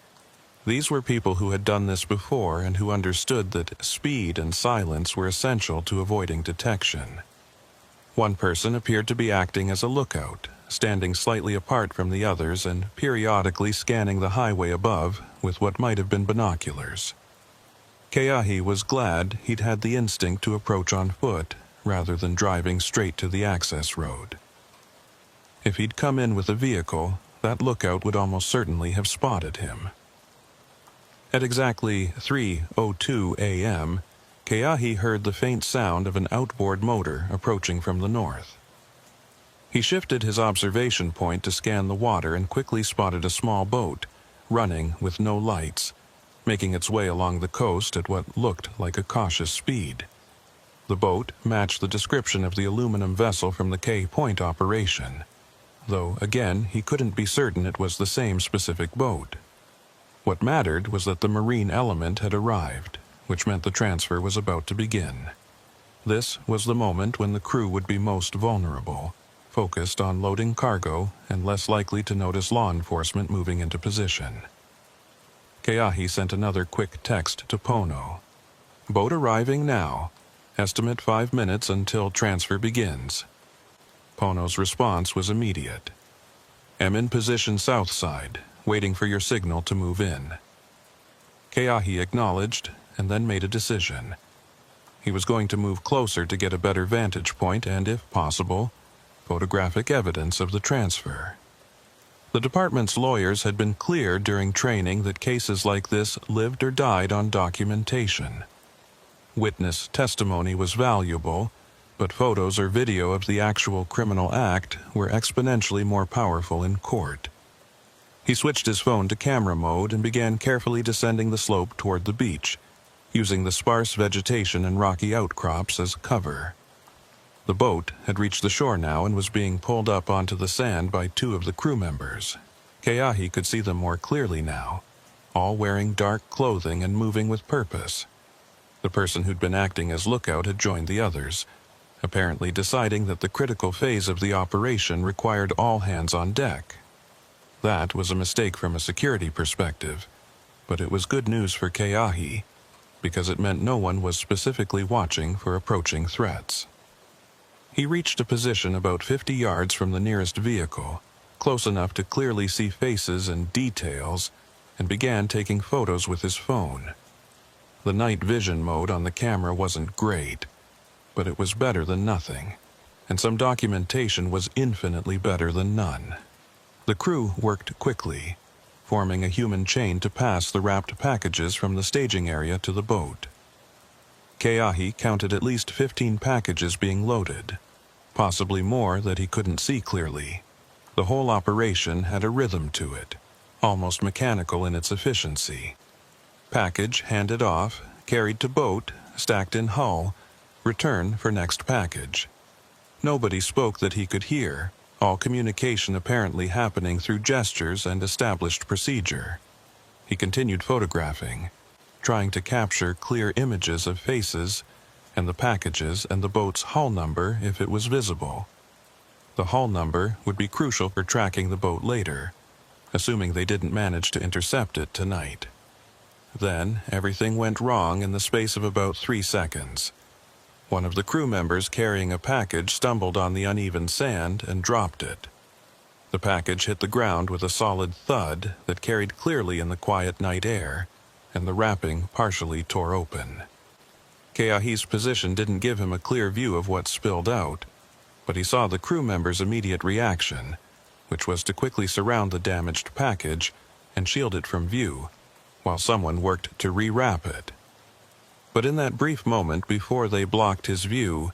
These were people who had done this before and who understood that speed and silence were essential to avoiding detection. One person appeared to be acting as a lookout, standing slightly apart from the others and periodically scanning the highway above with what might have been binoculars. Keahi was glad he'd had the instinct to approach on foot rather than driving straight to the access road. If he'd come in with a vehicle, that lookout would almost certainly have spotted him. At exactly 3:02 a.m., Keahi heard the faint sound of an outboard motor approaching from the north. He shifted his observation point to scan the water and quickly spotted a small boat, running with no lights, making its way along the coast at what looked like a cautious speed. The boat matched the description of the aluminum vessel from the K Point operation, though again he couldn't be certain it was the same specific boat. What mattered was that the marine element had arrived, which meant the transfer was about to begin. This was the moment when the crew would be most vulnerable, focused on loading cargo and less likely to notice law enforcement moving into position. Keahi sent another quick text to Pono. "Boat arriving now. Estimate 5 minutes until transfer begins." Pono's response was immediate. "Am in position south side, waiting for your signal to move in." Keahi acknowledged and then made a decision. He was going to move closer to get a better vantage point and, if possible, photographic evidence of the transfer. The department's lawyers had been clear during training that cases like this lived or died on documentation. Witness testimony was valuable, but photos or video of the actual criminal act were exponentially more powerful in court. He switched his phone to camera mode and began carefully descending the slope toward the beach, using the sparse vegetation and rocky outcrops as cover. The boat had reached the shore now and was being pulled up onto the sand by 2 of the crew members. Keahi could see them more clearly now, all wearing dark clothing and moving with purpose. The person who'd been acting as lookout had joined the others, apparently deciding that the critical phase of the operation required all hands on deck. That was a mistake from a security perspective, but it was good news for Keahi, because it meant no one was specifically watching for approaching threats. He reached a position about 50 yards from the nearest vehicle, close enough to clearly see faces and details, and began taking photos with his phone. The night vision mode on the camera wasn't great, but it was better than nothing, and some documentation was infinitely better than none. The crew worked quickly, forming a human chain to pass the wrapped packages from the staging area to the boat. Keahi counted at least 15 packages being loaded, possibly more that he couldn't see clearly. The whole operation had a rhythm to it, almost mechanical in its efficiency. Package handed off, carried to boat, stacked in hull, return for next package. Nobody spoke that he could hear, all communication apparently happening through gestures and established procedure. He continued photographing, trying to capture clear images of faces and the packages and the boat's hull number if it was visible. The hull number would be crucial for tracking the boat later, assuming they didn't manage to intercept it tonight. Then, everything went wrong in the space of about 3 seconds. One of the crew members carrying a package stumbled on the uneven sand and dropped it. The package hit the ground with a solid thud that carried clearly in the quiet night air, and the wrapping partially tore open. Keahi's position didn't give him a clear view of what spilled out, but he saw the crew member's immediate reaction, which was to quickly surround the damaged package and shield it from view, while someone worked to rewrap it. But in that brief moment before they blocked his view,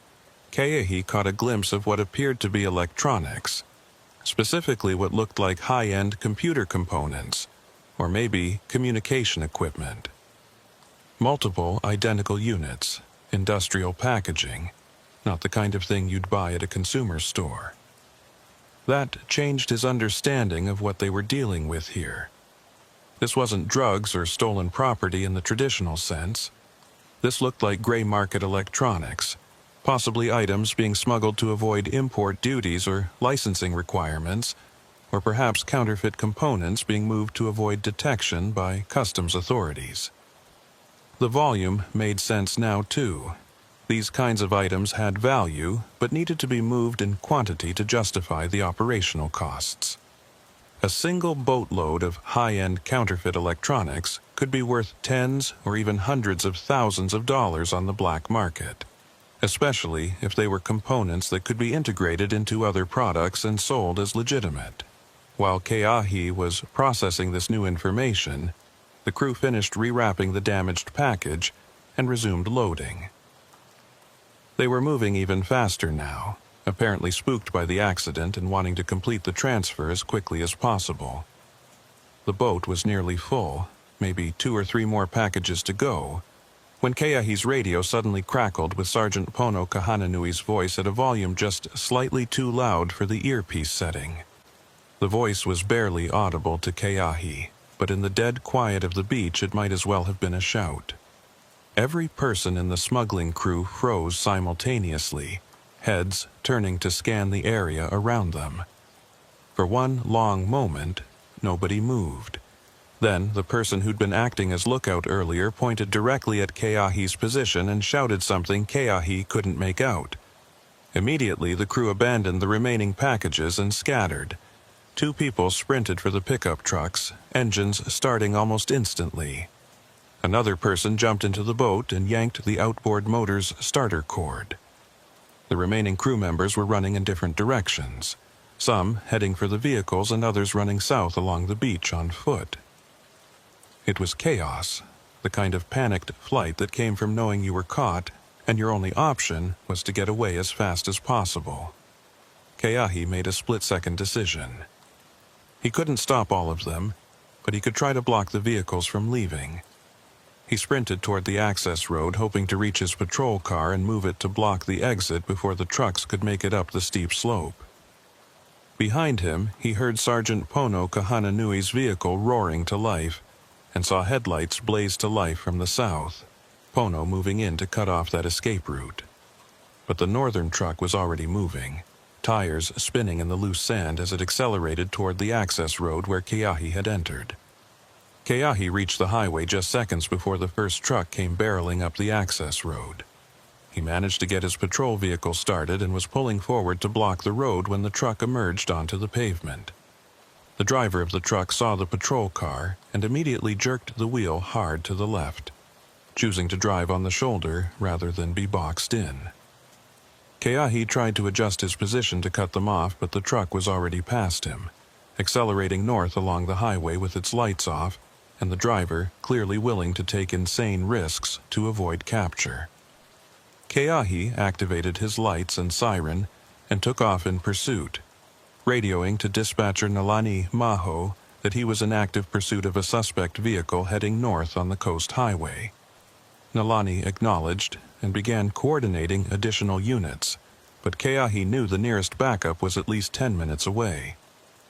Keahi caught a glimpse of what appeared to be electronics, specifically what looked like high-end computer components, or maybe communication equipment. Multiple identical units, industrial packaging, not the kind of thing you'd buy at a consumer store. That changed his understanding of what they were dealing with here. This wasn't drugs or stolen property in the traditional sense. This looked like gray market electronics, possibly items being smuggled to avoid import duties or licensing requirements, or perhaps counterfeit components being moved to avoid detection by customs authorities. The volume made sense now too. These kinds of items had value, but needed to be moved in quantity to justify the operational costs. A single boatload of high-end counterfeit electronics could be worth tens or even hundreds of thousands of dollars on the black market, especially if they were components that could be integrated into other products and sold as legitimate. While Keahi was processing this new information, the crew finished rewrapping the damaged package and resumed loading. They were moving even faster now, apparently spooked by the accident and wanting to complete the transfer as quickly as possible. The boat was nearly full, maybe 2 or 3 more packages to go, when Keahi's radio suddenly crackled with Sergeant Pono Kahananui's voice at a volume just slightly too loud for the earpiece setting. The voice was barely audible to Keahi, but in the dead quiet of the beach it might as well have been a shout. Every person in the smuggling crew froze simultaneously, heads turning to scan the area around them. For one long moment, nobody moved. Then the person who'd been acting as lookout earlier pointed directly at Keahi's position and shouted something Keahi couldn't make out. Immediately, the crew abandoned the remaining packages and scattered. 2 people sprinted for the pickup trucks, engines starting almost instantly. Another person jumped into the boat and yanked the outboard motor's starter cord. The remaining crew members were running in different directions, some heading for the vehicles and others running south along the beach on foot. It was chaos, the kind of panicked flight that came from knowing you were caught, and your only option was to get away as fast as possible. Keahi made a split-second decision. He couldn't stop all of them, but he could try to block the vehicles from leaving. He sprinted toward the access road, hoping to reach his patrol car and move it to block the exit before the trucks could make it up the steep slope. Behind him, he heard Sergeant Pono Kahananui's vehicle roaring to life, and saw headlights blaze to life from the south, Pono moving in to cut off that escape route. But the northern truck was already moving, tires spinning in the loose sand as it accelerated toward the access road where Keahi had entered. Keahi reached the highway just seconds before the first truck came barreling up the access road. He managed to get his patrol vehicle started and was pulling forward to block the road when the truck emerged onto the pavement. The driver of the truck saw the patrol car and immediately jerked the wheel hard to the left, choosing to drive on the shoulder rather than be boxed in. Keahi tried to adjust his position to cut them off, but the truck was already past him, accelerating north along the highway with its lights off, and the driver clearly willing to take insane risks to avoid capture. Keahi activated his lights and siren and took off in pursuit, radioing to dispatcher Nalani Maho that he was in active pursuit of a suspect vehicle heading north on the coast highway. Nalani acknowledged and began coordinating additional units, but Keahi knew the nearest backup was at least 10 minutes away.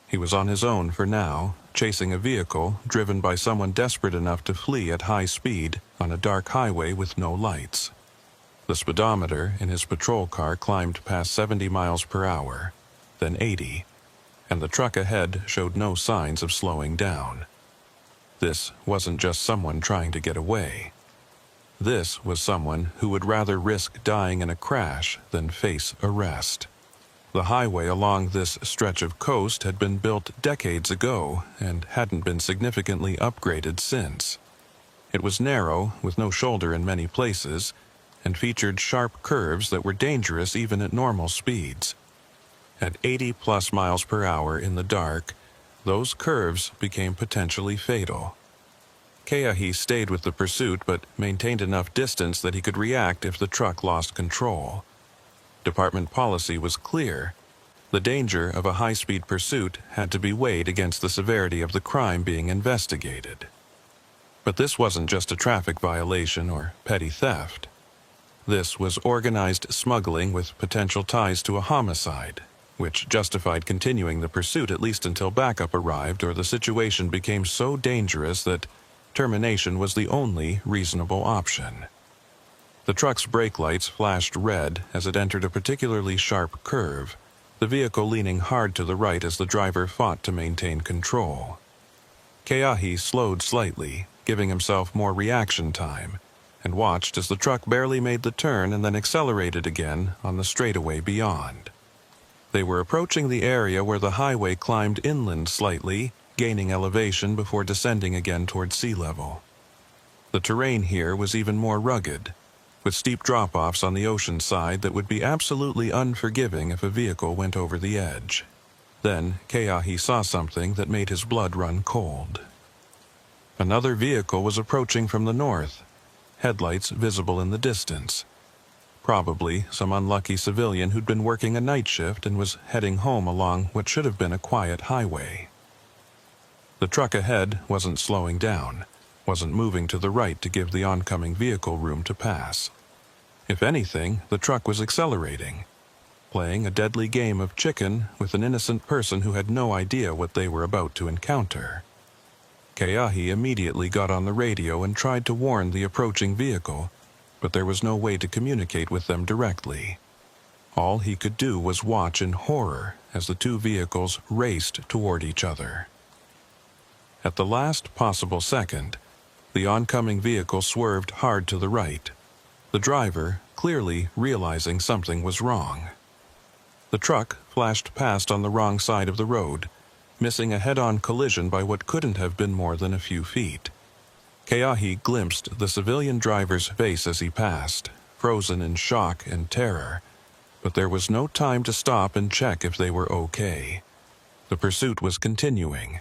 He was on his own for now, chasing a vehicle driven by someone desperate enough to flee at high speed on a dark highway with no lights. The speedometer in his patrol car climbed past 70 miles per hour, then 80, and the truck ahead showed no signs of slowing down. This wasn't just someone trying to get away. This was someone who would rather risk dying in a crash than face arrest. The highway along this stretch of coast had been built decades ago and hadn't been significantly upgraded since. It was narrow, with no shoulder in many places, and featured sharp curves that were dangerous even at normal speeds. At 80+ miles per hour in the dark, those curves became potentially fatal. Keahi stayed with the pursuit but maintained enough distance that he could react if the truck lost control. Department policy was clear. The danger of a high-speed pursuit had to be weighed against the severity of the crime being investigated. But this wasn't just a traffic violation or petty theft. This was organized smuggling with potential ties to a homicide, which justified continuing the pursuit at least until backup arrived or the situation became so dangerous that termination was the only reasonable option. The truck's brake lights flashed red as it entered a particularly sharp curve, the vehicle leaning hard to the right as the driver fought to maintain control. Keahi slowed slightly, giving himself more reaction time, and watched as the truck barely made the turn and then accelerated again on the straightaway beyond. They were approaching the area where the highway climbed inland slightly, gaining elevation before descending again toward sea level. The terrain here was even more rugged, with steep drop-offs on the ocean side that would be absolutely unforgiving if a vehicle went over the edge. Then Keahi saw something that made his blood run cold. Another vehicle was approaching from the north, headlights visible in the distance. Probably some unlucky civilian who'd been working a night shift and was heading home along what should have been a quiet highway. The truck ahead wasn't slowing down, wasn't moving to the right to give the oncoming vehicle room to pass. If anything, the truck was accelerating, playing a deadly game of chicken with an innocent person who had no idea what they were about to encounter. Keahi immediately got on the radio and tried to warn the approaching vehicle, but there was no way to communicate with them directly. All he could do was watch in horror as the two vehicles raced toward each other. At the last possible second, the oncoming vehicle swerved hard to the right, the driver clearly realizing something was wrong. The truck flashed past on the wrong side of the road, missing a head-on collision by what couldn't have been more than a few feet. Keahi glimpsed the civilian driver's face as he passed, frozen in shock and terror, but there was no time to stop and check if they were okay. The pursuit was continuing,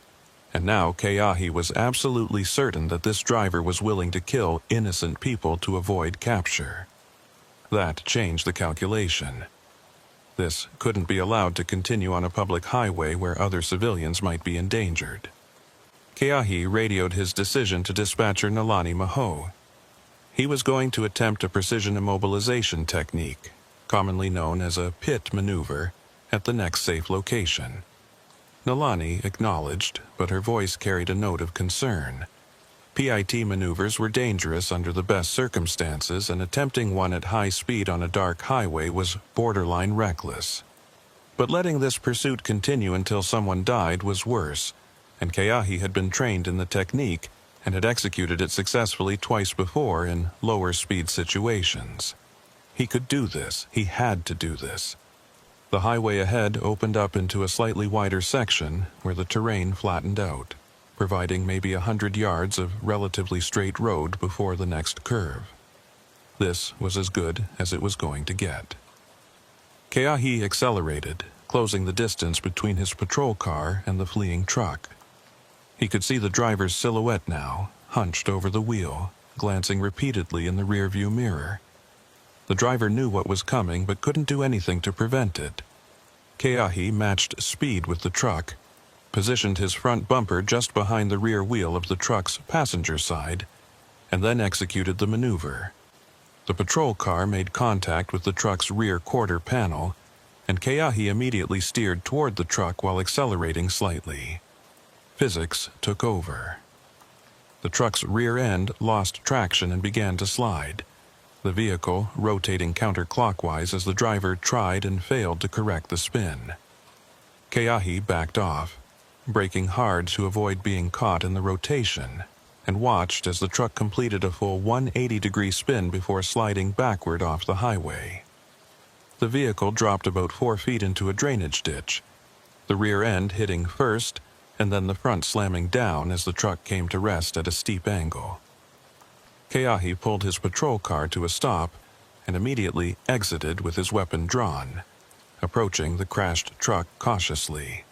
and now Keahi was absolutely certain that this driver was willing to kill innocent people to avoid capture. That changed the calculation. This couldn't be allowed to continue on a public highway where other civilians might be endangered. Keahi radioed his decision to dispatcher Nalani Maho. He was going to attempt a precision immobilization technique, commonly known as a pit maneuver, at the next safe location. Nalani acknowledged, but her voice carried a note of concern. PIT maneuvers were dangerous under the best circumstances, and attempting one at high speed on a dark highway was borderline reckless. But letting this pursuit continue until someone died was worse, and Keahi had been trained in the technique and had executed it successfully twice before in lower speed situations. He could do this. He had to do this. The highway ahead opened up into a slightly wider section where the terrain flattened out, providing maybe 100 yards of relatively straight road before the next curve. This was as good as it was going to get. Keahi accelerated, closing the distance between his patrol car and the fleeing truck. He could see the driver's silhouette now, hunched over the wheel, glancing repeatedly in the rearview mirror. The driver knew what was coming but couldn't do anything to prevent it. Keahi matched speed with the truck, positioned his front bumper just behind the rear wheel of the truck's passenger side, and then executed the maneuver. The patrol car made contact with the truck's rear quarter panel, and Keahi immediately steered toward the truck while accelerating slightly. Physics took over. The truck's rear end lost traction and began to slide, the vehicle rotating counterclockwise as the driver tried and failed to correct the spin. Keahi backed off, braking hard to avoid being caught in the rotation, and watched as the truck completed a full 180-degree spin before sliding backward off the highway. The vehicle dropped about 4 feet into a drainage ditch, the rear end hitting first and then the front slamming down as the truck came to rest at a steep angle. Keahi pulled his patrol car to a stop and immediately exited with his weapon drawn, approaching the crashed truck cautiously.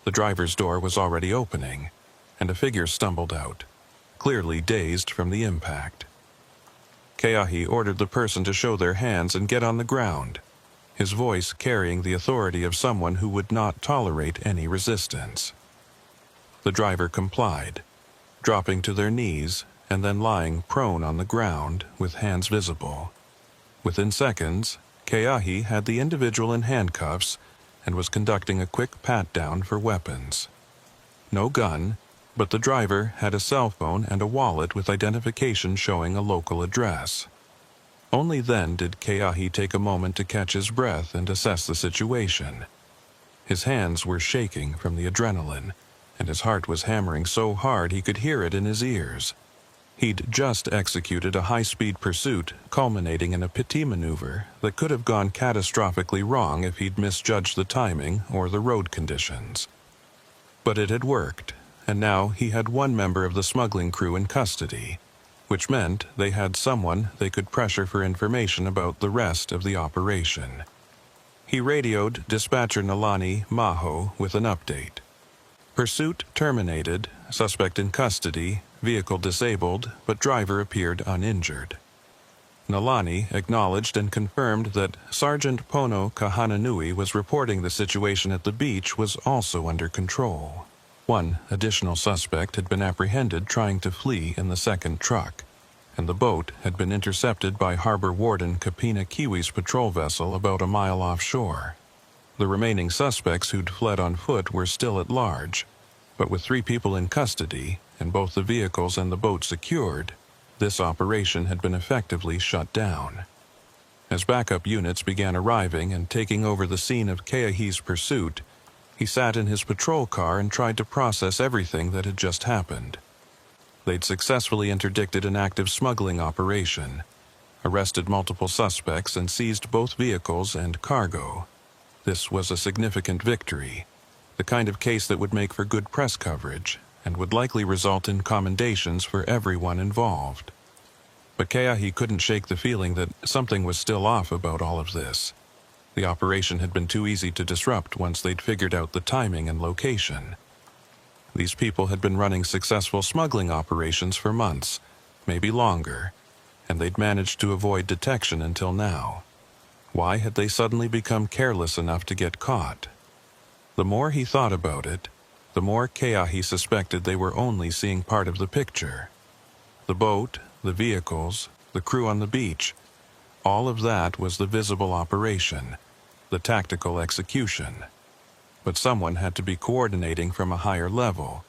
The driver's door was already opening, and a figure stumbled out, clearly dazed from the impact. Keahi ordered the person to show their hands and get on the ground, his voice carrying the authority of someone who would not tolerate any resistance. The driver complied, dropping to their knees and then lying prone on the ground with hands visible. Within seconds, Keahi had the individual in handcuffs and was conducting a quick pat-down for weapons. No gun, but the driver had a cell phone and a wallet with identification showing a local address. Only then did Keahi take a moment to catch his breath and assess the situation. His hands were shaking from the adrenaline, and his heart was hammering so hard he could hear it in his ears. He'd just executed a high-speed pursuit, culminating in a pity maneuver that could have gone catastrophically wrong if he'd misjudged the timing or the road conditions. But it had worked, and now he had one member of the smuggling crew in custody, which meant they had someone they could pressure for information about the rest of the operation. He radioed dispatcher Nalani Maho with an update. Pursuit terminated, suspect in custody, vehicle disabled, but driver appeared uninjured. Nalani acknowledged and confirmed that Sergeant Pono Kahananui was reporting the situation at the beach was also under control. One additional suspect had been apprehended trying to flee in the second truck, and the boat had been intercepted by Harbor Warden Kapina Kiwi's patrol vessel about a mile offshore. The remaining suspects who'd fled on foot were still at large, but with 3 people in custody and both the vehicles and the boat secured, this operation had been effectively shut down. As backup units began arriving and taking over the scene of Keahi's pursuit, he sat in his patrol car and tried to process everything that had just happened. They'd successfully interdicted an active smuggling operation, arrested multiple suspects and seized both vehicles and cargo. This was a significant victory, the kind of case that would make for good press coverage and would likely result in commendations for everyone involved. But Keahi couldn't shake the feeling that something was still off about all of this. The operation had been too easy to disrupt once they'd figured out the timing and location. These people had been running successful smuggling operations for months, maybe longer, and they'd managed to avoid detection until now. Why had they suddenly become careless enough to get caught? The more he thought about it, the more Keahi suspected they were only seeing part of the picture. The boat, the vehicles, the crew on the beach, all of that was the visible operation, the tactical execution. But someone had to be coordinating from a higher level,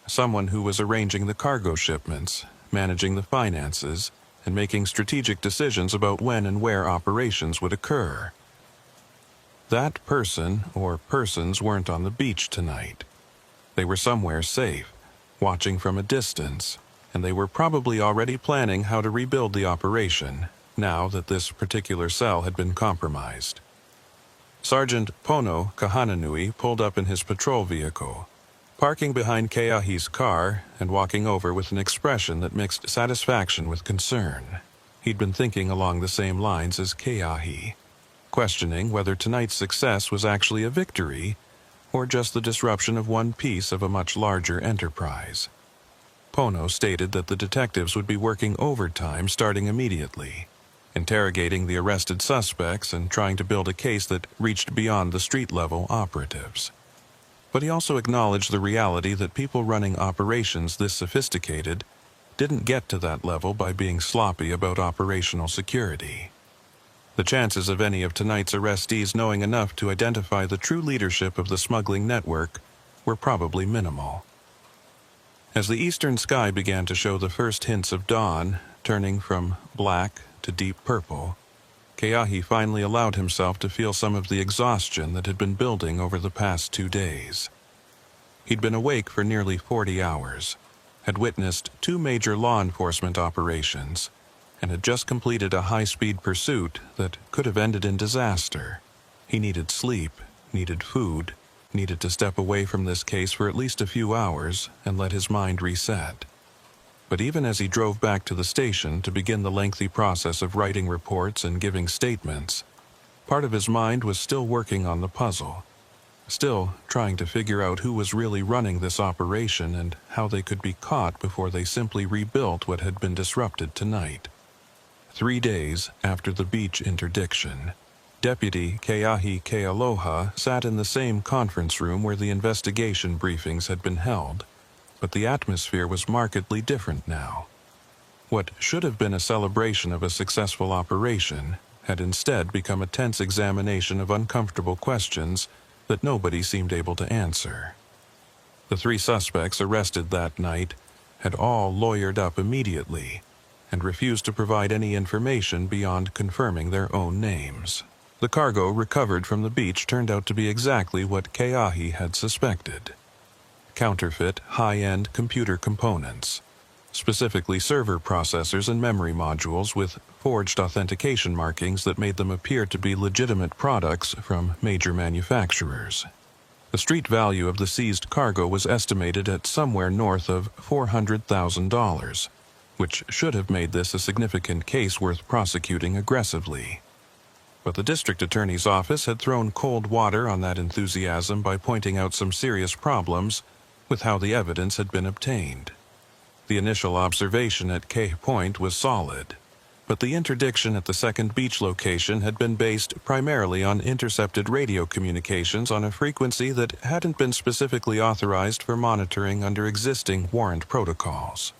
someone who was arranging the cargo shipments, managing the finances, and making strategic decisions about when and where operations would occur. That person or persons weren't on the beach tonight. They were somewhere safe, watching from a distance, and they were probably already planning how to rebuild the operation, now that this particular cell had been compromised. Sergeant Pono Kahananui pulled up in his patrol vehicle, parking behind Keahi's car and walking over with an expression that mixed satisfaction with concern. He'd been thinking along the same lines as Keahi, questioning whether tonight's success was actually a victory or just the disruption of one piece of a much larger enterprise. Pono stated that the detectives would be working overtime starting immediately, interrogating the arrested suspects and trying to build a case that reached beyond the street-level operatives. But he also acknowledged the reality that people running operations this sophisticated didn't get to that level by being sloppy about operational security. The chances of any of tonight's arrestees knowing enough to identify the true leadership of the smuggling network were probably minimal. As the eastern sky began to show the first hints of dawn, turning from black to deep purple, Keahi finally allowed himself to feel some of the exhaustion that had been building over the past 2 days. He'd been awake for nearly 40 hours, had witnessed 2 major law enforcement operations, and had just completed a high-speed pursuit that could have ended in disaster. He needed sleep, needed food, needed to step away from this case for at least a few hours and let his mind reset. But even as he drove back to the station to begin the lengthy process of writing reports and giving statements, part of his mind was still working on the puzzle, still trying to figure out who was really running this operation and how they could be caught before they simply rebuilt what had been disrupted tonight. 3 days after the beach interdiction, Deputy Keahi Kealoha sat in the same conference room where the investigation briefings had been held, but the atmosphere was markedly different now. What should have been a celebration of a successful operation had instead become a tense examination of uncomfortable questions that nobody seemed able to answer. The 3 suspects arrested that night had all lawyered up immediately and refused to provide any information beyond confirming their own names. The cargo recovered from the beach turned out to be exactly what Keahi had suspected: counterfeit, high-end computer components, specifically server processors and memory modules with forged authentication markings that made them appear to be legitimate products from major manufacturers. The street value of the seized cargo was estimated at somewhere north of $400,000, which should have made this a significant case worth prosecuting aggressively. But the district attorney's office had thrown cold water on that enthusiasm by pointing out some serious problems with how the evidence had been obtained. The initial observation at Cay Point was solid, but the interdiction at the second beach location had been based primarily on intercepted radio communications on a frequency that hadn't been specifically authorized for monitoring under existing warrant protocols.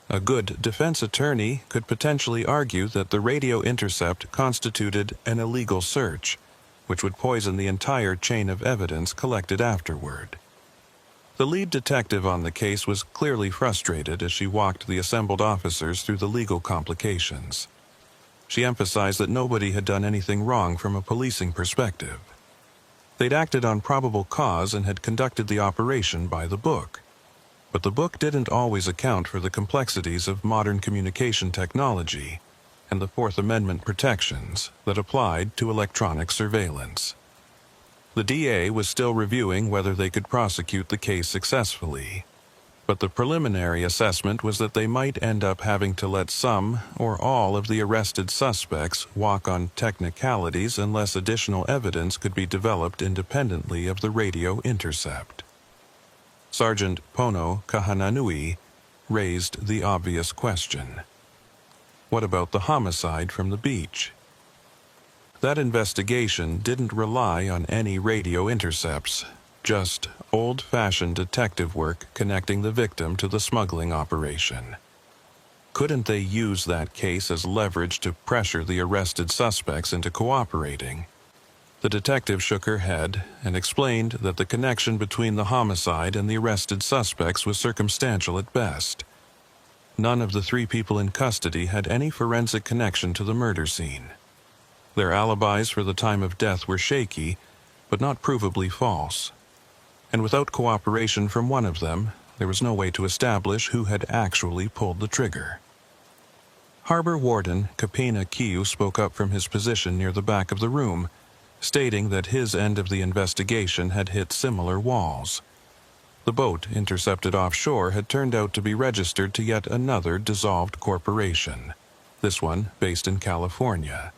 A good defense attorney could potentially argue that the radio intercept constituted an illegal search, which would poison the entire chain of evidence collected afterward. The lead detective on the case was clearly frustrated as she walked the assembled officers through the legal complications. She emphasized that nobody had done anything wrong from a policing perspective. They'd acted on probable cause and had conducted the operation by the book. But the book didn't always account for the complexities of modern communication technology and the Fourth Amendment protections that applied to electronic surveillance. The DA was still reviewing whether they could prosecute the case successfully, but the preliminary assessment was that they might end up having to let some or all of the arrested suspects walk on technicalities unless additional evidence could be developed independently of the radio intercept. Sergeant Pono Kahananui raised the obvious question. What about the homicide from the beach? That investigation didn't rely on any radio intercepts, just old-fashioned detective work connecting the victim to the smuggling operation. Couldn't they use that case as leverage to pressure the arrested suspects into cooperating? The detective shook her head and explained that the connection between the homicide and the arrested suspects was circumstantial at best. None of the 3 people in custody had any forensic connection to the murder scene. Their alibis for the time of death were shaky, but not provably false. And without cooperation from one of them, there was no way to establish who had actually pulled the trigger. Harbor Warden Kapena Kiu spoke up from his position near the back of the room, stating that his end of the investigation had hit similar walls. The boat intercepted offshore had turned out to be registered to yet another dissolved corporation, this one based in California,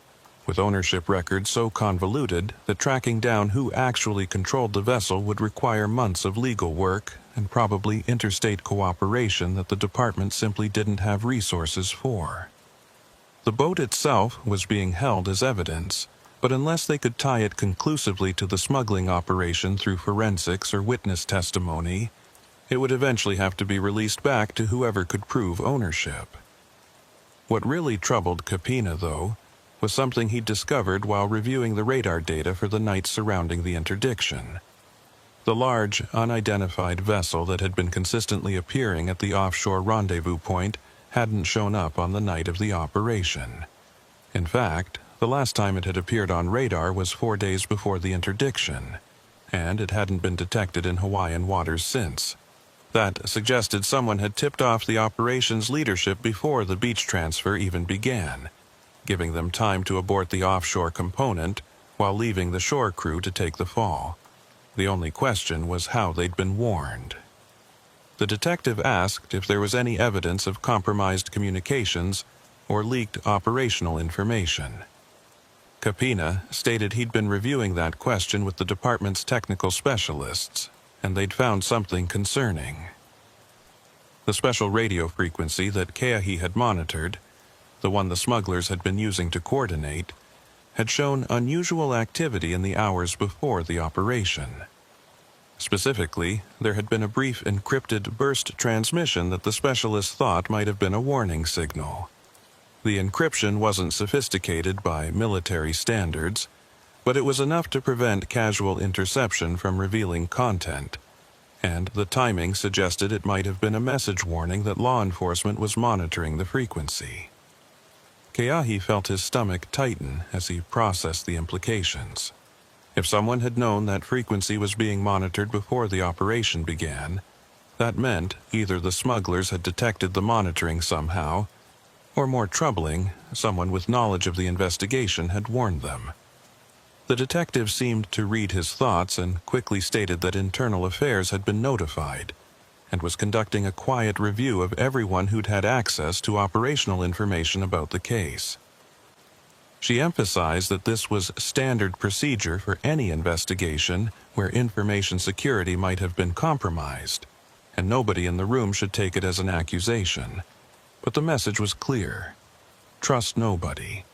with ownership records so convoluted that tracking down who actually controlled the vessel would require months of legal work and probably interstate cooperation that the department simply didn't have resources for. The boat itself was being held as evidence, but unless they could tie it conclusively to the smuggling operation through forensics or witness testimony, it would eventually have to be released back to whoever could prove ownership. What really troubled Capina, though, was something he discovered while reviewing the radar data for the night surrounding the interdiction. The large, unidentified vessel that had been consistently appearing at the offshore rendezvous point hadn't shown up on the night of the operation. In fact, the last time it had appeared on radar was 4 days before the interdiction, and it hadn't been detected in Hawaiian waters since. That suggested someone had tipped off the operation's leadership before the beach transfer even began, giving them time to abort the offshore component while leaving the shore crew to take the fall. The only question was how they'd been warned. The detective asked if there was any evidence of compromised communications or leaked operational information. Capina stated he'd been reviewing that question with the department's technical specialists, and they'd found something concerning. The special radio frequency that Keahi had monitored, the one the smugglers had been using to coordinate, had shown unusual activity in the hours before the operation. Specifically, there had been a brief encrypted burst transmission that the specialists thought might have been a warning signal. The encryption wasn't sophisticated by military standards, but it was enough to prevent casual interception from revealing content, and the timing suggested it might have been a message warning that law enforcement was monitoring the frequency. Keahi felt his stomach tighten as he processed the implications. If someone had known that frequency was being monitored before the operation began, that meant either the smugglers had detected the monitoring somehow, or more troubling, someone with knowledge of the investigation had warned them. The detective seemed to read his thoughts and quickly stated that Internal Affairs had been notified and was conducting a quiet review of everyone who'd had access to operational information about the case. She emphasized that this was standard procedure for any investigation where information security might have been compromised, and nobody in the room should take it as an accusation. But the message was clear. Trust nobody,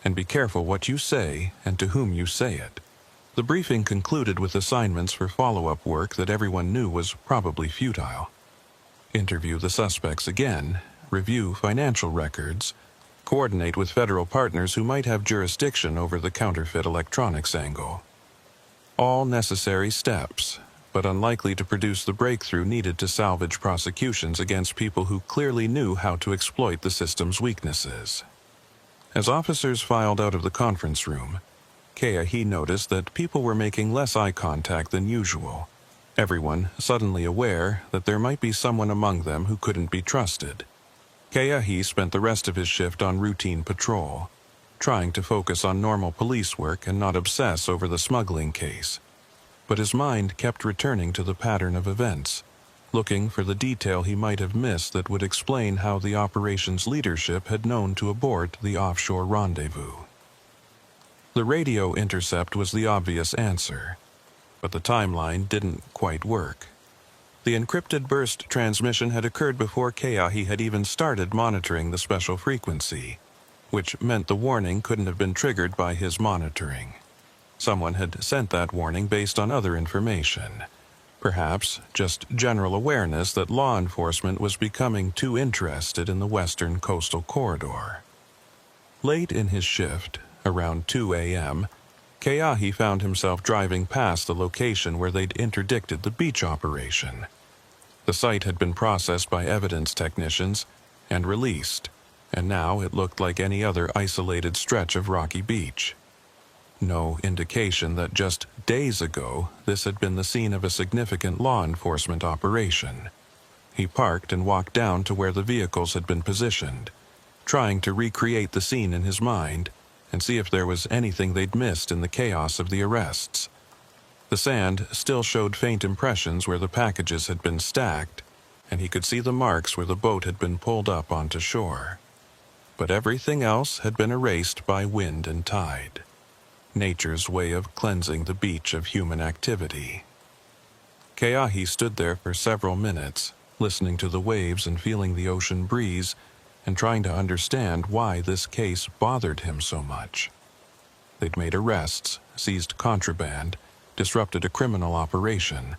and be careful what you say and to whom you say it. The briefing concluded with assignments for follow-up work that everyone knew was probably futile. Interview the suspects again, review financial records, coordinate with federal partners who might have jurisdiction over the counterfeit electronics angle. All necessary steps, but unlikely to produce the breakthrough needed to salvage prosecutions against people who clearly knew how to exploit the system's weaknesses. As officers filed out of the conference room, Keahi noticed that people were making less eye contact than usual, everyone suddenly aware that there might be someone among them who couldn't be trusted. Keahi spent the rest of his shift on routine patrol, trying to focus on normal police work and not obsess over the smuggling case. But his mind kept returning to the pattern of events, looking for the detail he might have missed that would explain how the operation's leadership had known to abort the offshore rendezvous. The radio intercept was the obvious answer, but the timeline didn't quite work. The encrypted burst transmission had occurred before Keahi had even started monitoring the special frequency, which meant the warning couldn't have been triggered by his monitoring. Someone had sent that warning based on other information, perhaps just general awareness that law enforcement was becoming too interested in the western coastal corridor. Late in his shift, around 2 a.m., Keahi found himself driving past the location where they'd interdicted the beach operation. The site had been processed by evidence technicians and released, and now it looked like any other isolated stretch of rocky beach. No indication that just days ago this had been the scene of a significant law enforcement operation. He parked and walked down to where the vehicles had been positioned, trying to recreate the scene in his mind and see if there was anything they'd missed in the chaos of the arrests. The sand still showed faint impressions where the packages had been stacked, and he could see the marks where the boat had been pulled up onto shore. But everything else had been erased by wind and tide, nature's way of cleansing the beach of human activity. Keahi stood there for several minutes, listening to the waves and feeling the ocean breeze, and trying to understand why this case bothered him so much. They'd made arrests, seized contraband, disrupted a criminal operation.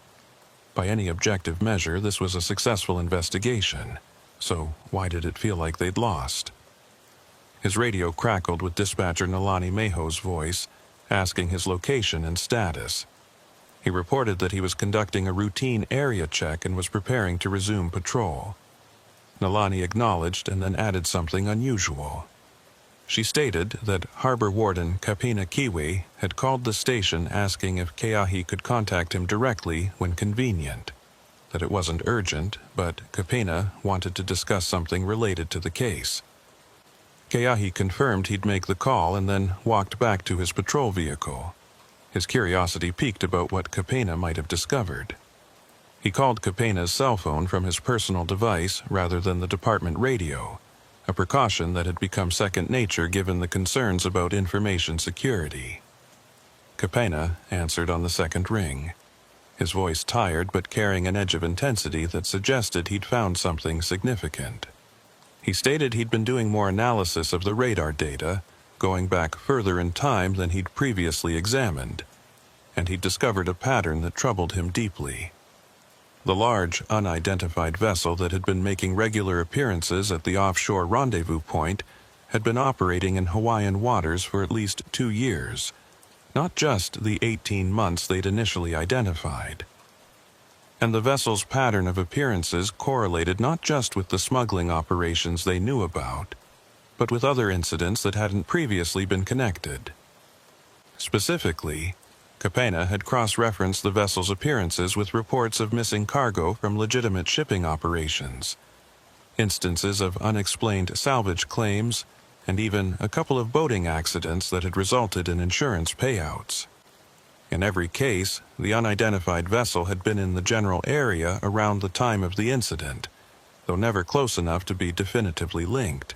By any objective measure, this was a successful investigation, so why did it feel like they'd lost? His radio crackled with dispatcher Nalani Meho's voice, asking his location and status. He reported that he was conducting a routine area check and was preparing to resume patrol. Nalani acknowledged and then added something unusual. She stated that Harbor Warden Kapina Kiwi had called the station asking if Keahi could contact him directly when convenient, that it wasn't urgent, but Kapina wanted to discuss something related to the case. Keahi confirmed he'd make the call and then walked back to his patrol vehicle. His curiosity piqued about what Kapina might have discovered. He called Kapina's cell phone from his personal device rather than the department radio, a precaution that had become second nature given the concerns about information security. Kapina answered on the second ring, his voice tired but carrying an edge of intensity that suggested he'd found something significant. He stated he'd been doing more analysis of the radar data, going back further in time than he'd previously examined, and he'd discovered a pattern that troubled him deeply. The large, unidentified vessel that had been making regular appearances at the offshore rendezvous point had been operating in Hawaiian waters for at least 2 years, not just the 18 months they'd initially identified. And the vessel's pattern of appearances correlated not just with the smuggling operations they knew about, but with other incidents that hadn't previously been connected. Specifically, Kapena had cross-referenced the vessel's appearances with reports of missing cargo from legitimate shipping operations, instances of unexplained salvage claims, and even a couple of boating accidents that had resulted in insurance payouts. In every case, the unidentified vessel had been in the general area around the time of the incident, though never close enough to be definitively linked.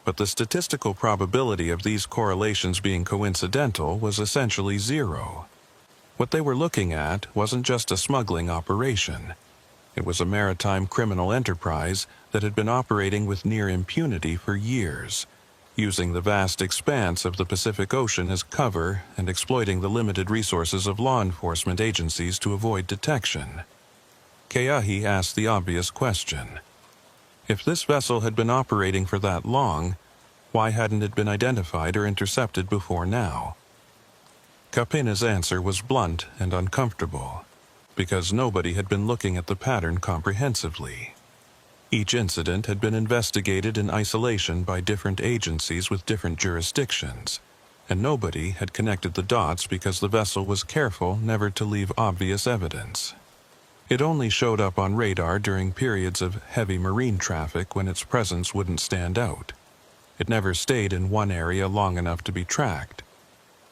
But the statistical probability of these correlations being coincidental was essentially zero. What they were looking at wasn't just a smuggling operation. It was a maritime criminal enterprise that had been operating with near impunity for years, using the vast expanse of the Pacific Ocean as cover and exploiting the limited resources of law enforcement agencies to avoid detection. Keahi asked the obvious question. If this vessel had been operating for that long, why hadn't it been identified or intercepted before now? Kapena's answer was blunt and uncomfortable, because nobody had been looking at the pattern comprehensively. Each incident had been investigated in isolation by different agencies with different jurisdictions, and nobody had connected the dots because the vessel was careful never to leave obvious evidence. It only showed up on radar during periods of heavy marine traffic when its presence wouldn't stand out. It never stayed in one area long enough to be tracked,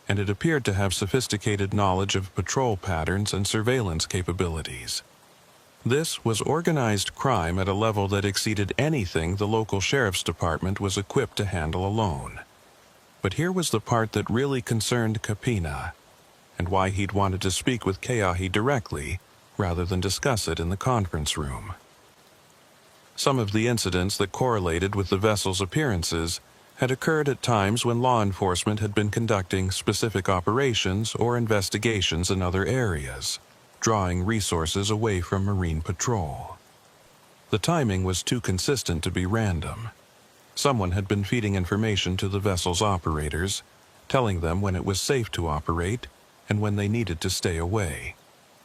and it appeared to have sophisticated knowledge of patrol patterns and surveillance capabilities. This was organized crime at a level that exceeded anything the local sheriff's department was equipped to handle alone. But here was the part that really concerned Kapena, and why he'd wanted to speak with Keahi directly rather than discuss it in the conference room. Some of the incidents that correlated with the vessel's appearances had occurred at times when law enforcement had been conducting specific operations or investigations in other areas, drawing resources away from marine patrol. The timing was too consistent to be random. Someone had been feeding information to the vessel's operators, telling them when it was safe to operate and when they needed to stay away,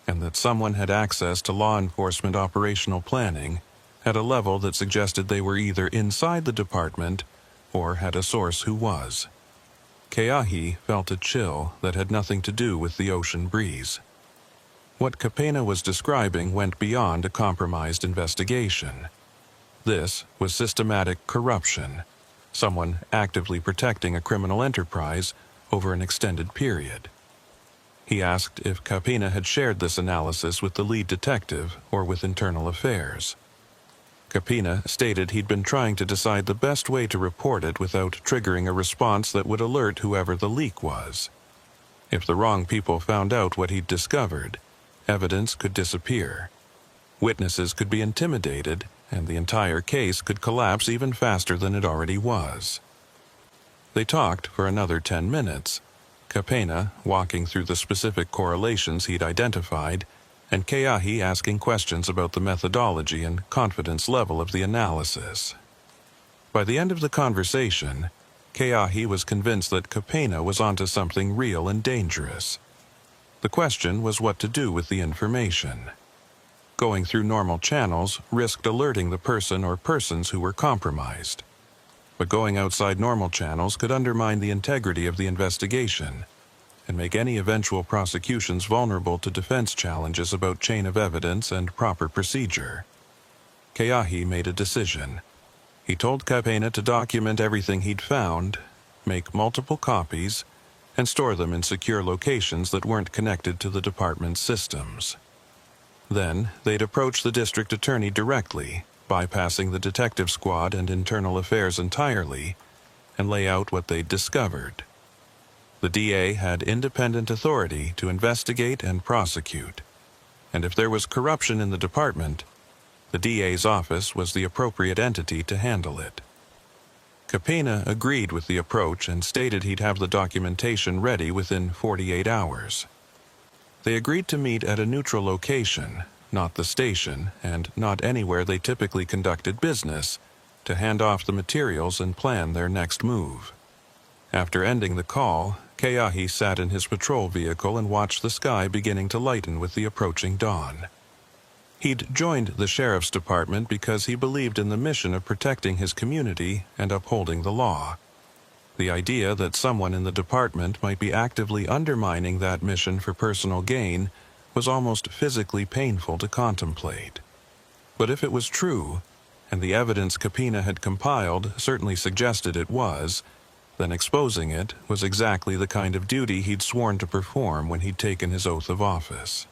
and that someone had access to law enforcement operational planning at a level that suggested they were either inside the department or had a source who was. Keahi felt a chill that had nothing to do with the ocean breeze. What Kapena was describing went beyond a compromised investigation. This was systematic corruption, someone actively protecting a criminal enterprise over an extended period. He asked if Kapina had shared this analysis with the lead detective or with Internal Affairs. Kapina stated he'd been trying to decide the best way to report it without triggering a response that would alert whoever the leak was. If the wrong people found out what he'd discovered, evidence could disappear. Witnesses could be intimidated, and the entire case could collapse even faster than it already was. They talked for another 10 minutes, Kapena walking through the specific correlations he'd identified, and Keahi asking questions about the methodology and confidence level of the analysis. By the end of the conversation, Keahi was convinced that Kapena was onto something real and dangerous. The question was what to do with the information. Going through normal channels risked alerting the person or persons who were compromised. But going outside normal channels could undermine the integrity of the investigation and make any eventual prosecutions vulnerable to defense challenges about chain of evidence and proper procedure. Keahi made a decision. He told Kapena to document everything he'd found, make multiple copies, and store them in secure locations that weren't connected to the department's systems. Then, they'd approach the district attorney directly, bypassing the detective squad and Internal Affairs entirely, and lay out what they'd discovered. The DA had independent authority to investigate and prosecute, and if there was corruption in the department, the DA's office was the appropriate entity to handle it. Kapena agreed with the approach and stated he'd have the documentation ready within 48 hours. They agreed to meet at a neutral location, not the station, and not anywhere they typically conducted business, to hand off the materials and plan their next move. After ending the call, Keahi sat in his patrol vehicle and watched the sky beginning to lighten with the approaching dawn. He'd joined the sheriff's department because he believed in the mission of protecting his community and upholding the law. The idea that someone in the department might be actively undermining that mission for personal gain was almost physically painful to contemplate. But if it was true, and the evidence Kapena had compiled certainly suggested it was, then exposing it was exactly the kind of duty he'd sworn to perform when he'd taken his oath of office.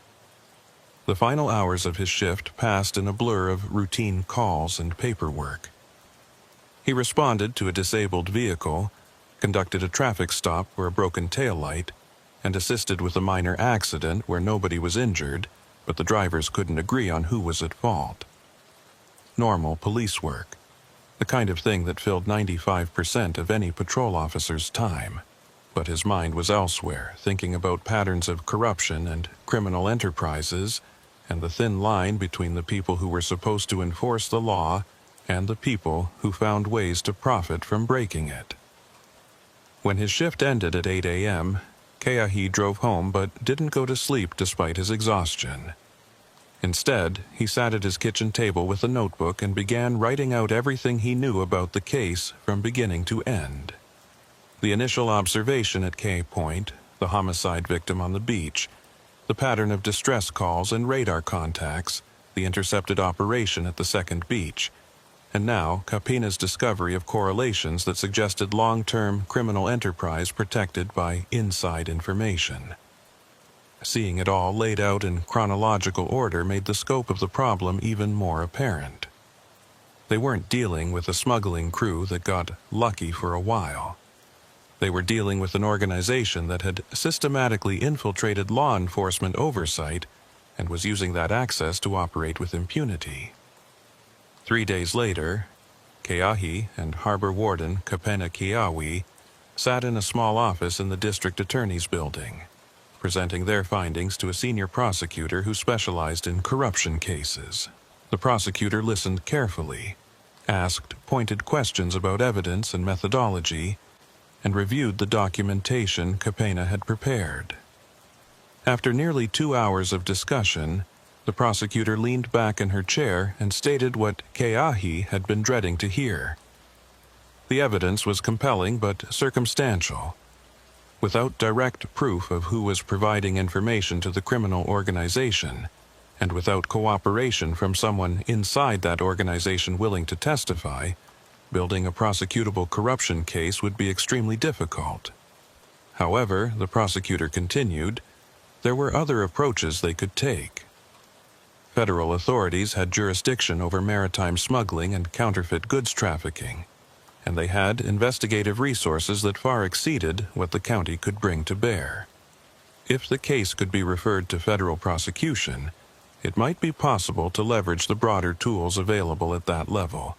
The final hours of his shift passed in a blur of routine calls and paperwork. He responded to a disabled vehicle, conducted a traffic stop for a broken taillight, and assisted with a minor accident where nobody was injured, but the drivers couldn't agree on who was at fault. Normal police work, the kind of thing that filled 95% of any patrol officer's time. But his mind was elsewhere, thinking about patterns of corruption and criminal enterprises, and the thin line between the people who were supposed to enforce the law and the people who found ways to profit from breaking it. When his shift ended at 8 a.m., Keahi drove home but didn't go to sleep despite his exhaustion. Instead, he sat at his kitchen table with a notebook and began writing out everything he knew about the case from beginning to end. The initial observation at K Point, the homicide victim on the beach, the pattern of distress calls and radar contacts, the intercepted operation at the second beach, and now Kapena's discovery of correlations that suggested long-term criminal enterprise protected by inside information. Seeing it all laid out in chronological order made the scope of the problem even more apparent. They weren't dealing with a smuggling crew that got lucky for a while. They were dealing with an organization that had systematically infiltrated law enforcement oversight and was using that access to operate with impunity. 3 days later, Keahi and Harbor Warden Kapena Kiawi sat in a small office in the district attorney's building, presenting their findings to a senior prosecutor who specialized in corruption cases. The prosecutor listened carefully, asked pointed questions about evidence and methodology, and reviewed the documentation Kapena had prepared. After nearly 2 hours of discussion, the prosecutor leaned back in her chair and stated what Keahi had been dreading to hear. The evidence was compelling but circumstantial. Without direct proof of who was providing information to the criminal organization, and without cooperation from someone inside that organization willing to testify, building a prosecutable corruption case would be extremely difficult. However, the prosecutor continued, there were other approaches they could take. Federal authorities had jurisdiction over maritime smuggling and counterfeit goods trafficking, and they had investigative resources that far exceeded what the county could bring to bear. If the case could be referred to federal prosecution, it might be possible to leverage the broader tools available at that level,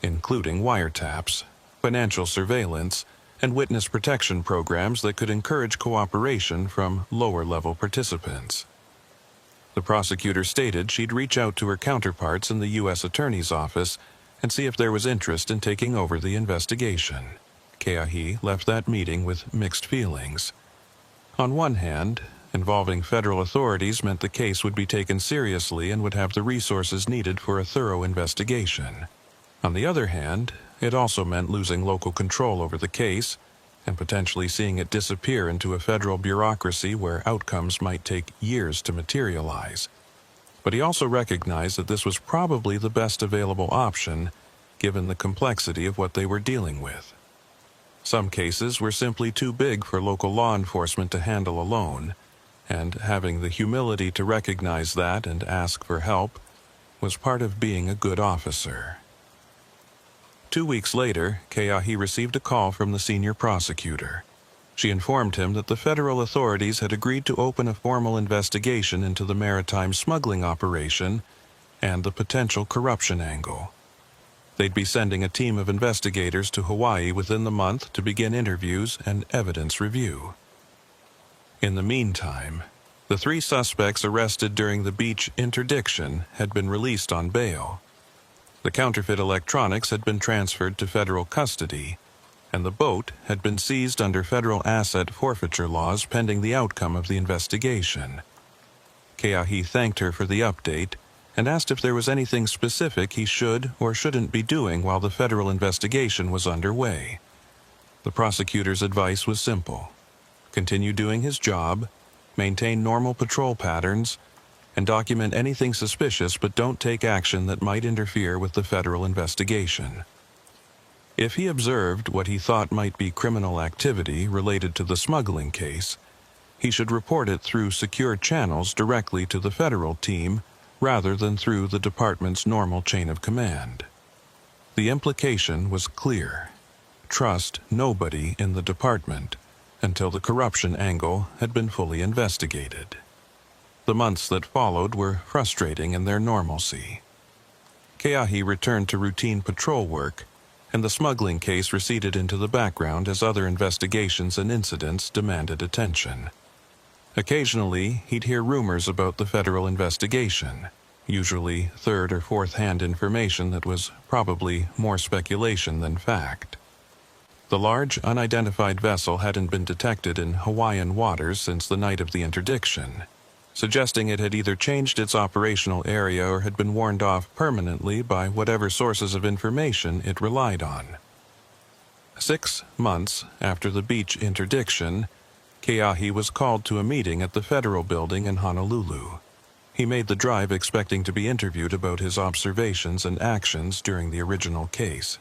including wiretaps, financial surveillance, and witness protection programs that could encourage cooperation from lower-level participants. The prosecutor stated she'd reach out to her counterparts in the U.S. Attorney's Office and see if there was interest in taking over the investigation. Keahi left that meeting with mixed feelings. On one hand, involving federal authorities meant the case would be taken seriously and would have the resources needed for a thorough investigation. On the other hand, it also meant losing local control over the case and potentially seeing it disappear into a federal bureaucracy where outcomes might take years to materialize. But he also recognized that this was probably the best available option, given the complexity of what they were dealing with. Some cases were simply too big for local law enforcement to handle alone, and having the humility to recognize that and ask for help was part of being a good officer. 2 weeks later, Keahi received a call from the senior prosecutor. She informed him that the federal authorities had agreed to open a formal investigation into the maritime smuggling operation and the potential corruption angle. They'd be sending a team of investigators to Hawaii within the month to begin interviews and evidence review. In the meantime, the 3 suspects arrested during the beach interdiction had been released on bail. The counterfeit electronics had been transferred to federal custody, and the boat had been seized under federal asset forfeiture laws pending the outcome of the investigation. Keahi thanked her for the update and asked if there was anything specific he should or shouldn't be doing while the federal investigation was underway. The prosecutor's advice was simple: continue doing his job, maintain normal patrol patterns, and document anything suspicious, but don't take action that might interfere with the federal investigation. If he observed what he thought might be criminal activity related to the smuggling case, he should report it through secure channels directly to the federal team rather than through the department's normal chain of command. The implication was clear: trust nobody in the department until the corruption angle had been fully investigated. The months that followed were frustrating in their normalcy. Keahi returned to routine patrol work, and the smuggling case receded into the background as other investigations and incidents demanded attention. Occasionally, he'd hear rumors about the federal investigation, usually third or fourth-hand information that was probably more speculation than fact. The large, unidentified vessel hadn't been detected in Hawaiian waters since the night of the interdiction, suggesting it had either changed its operational area or had been warned off permanently by whatever sources of information it relied on. 6 months after the beach interdiction, Keahi was called to a meeting at the federal building in Honolulu. He made the drive expecting to be interviewed about his observations and actions during the original case.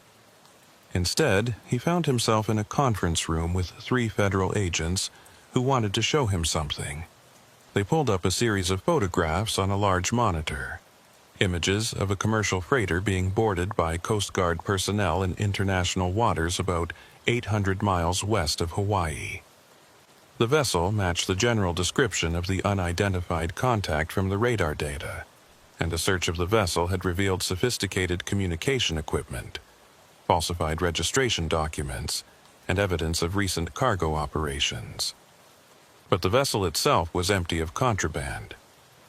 Instead, he found himself in a conference room with 3 federal agents who wanted to show him something. They pulled up a series of photographs on a large monitor, images of a commercial freighter being boarded by Coast Guard personnel in international waters about 800 miles west of Hawaii. The vessel matched the general description of the unidentified contact from the radar data, and a search of the vessel had revealed sophisticated communication equipment, falsified registration documents, and evidence of recent cargo operations. But the vessel itself was empty of contraband,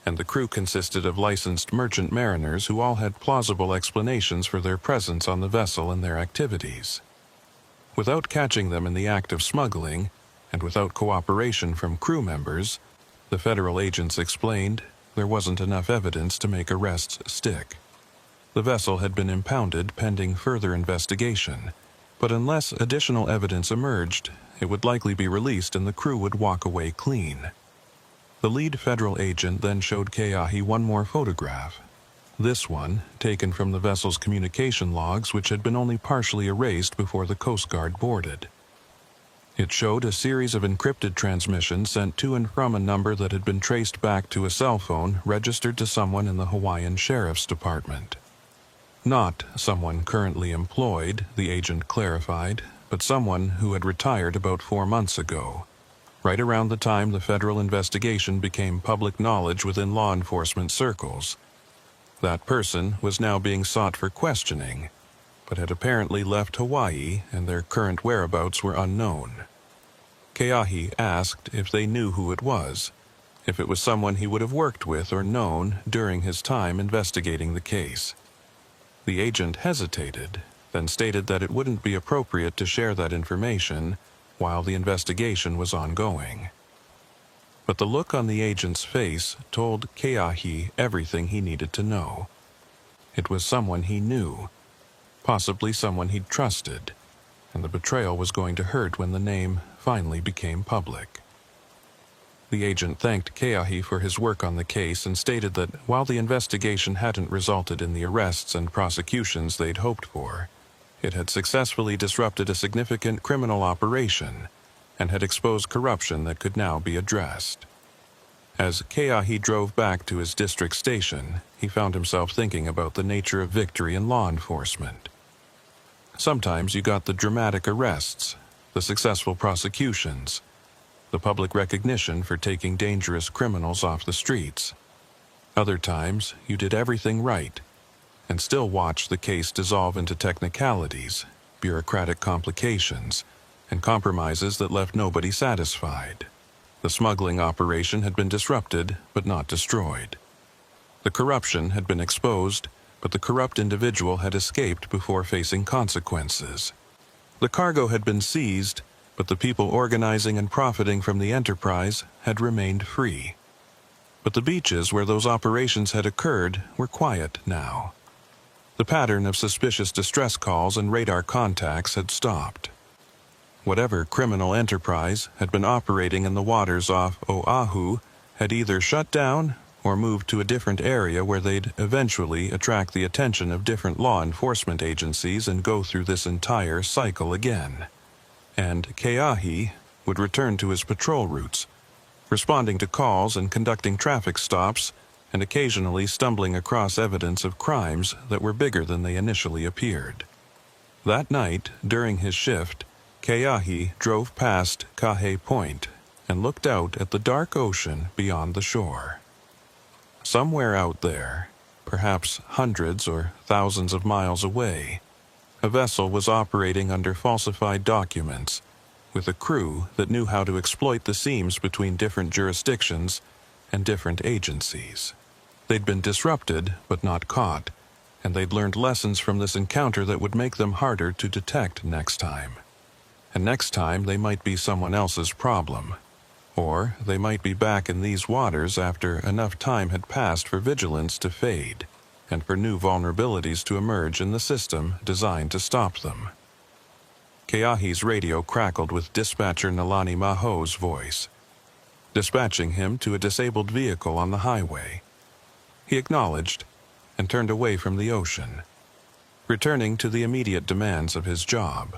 and the crew consisted of licensed merchant mariners who all had plausible explanations for their presence on the vessel and their activities. Without catching them in the act of smuggling, and without cooperation from crew members, the federal agents explained, there wasn't enough evidence to make arrests stick. The vessel had been impounded pending further investigation, but unless additional evidence emerged, it would likely be released and the crew would walk away clean. The lead federal agent then showed Keahi one more photograph, This one, taken from the vessel's communication logs, which had been only partially erased before the Coast Guard boarded. It showed a series of encrypted transmissions sent to and from a number that had been traced back to a cell phone registered to someone in the Hawaiian Sheriff's Department. Not someone currently employed, the agent clarified, but someone who had retired about 4 months ago, right around the time the federal investigation became public knowledge within law enforcement circles. That person was now being sought for questioning, but had apparently left Hawaii and their current whereabouts were unknown. Keahi asked if they knew who it was, if it was someone he would have worked with or known during his time investigating the case. The agent hesitated, then stated that it wouldn't be appropriate to share that information while the investigation was ongoing. But the look on the agent's face told Keahi everything he needed to know. It was someone he knew, possibly someone he'd trusted, and the betrayal was going to hurt when the name finally became public. The agent thanked Keahi for his work on the case and stated that while the investigation hadn't resulted in the arrests and prosecutions they'd hoped for, it had successfully disrupted a significant criminal operation and had exposed corruption that could now be addressed. As Keahi drove back to his district station, he found himself thinking about the nature of victory in law enforcement. Sometimes you got the dramatic arrests, the successful prosecutions, the public recognition for taking dangerous criminals off the streets. Other times, you did everything right, and still watched the case dissolve into technicalities, bureaucratic complications, and compromises that left nobody satisfied. The smuggling operation had been disrupted, but not destroyed. The corruption had been exposed, but the corrupt individual had escaped before facing consequences. The cargo had been seized, but the people organizing and profiting from the enterprise had remained free. But the beaches where those operations had occurred were quiet now. The pattern of suspicious distress calls and radar contacts had stopped. Whatever criminal enterprise had been operating in the waters off Oahu had either shut down or moved to a different area where they'd eventually attract the attention of different law enforcement agencies and go through this entire cycle again. And Keahi would return to his patrol routes, responding to calls and conducting traffic stops, and occasionally stumbling across evidence of crimes that were bigger than they initially appeared. That night, during his shift, Keahi drove past Kahe Point and looked out at the dark ocean beyond the shore. Somewhere out there, perhaps hundreds or thousands of miles away, a vessel was operating under falsified documents, with a crew that knew how to exploit the seams between different jurisdictions and different agencies. They'd been disrupted, but not caught, and they'd learned lessons from this encounter that would make them harder to detect next time. And next time they might be someone else's problem. Or they might be back in these waters after enough time had passed for vigilance to fade, and for new vulnerabilities to emerge in the system designed to stop them. Keahi's radio crackled with dispatcher Nalani Maho's voice, dispatching him to a disabled vehicle on the highway. He acknowledged and turned away from the ocean, returning to the immediate demands of his job.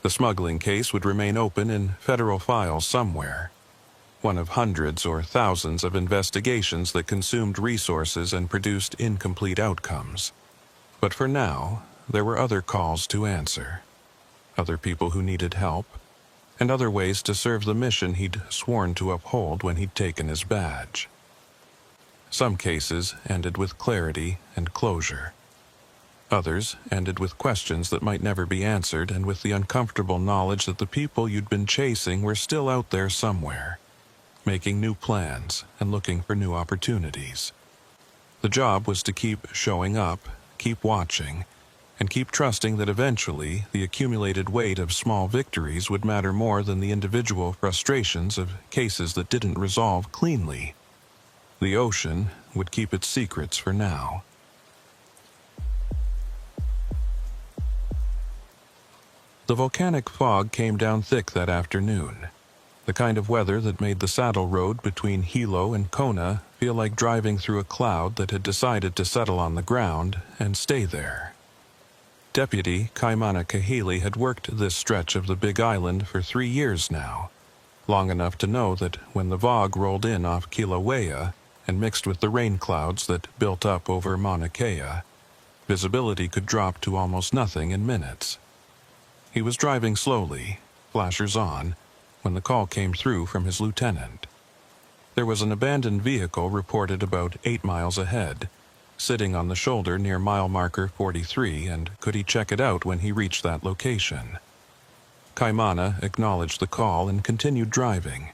The smuggling case would remain open in federal files somewhere, one of hundreds or thousands of investigations that consumed resources and produced incomplete outcomes. But for now, there were other calls to answer, other people who needed help, and other ways to serve the mission he'd sworn to uphold when he'd taken his badge. Some cases ended with clarity and closure. Others ended with questions that might never be answered and with the uncomfortable knowledge that the people you'd been chasing were still out there somewhere, making new plans and looking for new opportunities. The job was to keep showing up, keep watching, and keep trusting that eventually the accumulated weight of small victories would matter more than the individual frustrations of cases that didn't resolve cleanly. The ocean would keep its secrets for now. The volcanic fog came down thick that afternoon. the kind of weather that made the saddle road between Hilo and Kona feel like driving through a cloud that had decided to settle on the ground and stay there. Deputy Kaimana Kahili had worked this stretch of the Big Island for 3 years now, long enough to know that when the fog rolled in off Kilauea and mixed with the rain clouds that built up over Mauna Kea, visibility could drop to almost nothing in minutes. He was driving slowly, flashers on, when the call came through from his lieutenant. There was an abandoned vehicle reported about 8 miles ahead, sitting on the shoulder near mile marker 43, and could he check it out when he reached that location? Kaimana acknowledged the call and continued driving,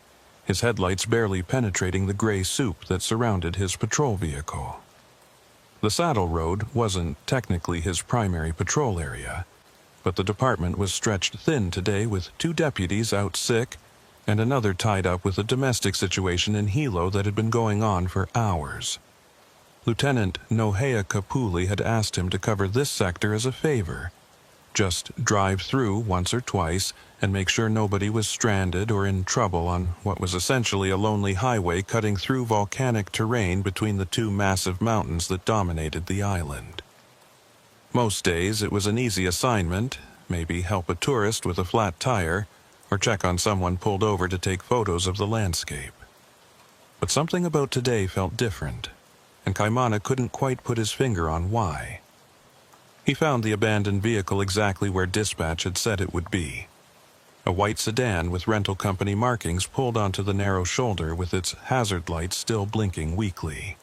his headlights barely penetrating the gray soup that surrounded his patrol vehicle. The saddle road wasn't technically his primary patrol area, but the department was stretched thin today with 2 deputies out sick and another tied up with a domestic situation in Hilo that had been going on for hours. Lieutenant Nohea Kapuli had asked him to cover this sector as a favor. Just drive through once or twice and make sure nobody was stranded or in trouble on what was essentially a lonely highway cutting through volcanic terrain between the 2 massive mountains that dominated the island. Most days it was an easy assignment, maybe help a tourist with a flat tire, or check on someone pulled over to take photos of the landscape. But something about today felt different, and Kaimana couldn't quite put his finger on why. He found the abandoned vehicle exactly where dispatch had said it would be. A white sedan with rental company markings pulled onto the narrow shoulder with its hazard lights still blinking weakly.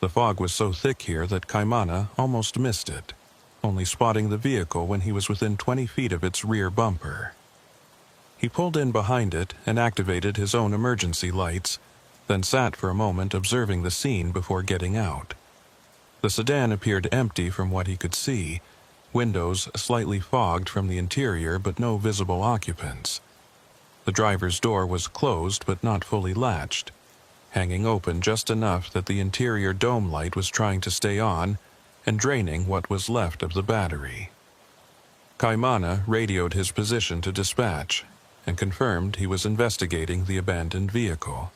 The fog was so thick here that Kaimana almost missed it, only spotting the vehicle when he was within 20 feet of its rear bumper. He pulled in behind it and activated his own emergency lights, then sat for a moment observing the scene before getting out. The sedan appeared empty from what he could see, windows slightly fogged from the interior but no visible occupants. The driver's door was closed but not fully latched, hanging open just enough that the interior dome light was trying to stay on and draining what was left of the battery. Kaimana radioed his position to dispatch and confirmed he was investigating the abandoned vehicle.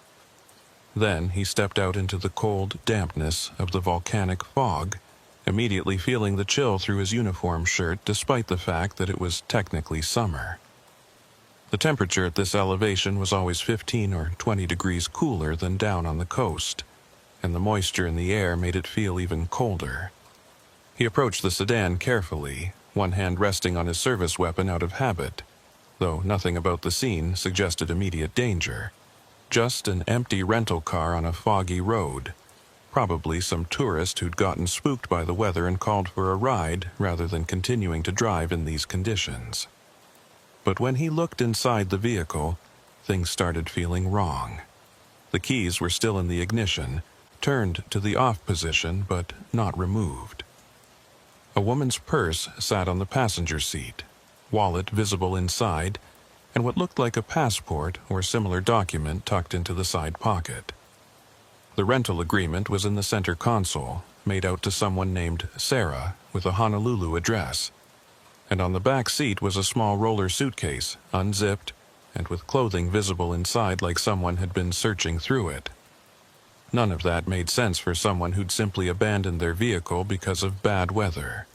Then he stepped out into the cold dampness of the volcanic fog, immediately feeling the chill through his uniform shirt despite the fact that it was technically summer. The temperature at this elevation was always 15 or 20 degrees cooler than down on the coast, and the moisture in the air made it feel even colder. He approached the sedan carefully, one hand resting on his service weapon out of habit, though nothing about the scene suggested immediate danger. Just an empty rental car on a foggy road, probably some tourist who'd gotten spooked by the weather and called for a ride rather than continuing to drive in these conditions. But when he looked inside the vehicle, things started feeling wrong. The keys were still in the ignition, turned to the off position but not removed. A woman's purse sat on the passenger seat, wallet visible inside, and what looked like a passport or similar document tucked into the side pocket. The rental agreement was in the center console, made out to someone named Sarah with a Honolulu address, and on the back seat was a small roller suitcase, unzipped, and with clothing visible inside like someone had been searching through it. None of that made sense for someone who'd simply abandoned their vehicle because of bad weather.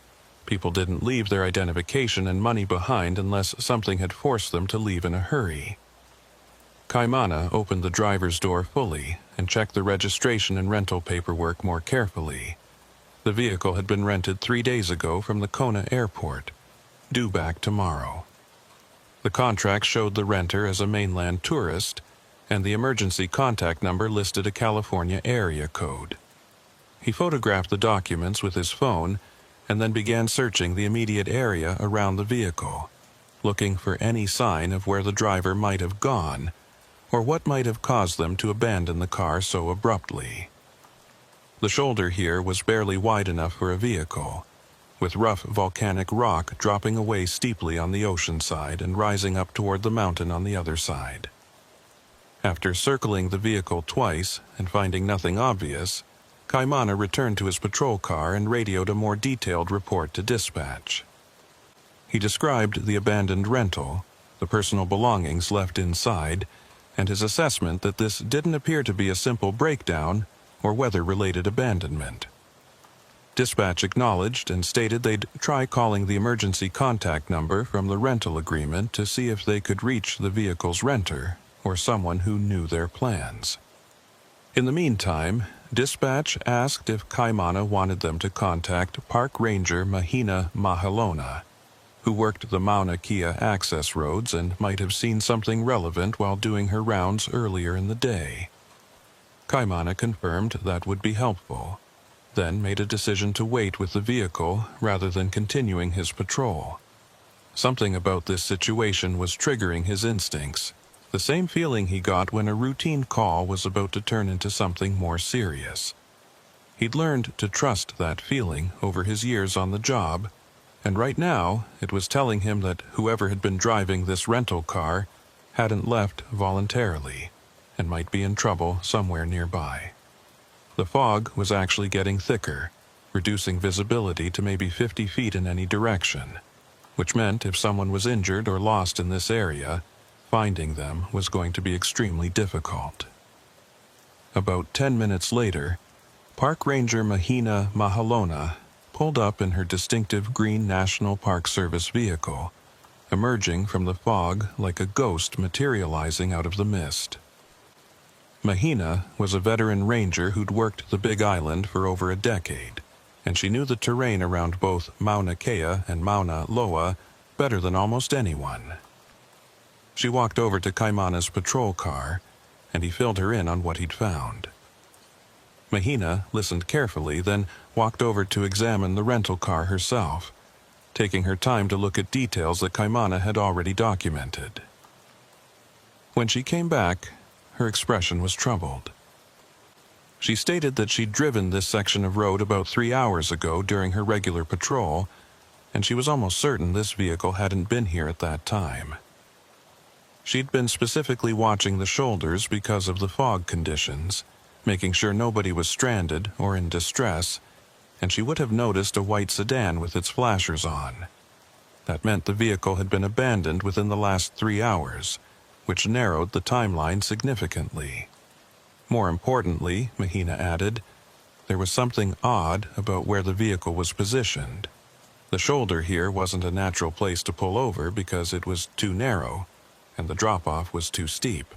People didn't leave their identification and money behind unless something had forced them to leave in a hurry. Kaimana opened the driver's door fully and checked the registration and rental paperwork more carefully. The vehicle had been rented 3 days ago from the Kona airport, due back tomorrow. The contract showed the renter as a mainland tourist, and the emergency contact number listed a California area code. He photographed the documents with his phone and then began searching the immediate area around the vehicle, looking for any sign of where the driver might have gone or what might have caused them to abandon the car so abruptly. The shoulder here was barely wide enough for a vehicle, with rough volcanic rock dropping away steeply on the ocean side and rising up toward the mountain on the other side. After circling the vehicle twice and finding nothing obvious, Kaimana returned to his patrol car and radioed a more detailed report to dispatch. He described the abandoned rental, the personal belongings left inside, and his assessment that this didn't appear to be a simple breakdown or weather-related abandonment. Dispatch acknowledged and stated they'd try calling the emergency contact number from the rental agreement to see if they could reach the vehicle's renter or someone who knew their plans. In the meantime, dispatch asked if Kaimana wanted them to contact Park Ranger Mahina Mahalona, who worked the Mauna Kea access roads and might have seen something relevant while doing her rounds earlier in the day. Kaimana confirmed that would be helpful, then made a decision to wait with the vehicle rather than continuing his patrol. Something about this situation was triggering his instincts, the same feeling he got when a routine call was about to turn into something more serious. He'd learned to trust that feeling over his years on the job, and right now it was telling him that whoever had been driving this rental car hadn't left voluntarily and might be in trouble somewhere nearby. The fog was actually getting thicker, reducing visibility to maybe 50 feet in any direction, which meant if someone was injured or lost in this area, finding them was going to be extremely difficult. About 10 minutes later, Park Ranger Mahina Mahalona pulled up in her distinctive green National Park Service vehicle, emerging from the fog like a ghost materializing out of the mist. Mahina was a veteran ranger who'd worked the Big Island for over a decade, and she knew the terrain around both Mauna Kea and Mauna Loa better than almost anyone. She walked over to Kaimana's patrol car, and he filled her in on what he'd found. Mahina listened carefully, then walked over to examine the rental car herself, taking her time to look at details that Kaimana had already documented. When she came back, her expression was troubled. She stated that she'd driven this section of road about 3 hours ago during her regular patrol, and she was almost certain this vehicle hadn't been here at that time. She'd been specifically watching the shoulders because of the fog conditions, making sure nobody was stranded or in distress, and she would have noticed a white sedan with its flashers on. That meant the vehicle had been abandoned within the last 3 hours, which narrowed the timeline significantly. More importantly, Mahina added, there was something odd about where the vehicle was positioned. The shoulder here wasn't a natural place to pull over because it was too narrow, and the drop-off was too steep.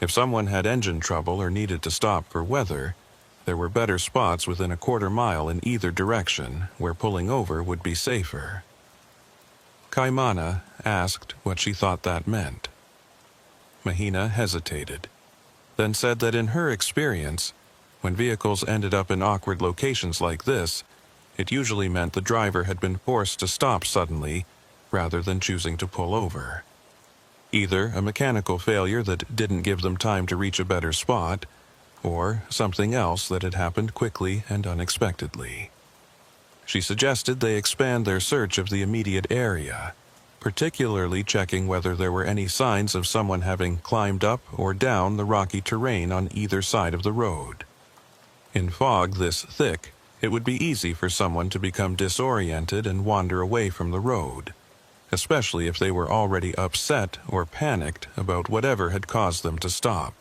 If someone had engine trouble or needed to stop for weather, there were better spots within a quarter mile in either direction where pulling over would be safer. Kaimana asked what she thought that meant. Mahina hesitated, then said that in her experience, when vehicles ended up in awkward locations like this, it usually meant the driver had been forced to stop suddenly rather than choosing to pull over. Either a mechanical failure that didn't give them time to reach a better spot, or something else that had happened quickly and unexpectedly. She suggested they expand their search of the immediate area, particularly checking whether there were any signs of someone having climbed up or down the rocky terrain on either side of the road. In fog this thick, it would be easy for someone to become disoriented and wander away from the road, especially if they were already upset or panicked about whatever had caused them to stop.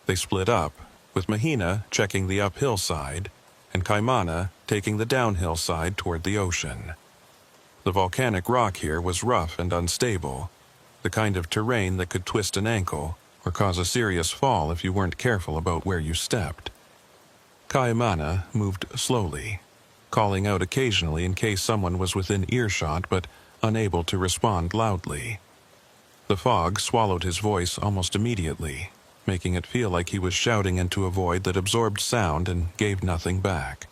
They split up, with Mahina checking the uphill side and Kaimana taking the downhill side toward the ocean. The volcanic rock here was rough and unstable, the kind of terrain that could twist an ankle or cause a serious fall if you weren't careful about where you stepped. Kaimana moved slowly, calling out occasionally in case someone was within earshot but unable to respond loudly. The fog swallowed his voice almost immediately, making it feel like he was shouting into a void that absorbed sound and gave nothing back.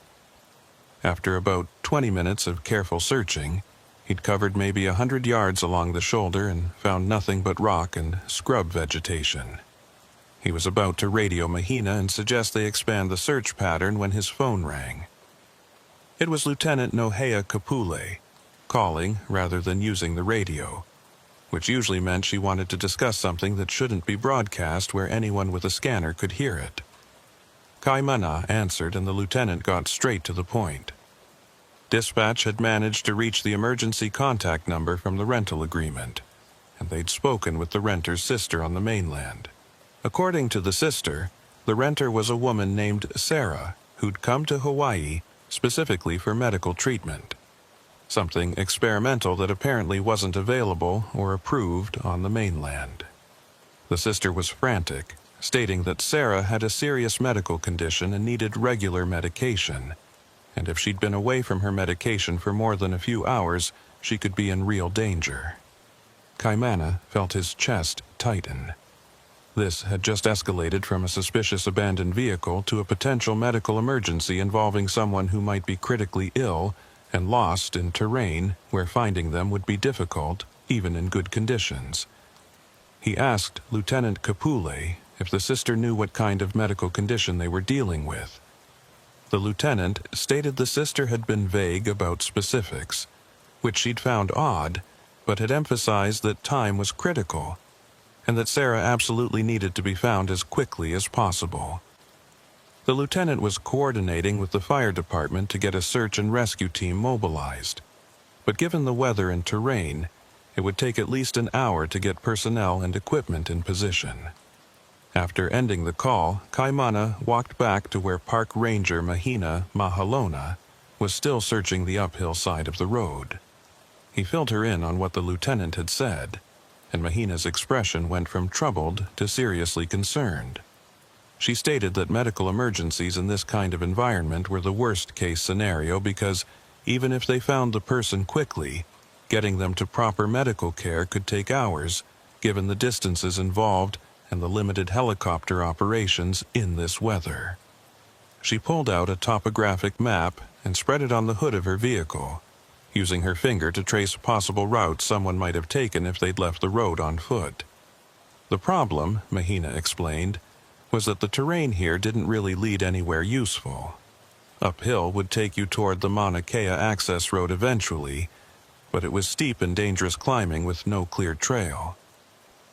After about 20 minutes of careful searching, he'd covered maybe 100 yards along the shoulder and found nothing but rock and scrub vegetation. He was about to radio Mahina and suggest they expand the search pattern when his phone rang. It was Lieutenant Nohea Kapule, calling rather than using the radio, which usually meant she wanted to discuss something that shouldn't be broadcast where anyone with a scanner could hear it. Kaimana answered and the lieutenant got straight to the point. Dispatch had managed to reach the emergency contact number from the rental agreement, and they'd spoken with the renter's sister on the mainland. According to the sister, the renter was a woman named Sarah who'd come to Hawaii specifically for medical treatment, something experimental that apparently wasn't available or approved on the mainland. The sister was frantic, stating that Sarah had a serious medical condition and needed regular medication, and if she'd been away from her medication for more than a few hours, she could be in real danger. Kaimana felt his chest tighten. This had just escalated from a suspicious abandoned vehicle to a potential medical emergency involving someone who might be critically ill and lost in terrain where finding them would be difficult, even in good conditions. He asked Lieutenant Kapule if the sister knew what kind of medical condition they were dealing with. The lieutenant stated the sister had been vague about specifics, which she'd found odd, but had emphasized that time was critical, and that Sarah absolutely needed to be found as quickly as possible. The lieutenant was coordinating with the fire department to get a search and rescue team mobilized, but given the weather and terrain, it would take at least an hour to get personnel and equipment in position. After ending the call, Kaimana walked back to where Park Ranger Mahina Mahalona was still searching the uphill side of the road. He filled her in on what the lieutenant had said, and Mahina's expression went from troubled to seriously concerned. She stated that medical emergencies in this kind of environment were the worst-case scenario because, even if they found the person quickly, getting them to proper medical care could take hours, given the distances involved and the limited helicopter operations in this weather. She pulled out a topographic map and spread it on the hood of her vehicle, using her finger to trace possible routes someone might have taken if they'd left the road on foot. The problem, Mahina explained, was that the terrain here didn't really lead anywhere useful. Uphill would take you toward the Mauna Kea access road eventually, but it was steep and dangerous climbing with no clear trail.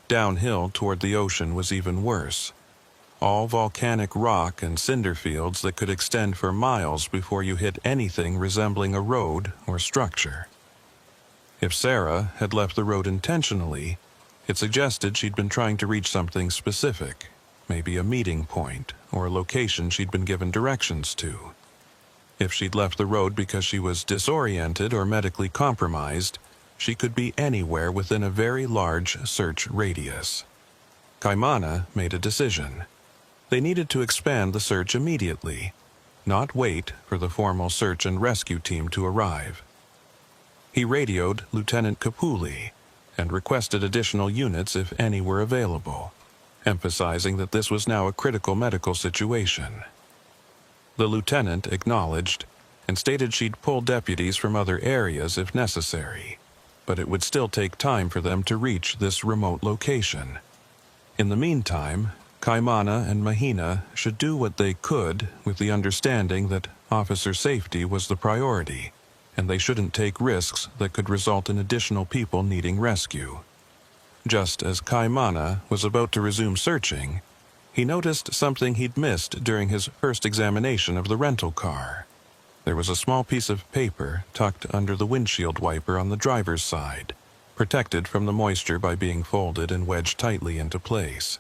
Downhill toward the ocean was even worse. All volcanic rock and cinder fields that could extend for miles before you hit anything resembling a road or structure. If Sarah had left the road intentionally, it suggested she'd been trying to reach something specific, maybe a meeting point or a location she'd been given directions to. If she'd left the road because she was disoriented or medically compromised, she could be anywhere within a very large search radius. Kaimana made a decision. They needed to expand the search immediately, not wait for the formal search and rescue team to arrive. He radioed Lieutenant Kapule and requested additional units if any were available, emphasizing that this was now a critical medical situation. The lieutenant acknowledged and stated she'd pull deputies from other areas if necessary, but it would still take time for them to reach this remote location. In the meantime, Kaimana and Mahina should do what they could with the understanding that officer safety was the priority, and they shouldn't take risks that could result in additional people needing rescue. Just as Kaimana was about to resume searching, he noticed something he'd missed during his first examination of the rental car. There was a small piece of paper tucked under the windshield wiper on the driver's side, protected from the moisture by being folded and wedged tightly into place.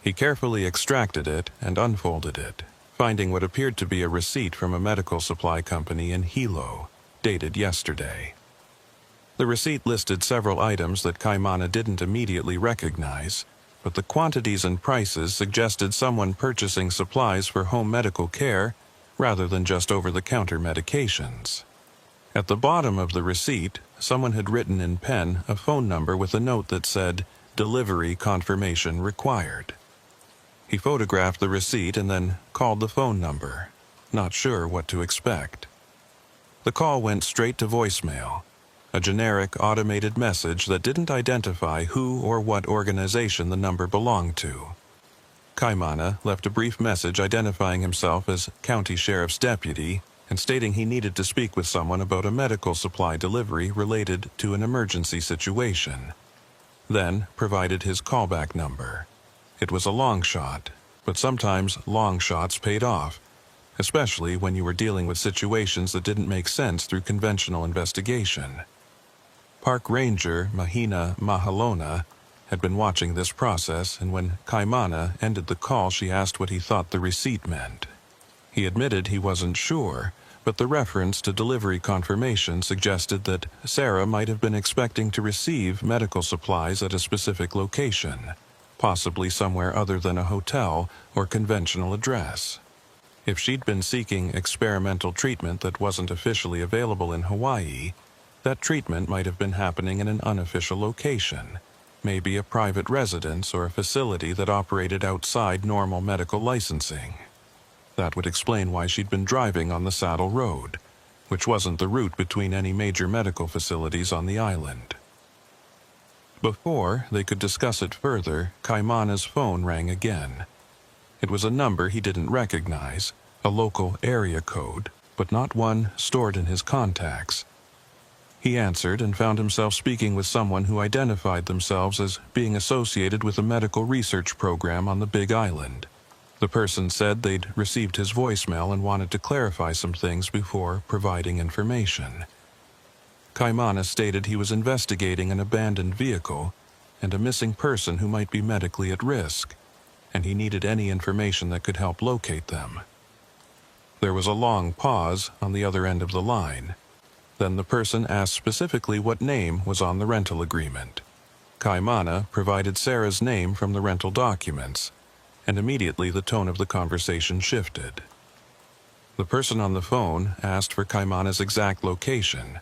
He carefully extracted it and unfolded it, finding what appeared to be a receipt from a medical supply company in Hilo, dated yesterday. The receipt listed several items that Kaimana didn't immediately recognize, but the quantities and prices suggested someone purchasing supplies for home medical care rather than just over-the-counter medications. At the bottom of the receipt, someone had written in pen a phone number with a note that said, "Delivery confirmation required." He photographed the receipt and then called the phone number, not sure what to expect. The call went straight to voicemail, a generic automated message that didn't identify who or what organization the number belonged to. Kaimana left a brief message identifying himself as County Sheriff's Deputy and stating he needed to speak with someone about a medical supply delivery related to an emergency situation. Then provided his callback number. It was a long shot, but sometimes long shots paid off, especially when you were dealing with situations that didn't make sense through conventional investigation. Park Ranger Mahina Mahalona had been watching this process, and when Kaimana ended the call, she asked what he thought the receipt meant. He admitted he wasn't sure, but the reference to delivery confirmation suggested that Sarah might have been expecting to receive medical supplies at a specific location, possibly somewhere other than a hotel or conventional address. If she'd been seeking experimental treatment that wasn't officially available in Hawaii, that treatment might have been happening in an unofficial location, maybe a private residence or a facility that operated outside normal medical licensing. That would explain why she'd been driving on the Saddle Road, which wasn't the route between any major medical facilities on the island. Before they could discuss it further, Kaimana's phone rang again. It was a number he didn't recognize, a local area code, but not one stored in his contacts. He answered and found himself speaking with someone who identified themselves as being associated with a medical research program on the Big Island. The person said they'd received his voicemail and wanted to clarify some things before providing information. Kaimana stated he was investigating an abandoned vehicle and a missing person who might be medically at risk, and he needed any information that could help locate them. There was a long pause on the other end of the line. Then the person asked specifically what name was on the rental agreement. Kaimana provided Sarah's name from the rental documents, and immediately the tone of the conversation shifted. The person on the phone asked for Kaimana's exact location,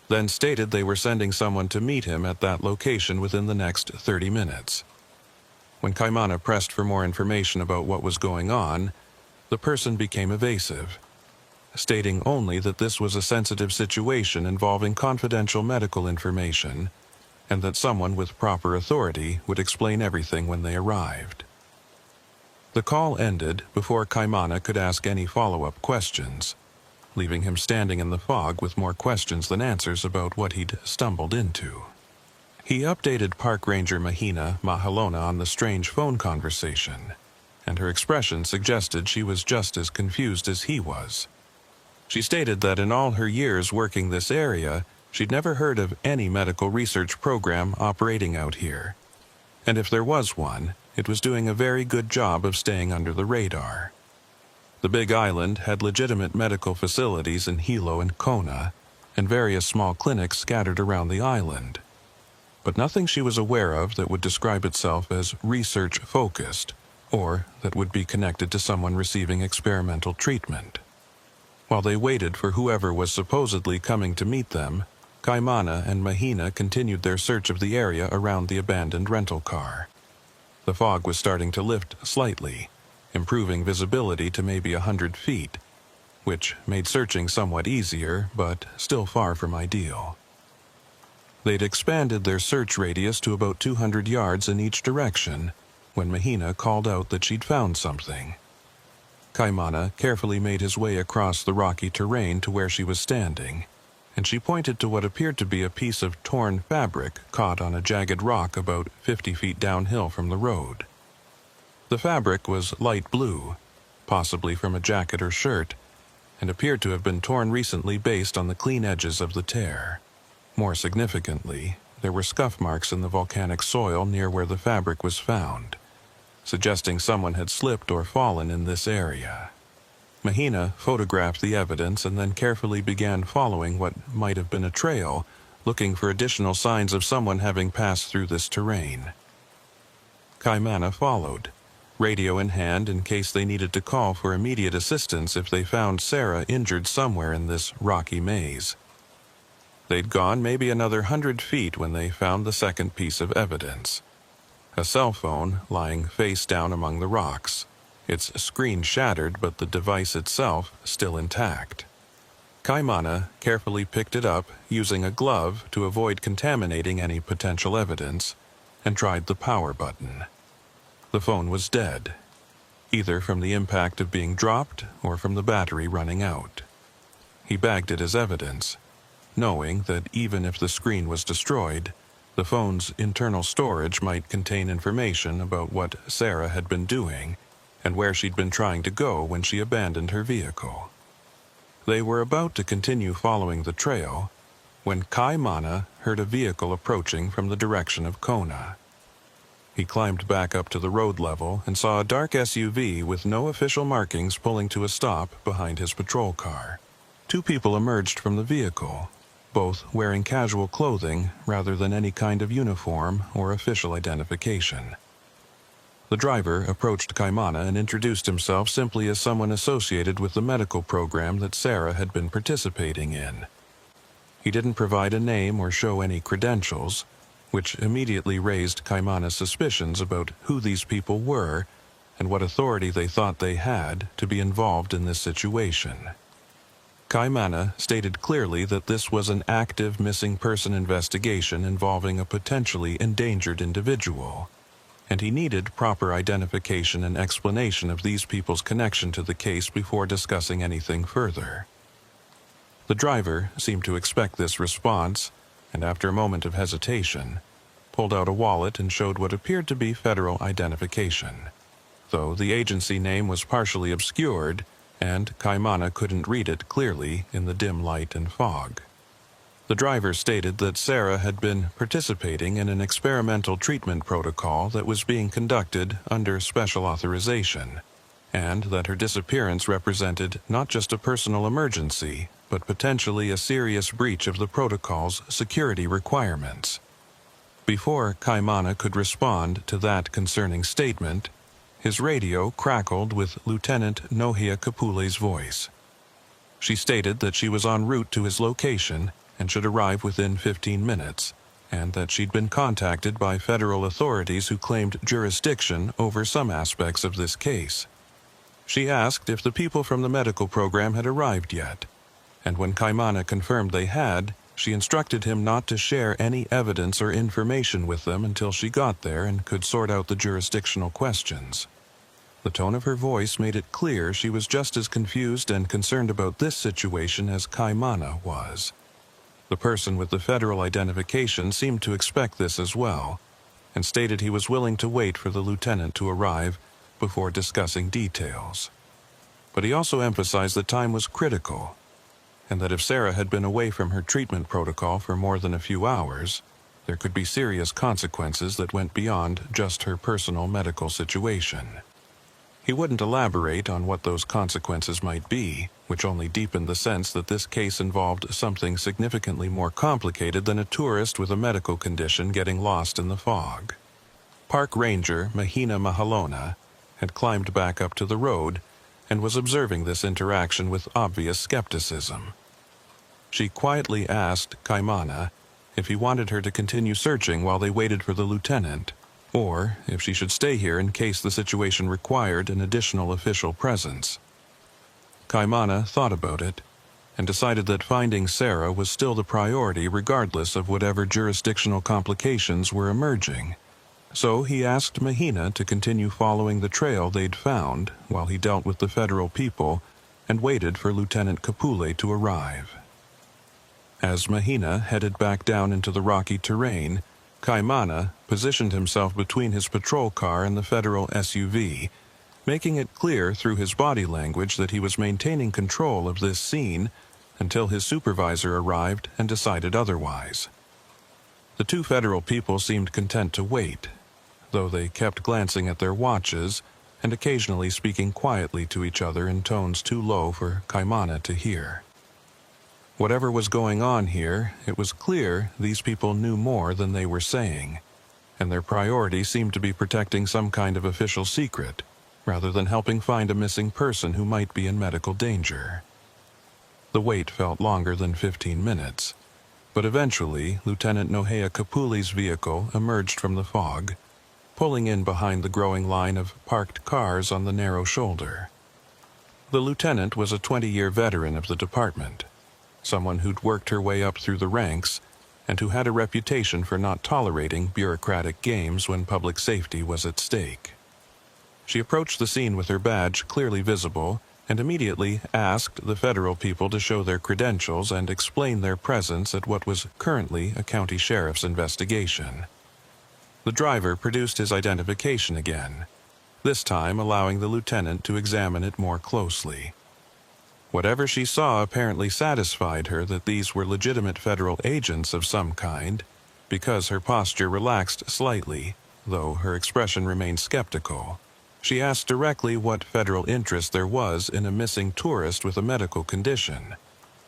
then stated they were sending someone to meet him at that location within the next 30 minutes. When Kaimana pressed for more information about what was going on, the person became evasive, stating only that this was a sensitive situation involving confidential medical information, and that someone with proper authority would explain everything when they arrived. The call ended before Kaimana could ask any follow-up questions, leaving him standing in the fog with more questions than answers about what he'd stumbled into. He updated Park Ranger Mahina Mahalona on the strange phone conversation, and her expression suggested she was just as confused as he was. She stated that in all her years working this area, she'd never heard of any medical research program operating out here, and if there was one, it was doing a very good job of staying under the radar. The Big Island had legitimate medical facilities in Hilo and Kona, and various small clinics scattered around the island, but nothing she was aware of that would describe itself as research-focused, or that would be connected to someone receiving experimental treatment. While they waited for whoever was supposedly coming to meet them, Kaimana and Mahina continued their search of the area around the abandoned rental car. The fog was starting to lift slightly, improving visibility to maybe 100 feet, which made searching somewhat easier, but still far from ideal. They'd expanded their search radius to about 200 yards in each direction when Mahina called out that she'd found something. Kaimana carefully made his way across the rocky terrain to where she was standing, and she pointed to what appeared to be a piece of torn fabric caught on a jagged rock about 50 feet downhill from the road. The fabric was light blue, possibly from a jacket or shirt, and appeared to have been torn recently based on the clean edges of the tear. More significantly, there were scuff marks in the volcanic soil near where the fabric was found, suggesting someone had slipped or fallen in this area. Mahina photographed the evidence and then carefully began following what might have been a trail, looking for additional signs of someone having passed through this terrain. Kaimana followed, radio in hand in case they needed to call for immediate assistance if they found Sarah injured somewhere in this rocky maze. They'd gone maybe another 100 feet when they found the second piece of evidence. A cell phone lying face down among the rocks, its screen shattered but the device itself still intact. Kaimana carefully picked it up using a glove to avoid contaminating any potential evidence and tried the power button. The phone was dead, either from the impact of being dropped or from the battery running out. He bagged it as evidence, knowing that even if the screen was destroyed, the phone's internal storage might contain information about what Sarah had been doing and where she'd been trying to go when she abandoned her vehicle. They were about to continue following the trail when Kaimana heard a vehicle approaching from the direction of Kona. He climbed back up to the road level and saw a dark SUV with no official markings pulling to a stop behind his patrol car. Two people emerged from the vehicle, both wearing casual clothing rather than any kind of uniform or official identification. The driver approached Kaimana and introduced himself simply as someone associated with the medical program that Sarah had been participating in. He didn't provide a name or show any credentials, which immediately raised Kaimana's suspicions about who these people were and what authority they thought they had to be involved in this situation. Kaimana stated clearly that this was an active missing person investigation involving a potentially endangered individual, and he needed proper identification and explanation of these people's connection to the case before discussing anything further. The driver seemed to expect this response, and after a moment of hesitation, pulled out a wallet and showed what appeared to be federal identification, though the agency name was partially obscured and Kaimana couldn't read it clearly in the dim light and fog. The driver stated that Sarah had been participating in an experimental treatment protocol that was being conducted under special authorization, and that her disappearance represented not just a personal emergency, but potentially a serious breach of the protocol's security requirements. Before Kaimana could respond to that concerning statement, his radio crackled with Lieutenant Nohia Kapule's voice. She stated that she was en route to his location and should arrive within 15 minutes, and that she'd been contacted by federal authorities who claimed jurisdiction over some aspects of this case. She asked if the people from the medical program had arrived yet, and when Kaimana confirmed they had, she instructed him not to share any evidence or information with them until she got there and could sort out the jurisdictional questions. The tone of her voice made it clear she was just as confused and concerned about this situation as Kaimana was. The person with the federal identification seemed to expect this as well, and stated he was willing to wait for the lieutenant to arrive before discussing details. But he also emphasized that time was critical, and that if Sarah had been away from her treatment protocol for more than a few hours, there could be serious consequences that went beyond just her personal medical situation. He wouldn't elaborate on what those consequences might be, which only deepened the sense that this case involved something significantly more complicated than a tourist with a medical condition getting lost in the fog. Park Ranger Mahina Mahalona had climbed back up to the road and was observing this interaction with obvious skepticism. She quietly asked Kaimana if he wanted her to continue searching while they waited for the lieutenant, or if she should stay here in case the situation required an additional official presence. Kaimana thought about it and decided that finding Sarah was still the priority regardless of whatever jurisdictional complications were emerging. So he asked Mahina to continue following the trail they'd found while he dealt with the federal people and waited for Lieutenant Kapule to arrive. As Mahina headed back down into the rocky terrain, Kaimana positioned himself between his patrol car and the federal SUV, making it clear through his body language that he was maintaining control of this scene until his supervisor arrived and decided otherwise. The two federal people seemed content to wait, though they kept glancing at their watches and occasionally speaking quietly to each other in tones too low for Kaimana to hear. Whatever was going on here, it was clear these people knew more than they were saying, and their priority seemed to be protecting some kind of official secret, rather than helping find a missing person who might be in medical danger. The wait felt longer than 15 minutes, but eventually Lieutenant Nohea Kapule's vehicle emerged from the fog, pulling in behind the growing line of parked cars on the narrow shoulder. The lieutenant was a 20-year veteran of the department, someone who'd worked her way up through the ranks and who had a reputation for not tolerating bureaucratic games when public safety was at stake. She approached the scene with her badge clearly visible and immediately asked the federal people to show their credentials and explain their presence at what was currently a county sheriff's investigation. The driver produced his identification again, this time allowing the lieutenant to examine it more closely. Whatever she saw apparently satisfied her that these were legitimate federal agents of some kind, because her posture relaxed slightly, though her expression remained skeptical. She asked directly what federal interest there was in a missing tourist with a medical condition,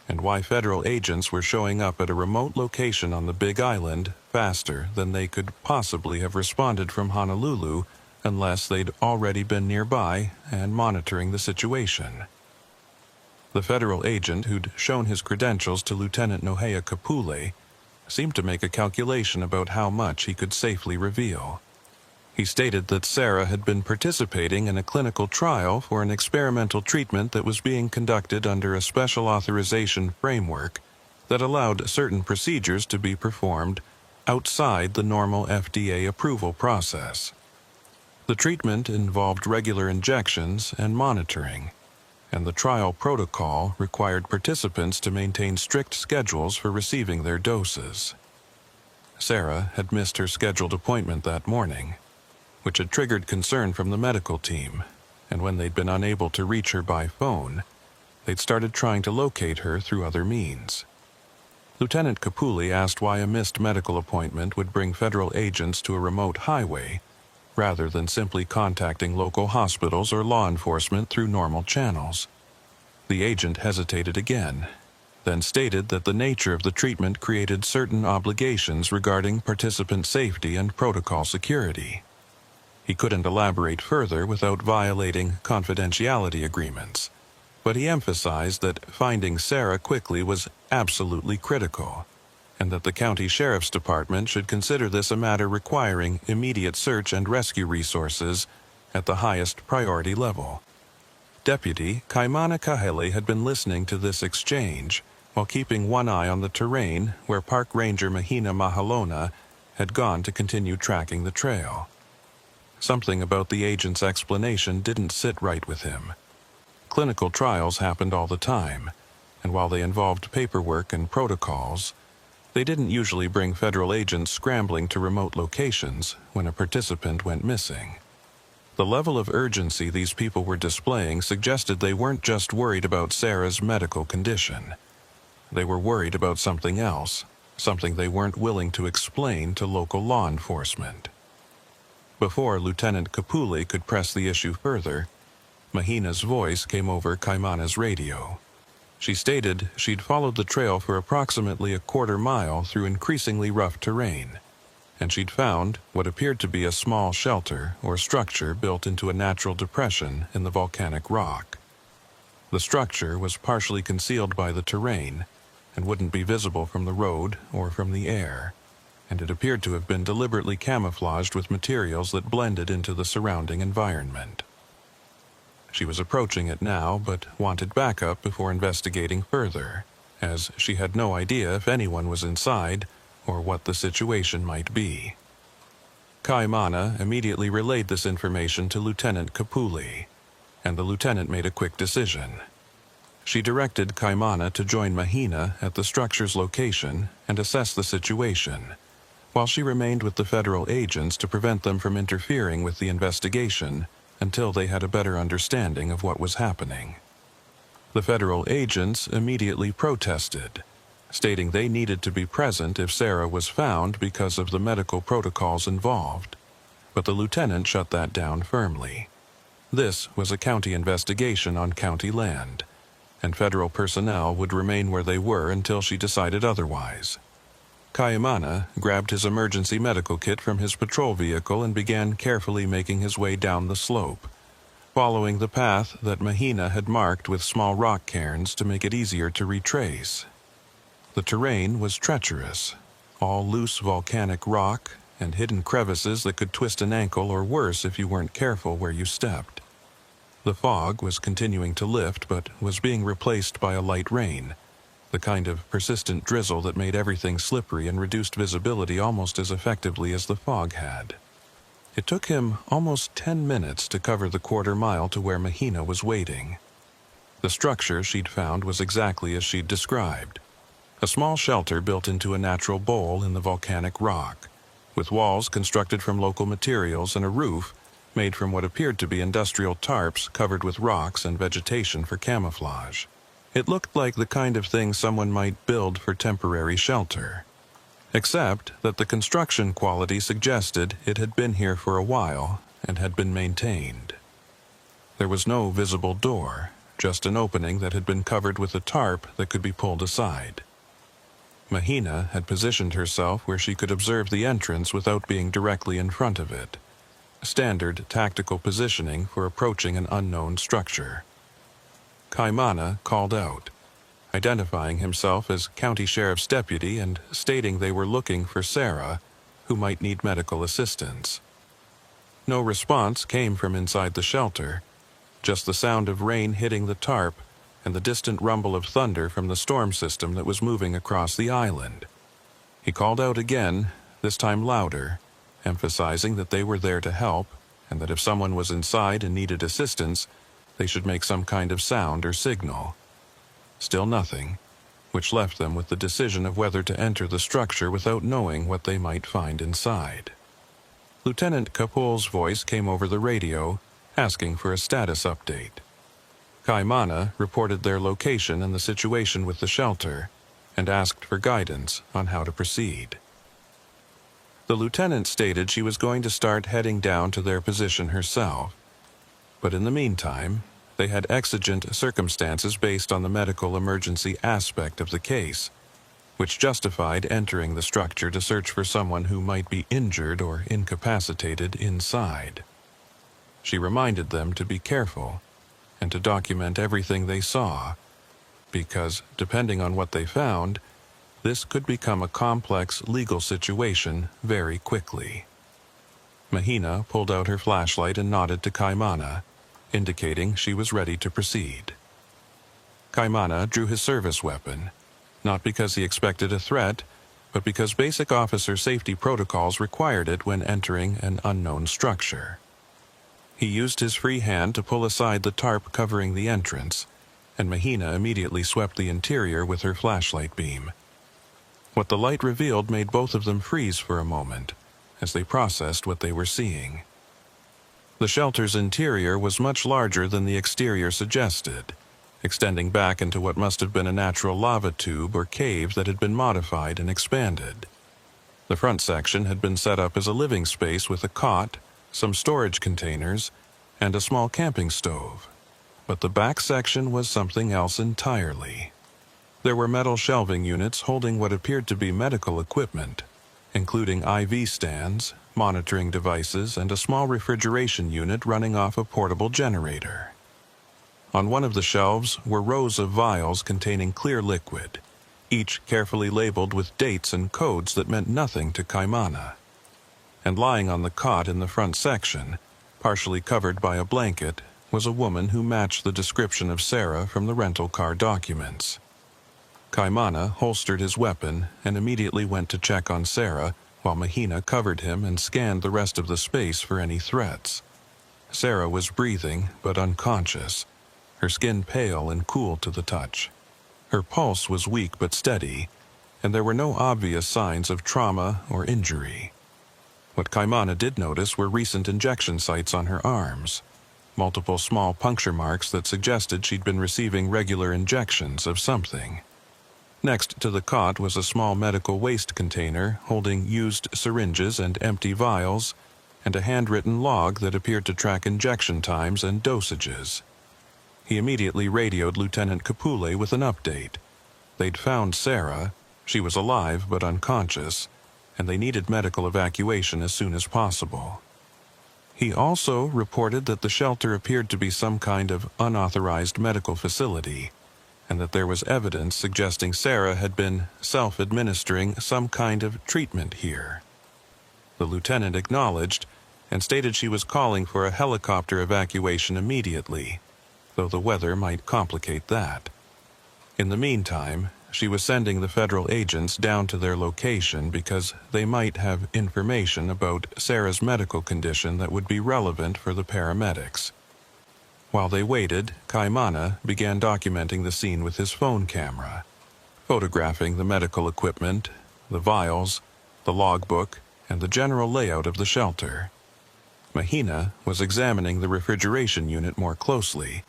and why federal agents were showing up at a remote location on the Big Island faster than they could possibly have responded from Honolulu unless they'd already been nearby and monitoring the situation. The federal agent who'd shown his credentials to Lieutenant Nohea Kapule seemed to make a calculation about how much he could safely reveal. He stated that Sarah had been participating in a clinical trial for an experimental treatment that was being conducted under a special authorization framework that allowed certain procedures to be performed outside the normal FDA approval process. The treatment involved regular injections and monitoring, and the trial protocol required participants to maintain strict schedules for receiving their doses. Sarah had missed her scheduled appointment that morning, which had triggered concern from the medical team, and when they'd been unable to reach her by phone, they'd started trying to locate her through other means. Lieutenant Kapule asked why a missed medical appointment would bring federal agents to a remote highway rather than simply contacting local hospitals or law enforcement through normal channels. The agent hesitated again, then stated that the nature of the treatment created certain obligations regarding participant safety and protocol security. He couldn't elaborate further without violating confidentiality agreements, but he emphasized that finding Sarah quickly was absolutely critical, and that the county sheriff's department should consider this a matter requiring immediate search and rescue resources at the highest priority level. Deputy Kaimana Kahele had been listening to this exchange while keeping one eye on the terrain where Park Ranger Mahina Mahalona had gone to continue tracking the trail. Something about the agent's explanation didn't sit right with him. Clinical trials happened all the time, and while they involved paperwork and protocols, they didn't usually bring federal agents scrambling to remote locations when a participant went missing. The level of urgency these people were displaying suggested they weren't just worried about Sarah's medical condition. They were worried about something else, something they weren't willing to explain to local law enforcement. Before Lieutenant Kapule could press the issue further, Mahina's voice came over Kaimana's radio. She stated she'd followed the trail for approximately a quarter mile through increasingly rough terrain, and she'd found what appeared to be a small shelter or structure built into a natural depression in the volcanic rock. The structure was partially concealed by the terrain and wouldn't be visible from the road or from the air, and it appeared to have been deliberately camouflaged with materials that blended into the surrounding environment. She was approaching it now, but wanted backup before investigating further, as she had no idea if anyone was inside or what the situation might be. Kaimana immediately relayed this information to Lieutenant Kapule, and the lieutenant made a quick decision. She directed Kaimana to join Mahina at the structure's location and assess the situation, while she remained with the federal agents to prevent them from interfering with the investigation until they had a better understanding of what was happening. The federal agents immediately protested, stating they needed to be present if Sarah was found because of the medical protocols involved, but the lieutenant shut that down firmly. This was a county investigation on county land, and federal personnel would remain where they were until she decided otherwise. Kaimana grabbed his emergency medical kit from his patrol vehicle and began carefully making his way down the slope, following the path that Mahina had marked with small rock cairns to make it easier to retrace. The terrain was treacherous, all loose volcanic rock and hidden crevices that could twist an ankle or worse if you weren't careful where you stepped. The fog was continuing to lift but was being replaced by a light rain, the kind of persistent drizzle that made everything slippery and reduced visibility almost as effectively as the fog had. It took him almost 10 minutes to cover the quarter mile to where Mahina was waiting. The structure she'd found was exactly as she'd described. A small shelter built into a natural bowl in the volcanic rock, with walls constructed from local materials and a roof made from what appeared to be industrial tarps covered with rocks and vegetation for camouflage. It looked like the kind of thing someone might build for temporary shelter, except that the construction quality suggested it had been here for a while and had been maintained. There was no visible door, just an opening that had been covered with a tarp that could be pulled aside. Mahina had positioned herself where she could observe the entrance without being directly in front of it, standard tactical positioning for approaching an unknown structure. Kaimana called out, identifying himself as county sheriff's deputy and stating they were looking for Sarah, who might need medical assistance. No response came from inside the shelter, just the sound of rain hitting the tarp and the distant rumble of thunder from the storm system that was moving across the island. He called out again, this time louder, emphasizing that they were there to help and that if someone was inside and needed assistance, they should make some kind of sound or signal. Still nothing, which left them with the decision of whether to enter the structure without knowing what they might find inside. Lieutenant Kapul's voice came over the radio, asking for a status update. Kaimana reported their location and the situation with the shelter, and asked for guidance on how to proceed. The lieutenant stated she was going to start heading down to their position herself, but in the meantime, they had exigent circumstances based on the medical emergency aspect of the case, which justified entering the structure to search for someone who might be injured or incapacitated inside. She reminded them to be careful and to document everything they saw, because, depending on what they found, this could become a complex legal situation very quickly. Mahina pulled out her flashlight and nodded to Kaimana, indicating she was ready to proceed. Kaimana drew his service weapon, not because he expected a threat, but because basic officer safety protocols required it when entering an unknown structure. He used his free hand to pull aside the tarp covering the entrance, and Mahina immediately swept the interior with her flashlight beam. What the light revealed made both of them freeze for a moment, as they processed what they were seeing. The shelter's interior was much larger than the exterior suggested, extending back into what must have been a natural lava tube or cave that had been modified and expanded. The front section had been set up as a living space with a cot, some storage containers, and a small camping stove. But the back section was something else entirely. There were metal shelving units holding what appeared to be medical equipment, including IV stands, monitoring devices, and a small refrigeration unit running off a portable generator. On one of the shelves were rows of vials containing clear liquid, each carefully labeled with dates and codes that meant nothing to Kaimana. And lying on the cot in the front section, partially covered by a blanket, was a woman who matched the description of Sarah from the rental car documents. Kaimana holstered his weapon and immediately went to check on Sarah, while Mahina covered him and scanned the rest of the space for any threats. Sarah was breathing, but unconscious, her skin pale and cool to the touch. Her pulse was weak but steady, and there were no obvious signs of trauma or injury. What Kaimana did notice were recent injection sites on her arms, multiple small puncture marks that suggested she'd been receiving regular injections of something. Next to the cot was a small medical waste container holding used syringes and empty vials, and a handwritten log that appeared to track injection times and dosages. He immediately radioed Lieutenant Kapule with an update. They'd found Sarah. She was alive but unconscious, and they needed medical evacuation as soon as possible. He also reported that the shelter appeared to be some kind of unauthorized medical facility, and that there was evidence suggesting Sarah had been self-administering some kind of treatment here. The lieutenant acknowledged and stated she was calling for a helicopter evacuation immediately, though the weather might complicate that. In the meantime, she was sending the federal agents down to their location because they might have information about Sarah's medical condition that would be relevant for the paramedics. While they waited, Kaimana began documenting the scene with his phone camera, photographing the medical equipment, the vials, the logbook, and the general layout of the shelter. Mahina was examining the refrigeration unit more closely,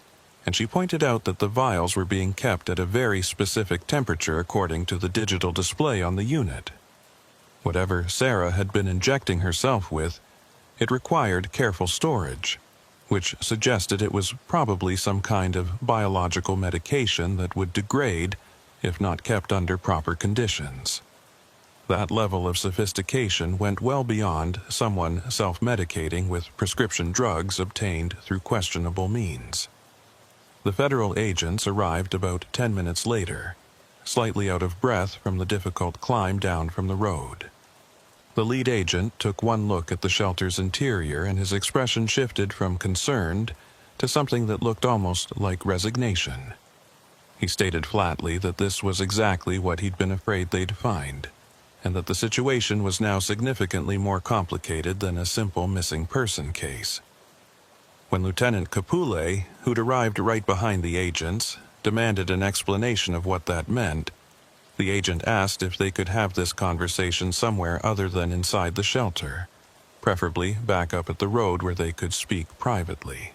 and she pointed out that the vials were being kept at a very specific temperature according to the digital display on the unit. Whatever Sarah had been injecting herself with, it required careful storage, which suggested it was probably some kind of biological medication that would degrade if not kept under proper conditions. That level of sophistication went well beyond someone self-medicating with prescription drugs obtained through questionable means. The federal agents arrived about 10 minutes later, slightly out of breath from the difficult climb down from the road. The lead agent took one look at the shelter's interior, and his expression shifted from concerned to something that looked almost like resignation. He stated flatly that this was exactly what he'd been afraid they'd find, and that the situation was now significantly more complicated than a simple missing person case. When Lieutenant Capulet, who'd arrived right behind the agents, demanded an explanation of what that meant, the agent asked if they could have this conversation somewhere other than inside the shelter, preferably back up at the road where they could speak privately.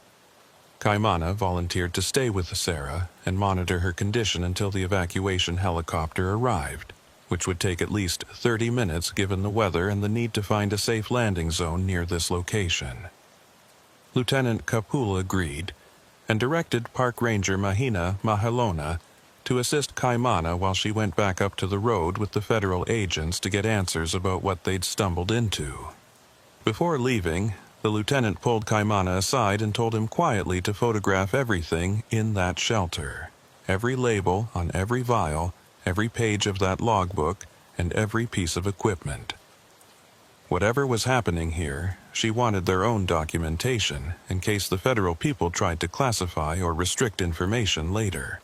Kaimana volunteered to stay with Sarah and monitor her condition until the evacuation helicopter arrived, which would take at least 30 minutes given the weather and the need to find a safe landing zone near this location. Lieutenant Kapula agreed and directed Park Ranger Mahina Mahalona to assist Kaimana while she went back up to the road with the federal agents to get answers about what they'd stumbled into. Before leaving, the lieutenant pulled Kaimana aside and told him quietly to photograph everything in that shelter, every label on every vial, every page of that logbook, and every piece of equipment. Whatever was happening here, she wanted their own documentation in case the federal people tried to classify or restrict information later.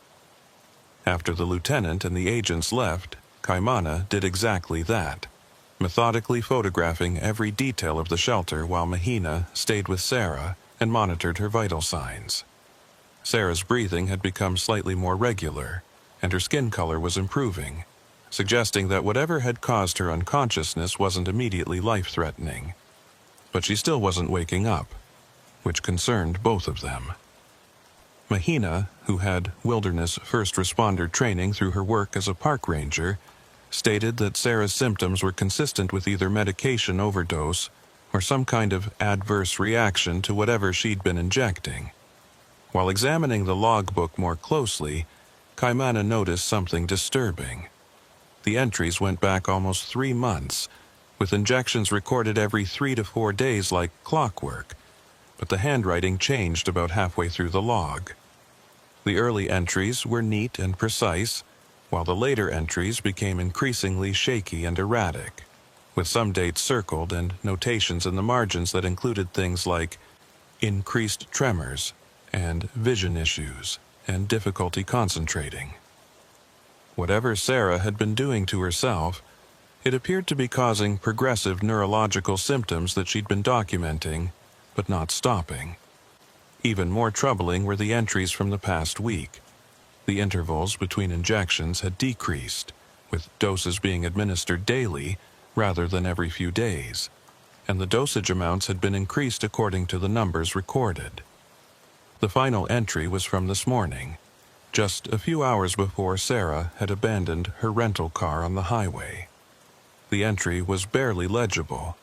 After the lieutenant and the agents left, Kaimana did exactly that, methodically photographing every detail of the shelter while Mahina stayed with Sarah and monitored her vital signs. Sarah's breathing had become slightly more regular, and her skin color was improving, suggesting that whatever had caused her unconsciousness wasn't immediately life-threatening. But she still wasn't waking up, which concerned both of them. Mahina, who had wilderness first responder training through her work as a park ranger, stated that Sarah's symptoms were consistent with either medication overdose or some kind of adverse reaction to whatever she'd been injecting. While examining the logbook more closely, Kaimana noticed something disturbing. The entries went back almost 3 months, with injections recorded every 3 to 4 days like clockwork, but the handwriting changed about halfway through the log. The early entries were neat and precise, while the later entries became increasingly shaky and erratic, with some dates circled and notations in the margins that included things like increased tremors and vision issues and difficulty concentrating. Whatever Sarah had been doing to herself, it appeared to be causing progressive neurological symptoms that she'd been documenting, but not stopping. Even more troubling were the entries from the past week. The intervals between injections had decreased, with doses being administered daily rather than every few days, and the dosage amounts had been increased according to the numbers recorded. The final entry was from this morning, just a few hours before Sarah had abandoned her rental car on the highway. The entry was barely legible,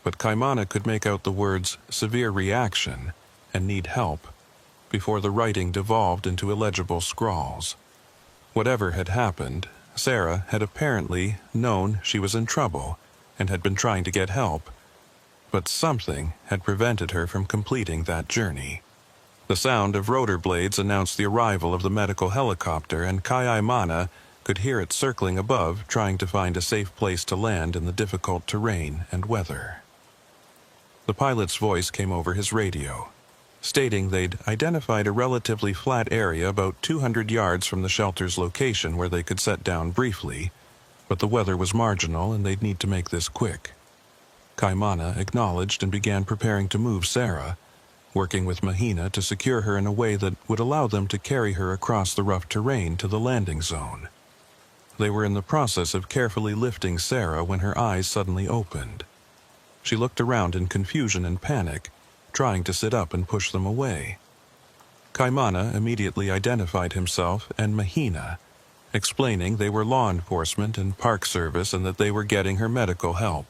but Kaimana could make out the words "severe reaction" and "need help" before the writing devolved into illegible scrawls. Whatever had happened, Sarah had apparently known she was in trouble and had been trying to get help, but something had prevented her from completing that journey. The sound of rotor blades announced the arrival of the medical helicopter, and Kaimana could hear it circling above, trying to find a safe place to land in the difficult terrain and weather. The pilot's voice came over his radio, stating they'd identified a relatively flat area about 200 yards from the shelter's location where they could set down briefly, but the weather was marginal and they'd need to make this quick. Kaimana acknowledged and began preparing to move Sarah, working with Mahina to secure her in a way that would allow them to carry her across the rough terrain to the landing zone. They were in the process of carefully lifting Sarah when her eyes suddenly opened. She looked around in confusion and panic, trying to sit up and push them away. Kaimana immediately identified himself and Mahina, explaining they were law enforcement and park service and that they were getting her medical help.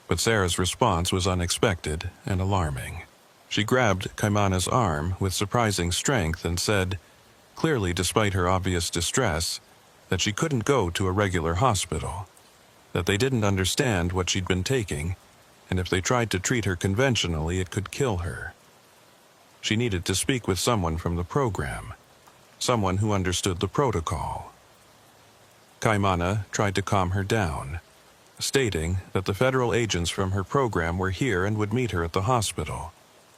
But Sarah's response was unexpected and alarming. She grabbed Kaimana's arm with surprising strength and said, clearly despite her obvious distress, that she couldn't go to a regular hospital, that they didn't understand what she'd been taking, and if they tried to treat her conventionally, it could kill her. She needed to speak with someone from the program, someone who understood the protocol. Kaimana tried to calm her down, stating that the federal agents from her program were here and would meet her at the hospital,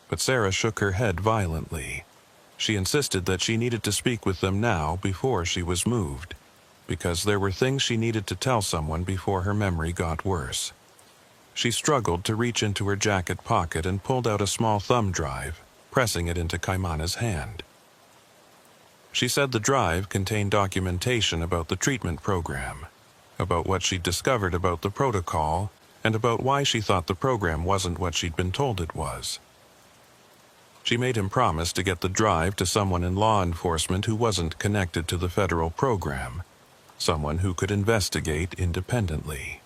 but Sarah shook her head violently. She insisted that she needed to speak with them now before she was moved, because there were things she needed to tell someone before her memory got worse. She struggled to reach into her jacket pocket and pulled out a small thumb drive, pressing it into Kaimana's hand. She said the drive contained documentation about the treatment program, about what she'd discovered about the protocol, and about why she thought the program wasn't what she'd been told it was. She made him promise to get the drive to someone in law enforcement who wasn't connected to the federal program, someone who could investigate independently.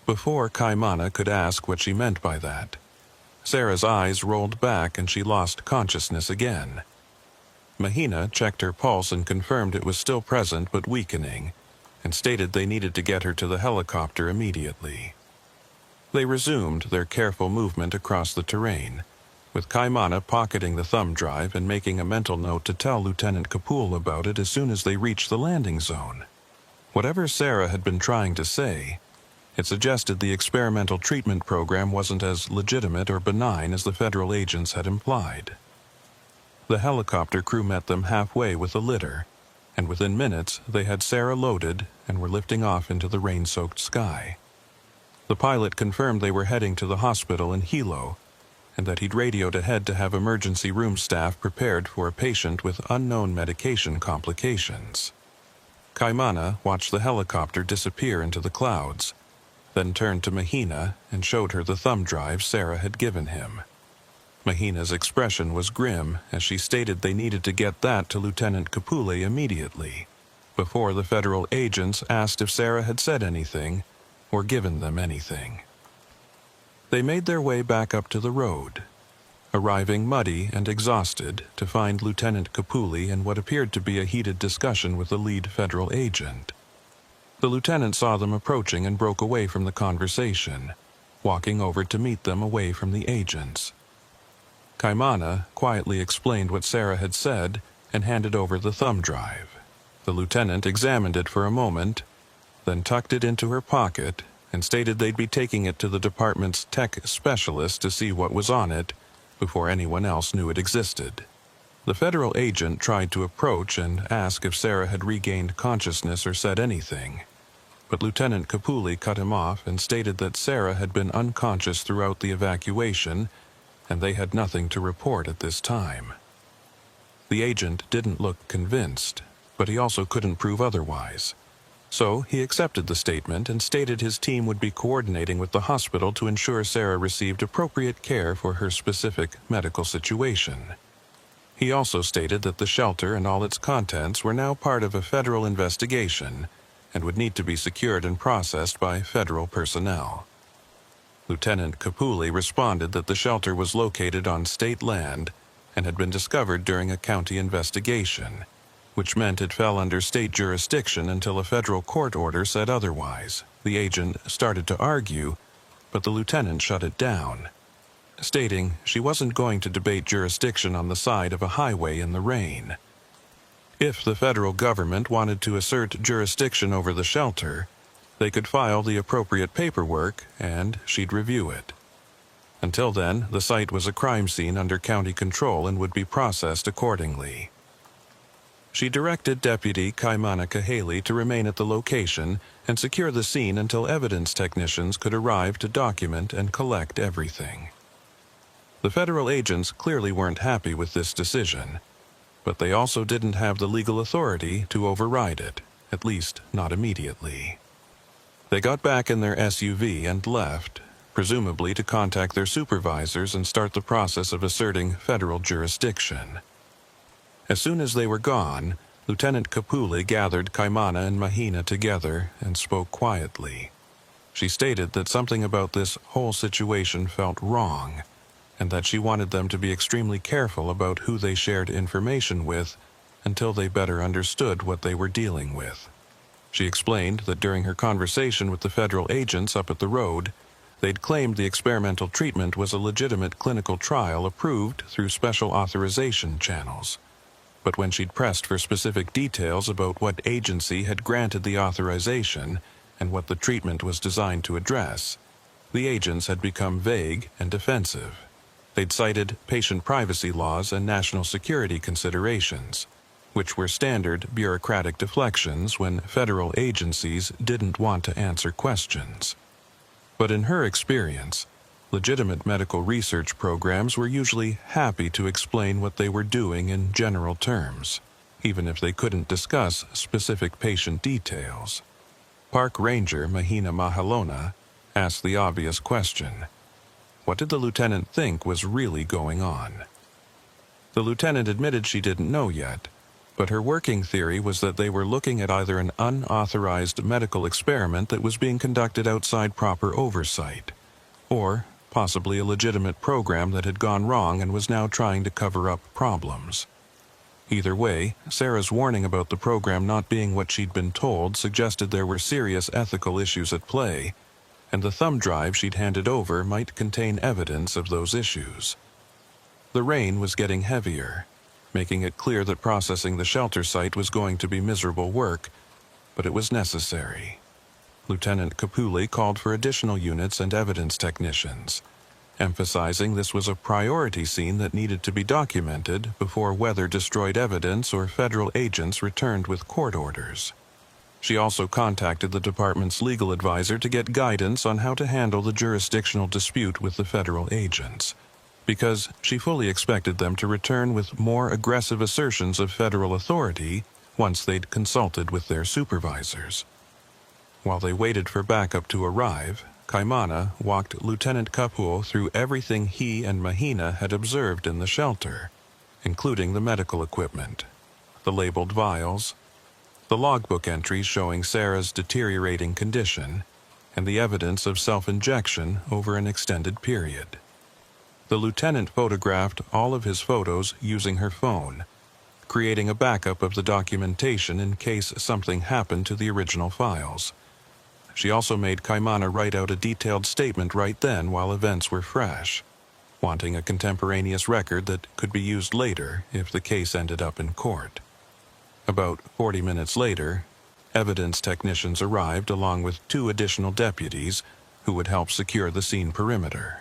Before Kaimana could ask what she meant by that, Sarah's eyes rolled back and she lost consciousness again. Mahina checked her pulse and confirmed it was still present but weakening, and stated they needed to get her to the helicopter immediately. They resumed their careful movement across the terrain, with Kaimana pocketing the thumb drive and making a mental note to tell Lieutenant Kapoor about it as soon as they reached the landing zone. Whatever Sarah had been trying to say, it suggested the experimental treatment program wasn't as legitimate or benign as the federal agents had implied. The helicopter crew met them halfway with a litter, and within minutes they had Sarah loaded and were lifting off into the rain-soaked sky. The pilot confirmed they were heading to the hospital in Hilo, and that he'd radioed ahead to have emergency room staff prepared for a patient with unknown medication complications. Kaimana watched the helicopter disappear into the clouds, then turned to Mahina and showed her the thumb drive Sarah had given him. Mahina's expression was grim as she stated they needed to get that to Lieutenant Kapule immediately, before the federal agents asked if Sarah had said anything or given them anything. They made their way back up to the road, arriving muddy and exhausted to find Lieutenant Kapule in what appeared to be a heated discussion with the lead federal agent. The lieutenant saw them approaching and broke away from the conversation, walking over to meet them away from the agents. Kaimana quietly explained what Sarah had said and handed over the thumb drive. The lieutenant examined it for a moment, then tucked it into her pocket and stated they'd be taking it to the department's tech specialist to see what was on it before anyone else knew it existed. The federal agent tried to approach and ask if Sarah had regained consciousness or said anything, but Lieutenant Kapule cut him off and stated that Sarah had been unconscious throughout the evacuation and they had nothing to report at this time. The agent didn't look convinced, but he also couldn't prove otherwise. So he accepted the statement and stated his team would be coordinating with the hospital to ensure Sarah received appropriate care for her specific medical situation. He also stated that the shelter and all its contents were now part of a federal investigation and would need to be secured and processed by federal personnel. Lieutenant Kapule responded that the shelter was located on state land and had been discovered during a county investigation, which meant it fell under state jurisdiction until a federal court order said otherwise. The agent started to argue, but the lieutenant shut it down, stating she wasn't going to debate jurisdiction on the side of a highway in the rain. If the federal government wanted to assert jurisdiction over the shelter, they could file the appropriate paperwork and she'd review it. Until then, the site was a crime scene under county control and would be processed accordingly. She directed Deputy Kaimana Kahale to remain at the location and secure the scene until evidence technicians could arrive to document and collect everything. The federal agents clearly weren't happy with this decision, but they also didn't have the legal authority to override it, at least not immediately. They got back in their SUV and left, presumably to contact their supervisors and start the process of asserting federal jurisdiction. As soon as they were gone, Lieutenant Kapule gathered Kaimana and Mahina together and spoke quietly. She stated that something about this whole situation felt wrong, and that she wanted them to be extremely careful about who they shared information with until they better understood what they were dealing with. She explained that during her conversation with the federal agents up at the road, they'd claimed the experimental treatment was a legitimate clinical trial approved through special authorization channels. But when she'd pressed for specific details about what agency had granted the authorization and what the treatment was designed to address, the agents had become vague and defensive. They'd cited patient privacy laws and national security considerations, which were standard bureaucratic deflections when federal agencies didn't want to answer questions. But in her experience, legitimate medical research programs were usually happy to explain what they were doing in general terms, even if they couldn't discuss specific patient details. Park Ranger Mahina Mahalona asked the obvious question: what did the lieutenant think was really going on? The lieutenant admitted she didn't know yet, but her working theory was that they were looking at either an unauthorized medical experiment that was being conducted outside proper oversight, or possibly a legitimate program that had gone wrong and was now trying to cover up problems. Either way, Sarah's warning about the program not being what she'd been told suggested there were serious ethical issues at play, and the thumb drive she'd handed over might contain evidence of those issues. The rain was getting heavier, making it clear that processing the shelter site was going to be miserable work, but it was necessary. Lieutenant Kapule called for additional units and evidence technicians, emphasizing this was a priority scene that needed to be documented before weather destroyed evidence or federal agents returned with court orders. She also contacted the department's legal advisor to get guidance on how to handle the jurisdictional dispute with the federal agents, because she fully expected them to return with more aggressive assertions of federal authority once they'd consulted with their supervisors. While they waited for backup to arrive, Kaimana walked Lieutenant Kapule through everything he and Mahina had observed in the shelter, including the medical equipment, the labeled vials, the logbook entries showing Sarah's deteriorating condition, and the evidence of self-injection over an extended period. The lieutenant photographed all of his photos using her phone, creating a backup of the documentation in case something happened to the original files. She also made Kaimana write out a detailed statement right then while events were fresh, wanting a contemporaneous record that could be used later if the case ended up in court. About 40 minutes later, evidence technicians arrived along with 2 additional deputies who would help secure the scene perimeter.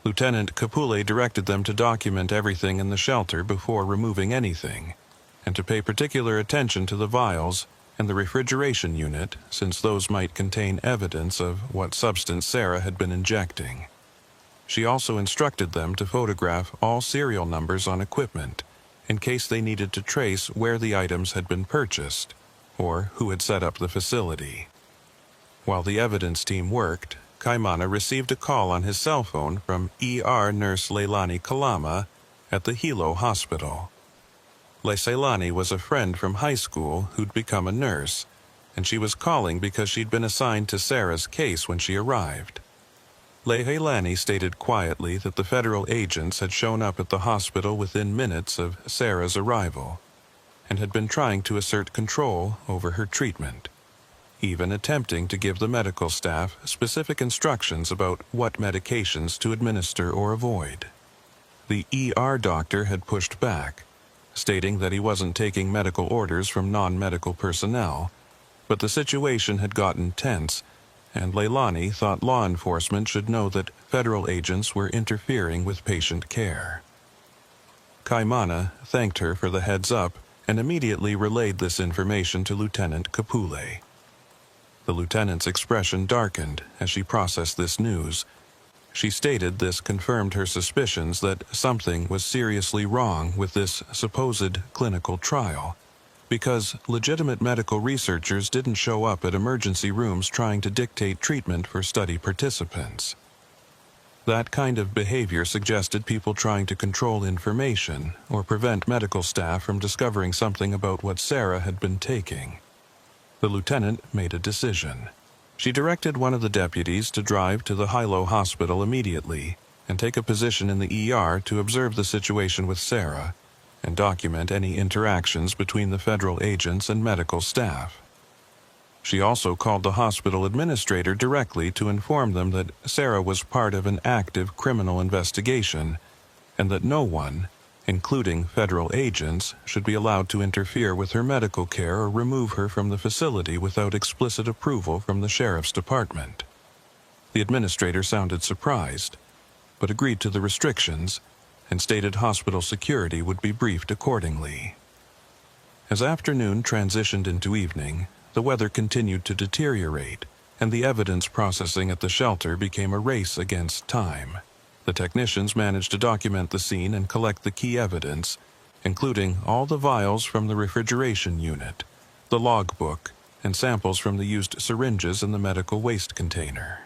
Lieutenant Kapule directed them to document everything in the shelter before removing anything, and to pay particular attention to the vials and the refrigeration unit, since those might contain evidence of what substance Sarah had been injecting. She also instructed them to photograph all serial numbers on equipment, in case they needed to trace where the items had been purchased, or who had set up the facility. While the evidence team worked, Kaimana received a call on his cell phone from ER nurse Leilani Kalama at the Hilo Hospital. Leilani was a friend from high school who'd become a nurse, and she was calling because she'd been assigned to Sarah's case when she arrived. Leilani stated quietly that the federal agents had shown up at the hospital within minutes of Sarah's arrival, and had been trying to assert control over her treatment, even attempting to give the medical staff specific instructions about what medications to administer or avoid. The ER doctor had pushed back, stating that he wasn't taking medical orders from non-medical personnel, but the situation had gotten tense, and Leilani thought law enforcement should know that federal agents were interfering with patient care. Kaimana thanked her for the heads-up and immediately relayed this information to Lieutenant Kapule. The lieutenant's expression darkened as she processed this news. She stated this confirmed her suspicions that something was seriously wrong with this supposed clinical trial, because legitimate medical researchers didn't show up at emergency rooms trying to dictate treatment for study participants. That kind of behavior suggested people trying to control information or prevent medical staff from discovering something about what Sarah had been taking. The lieutenant made a decision. She directed one of the deputies to drive to the Hilo hospital immediately and take a position in the ER to observe the situation with Sarah and document any interactions between the federal agents and medical staff. She also called the hospital administrator directly to inform them that Sarah was part of an active criminal investigation and that no one, including federal agents, should be allowed to interfere with her medical care or remove her from the facility without explicit approval from the sheriff's department. The administrator sounded surprised, but agreed to the restrictions and stated hospital security would be briefed accordingly. As afternoon transitioned into evening, the weather continued to deteriorate, and the evidence processing at the shelter became a race against time. The technicians managed to document the scene and collect the key evidence, including all the vials from the refrigeration unit, the logbook, and samples from the used syringes in the medical waste container.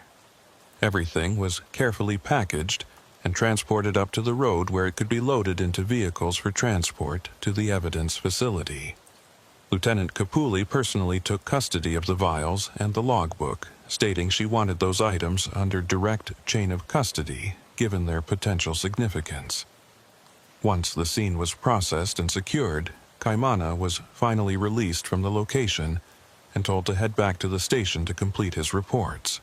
Everything was carefully packaged and transported up to the road where it could be loaded into vehicles for transport to the evidence facility. Lieutenant Capulli personally took custody of the vials and the logbook, stating she wanted those items under direct chain of custody, given their potential significance. Once the scene was processed and secured, Kaimana was finally released from the location and told to head back to the station to complete his reports.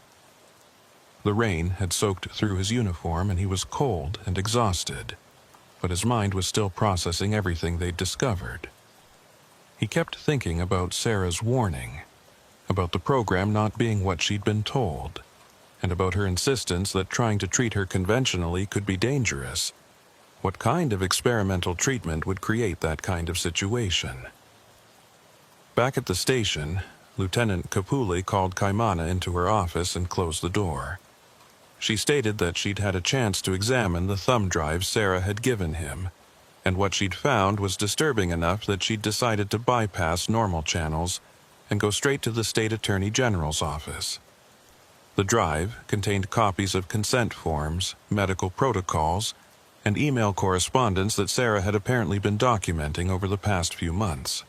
The rain had soaked through his uniform and he was cold and exhausted, but his mind was still processing everything they'd discovered. He kept thinking about Sarah's warning, about the program not being what she'd been told, and about her insistence that trying to treat her conventionally could be dangerous. What kind of experimental treatment would create that kind of situation? Back at the station, Lieutenant Capulli called Kaimana into her office and closed the door. She stated that she'd had a chance to examine the thumb drive Sarah had given him, and what she'd found was disturbing enough that she'd decided to bypass normal channels and go straight to the state attorney general's office. The drive contained copies of consent forms, medical protocols, and email correspondence that Sarah had apparently been documenting over the past few months.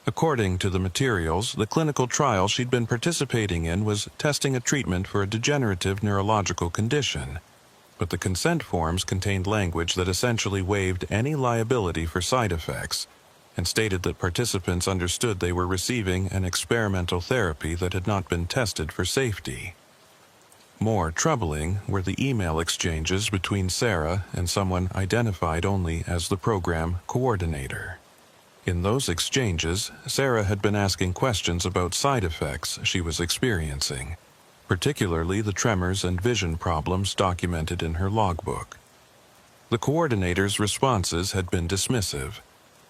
According to the materials, the clinical trial she'd been participating in was testing a treatment for a degenerative neurological condition, but the consent forms contained language that essentially waived any liability for side effects and stated that participants understood they were receiving an experimental therapy that had not been tested for safety. More troubling were the email exchanges between Sarah and someone identified only as the program coordinator. In those exchanges, Sarah had been asking questions about side effects she was experiencing, particularly the tremors and vision problems documented in her logbook. The coordinator's responses had been dismissive,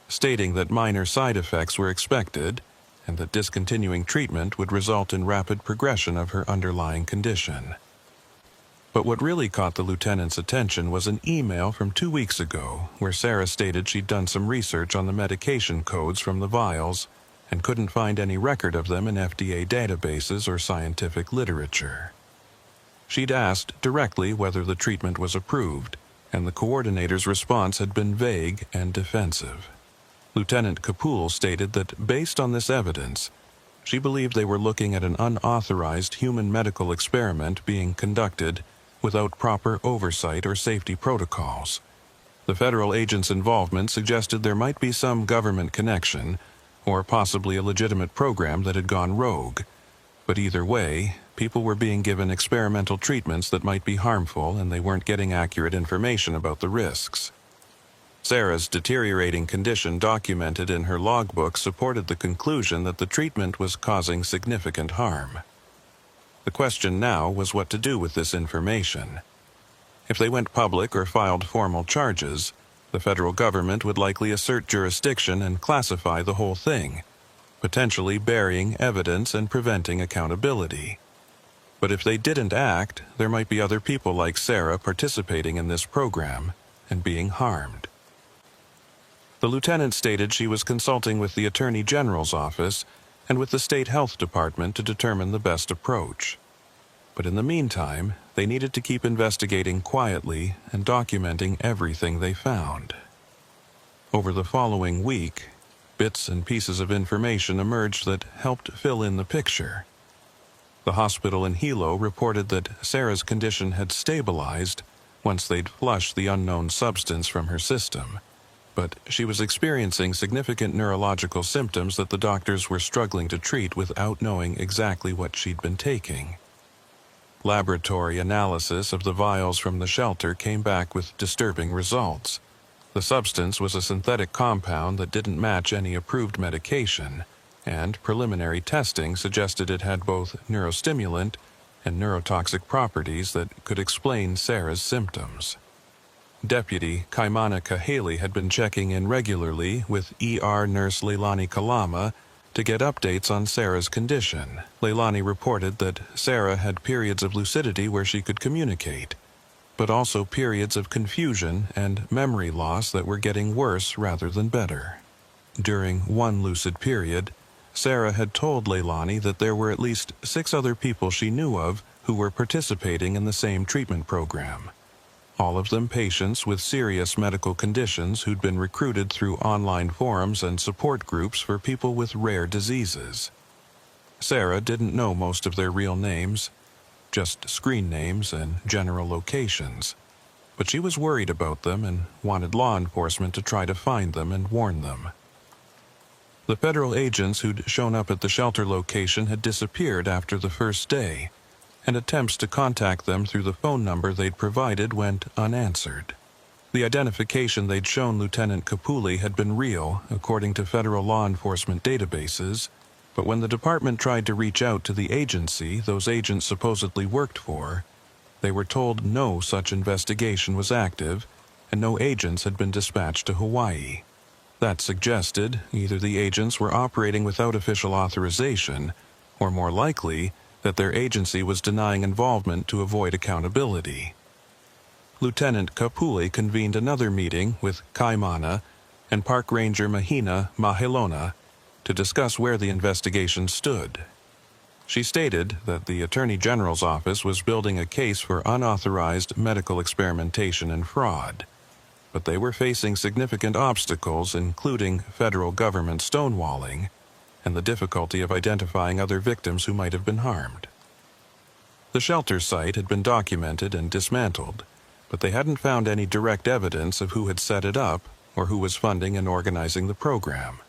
stating that minor side effects were expected and that discontinuing treatment would result in rapid progression of her underlying condition. But what really caught the lieutenant's attention was an email from 2 weeks ago where Sarah stated she'd done some research on the medication codes from the vials and couldn't find any record of them in FDA databases or scientific literature. She'd asked directly whether the treatment was approved, and the coordinator's response had been vague and defensive. Lieutenant Capul stated that based on this evidence, she believed they were looking at an unauthorized human medical experiment being conducted without proper oversight or safety protocols. The federal agent's involvement suggested there might be some government connection, or possibly a legitimate program that had gone rogue. But either way, people were being given experimental treatments that might be harmful and they weren't getting accurate information about the risks. Sarah's deteriorating condition documented in her logbook supported the conclusion that the treatment was causing significant harm. The question now was what to do with this information. If they went public or filed formal charges, the federal government would likely assert jurisdiction and classify the whole thing, potentially burying evidence and preventing accountability. But if they didn't act, there might be other people like Sarah participating in this program and being harmed. The lieutenant stated she was consulting with the Attorney General's office and with the State Health Department to determine the best approach. But in the meantime, they needed to keep investigating quietly and documenting everything they found. Over the following week, bits and pieces of information emerged that helped fill in the picture. The hospital in Hilo reported that Sarah's condition had stabilized once they'd flushed the unknown substance from her system, but she was experiencing significant neurological symptoms that the doctors were struggling to treat without knowing exactly what she'd been taking. Laboratory analysis of the vials from the shelter came back with disturbing results. The substance was a synthetic compound that didn't match any approved medication, and preliminary testing suggested it had both neurostimulant and neurotoxic properties that could explain Sarah's symptoms. Deputy Kaimana Kahele had been checking in regularly with ER nurse Leilani Kalama to get updates on Sarah's condition. Leilani reported that Sarah had periods of lucidity where she could communicate, but also periods of confusion and memory loss that were getting worse rather than better. During one lucid period, Sarah had told Leilani that there were at least 6 other people she knew of who were participating in the same treatment program. All of them patients with serious medical conditions who'd been recruited through online forums and support groups for people with rare diseases. Sarah didn't know most of their real names, just screen names and general locations, but she was worried about them and wanted law enforcement to try to find them and warn them. The federal agents who'd shown up at the shelter location had disappeared after the first day, and attempts to contact them through the phone number they'd provided went unanswered. The identification they'd shown Lieutenant Kapuli had been real, according to federal law enforcement databases, but when the department tried to reach out to the agency those agents supposedly worked for, they were told no such investigation was active and no agents had been dispatched to Hawaii. That suggested either the agents were operating without official authorization, or more likely, that their agency was denying involvement to avoid accountability. Lieutenant Kapuli convened another meeting with Kaimana and Park Ranger Mahina Mahelona to discuss where the investigation stood. She stated that the Attorney General's office was building a case for unauthorized medical experimentation and fraud, but they were facing significant obstacles, including federal government stonewalling and the difficulty of identifying other victims who might have been harmed. The shelter site had been documented and dismantled, but they hadn't found any direct evidence of who had set it up or who was funding and organizing the program.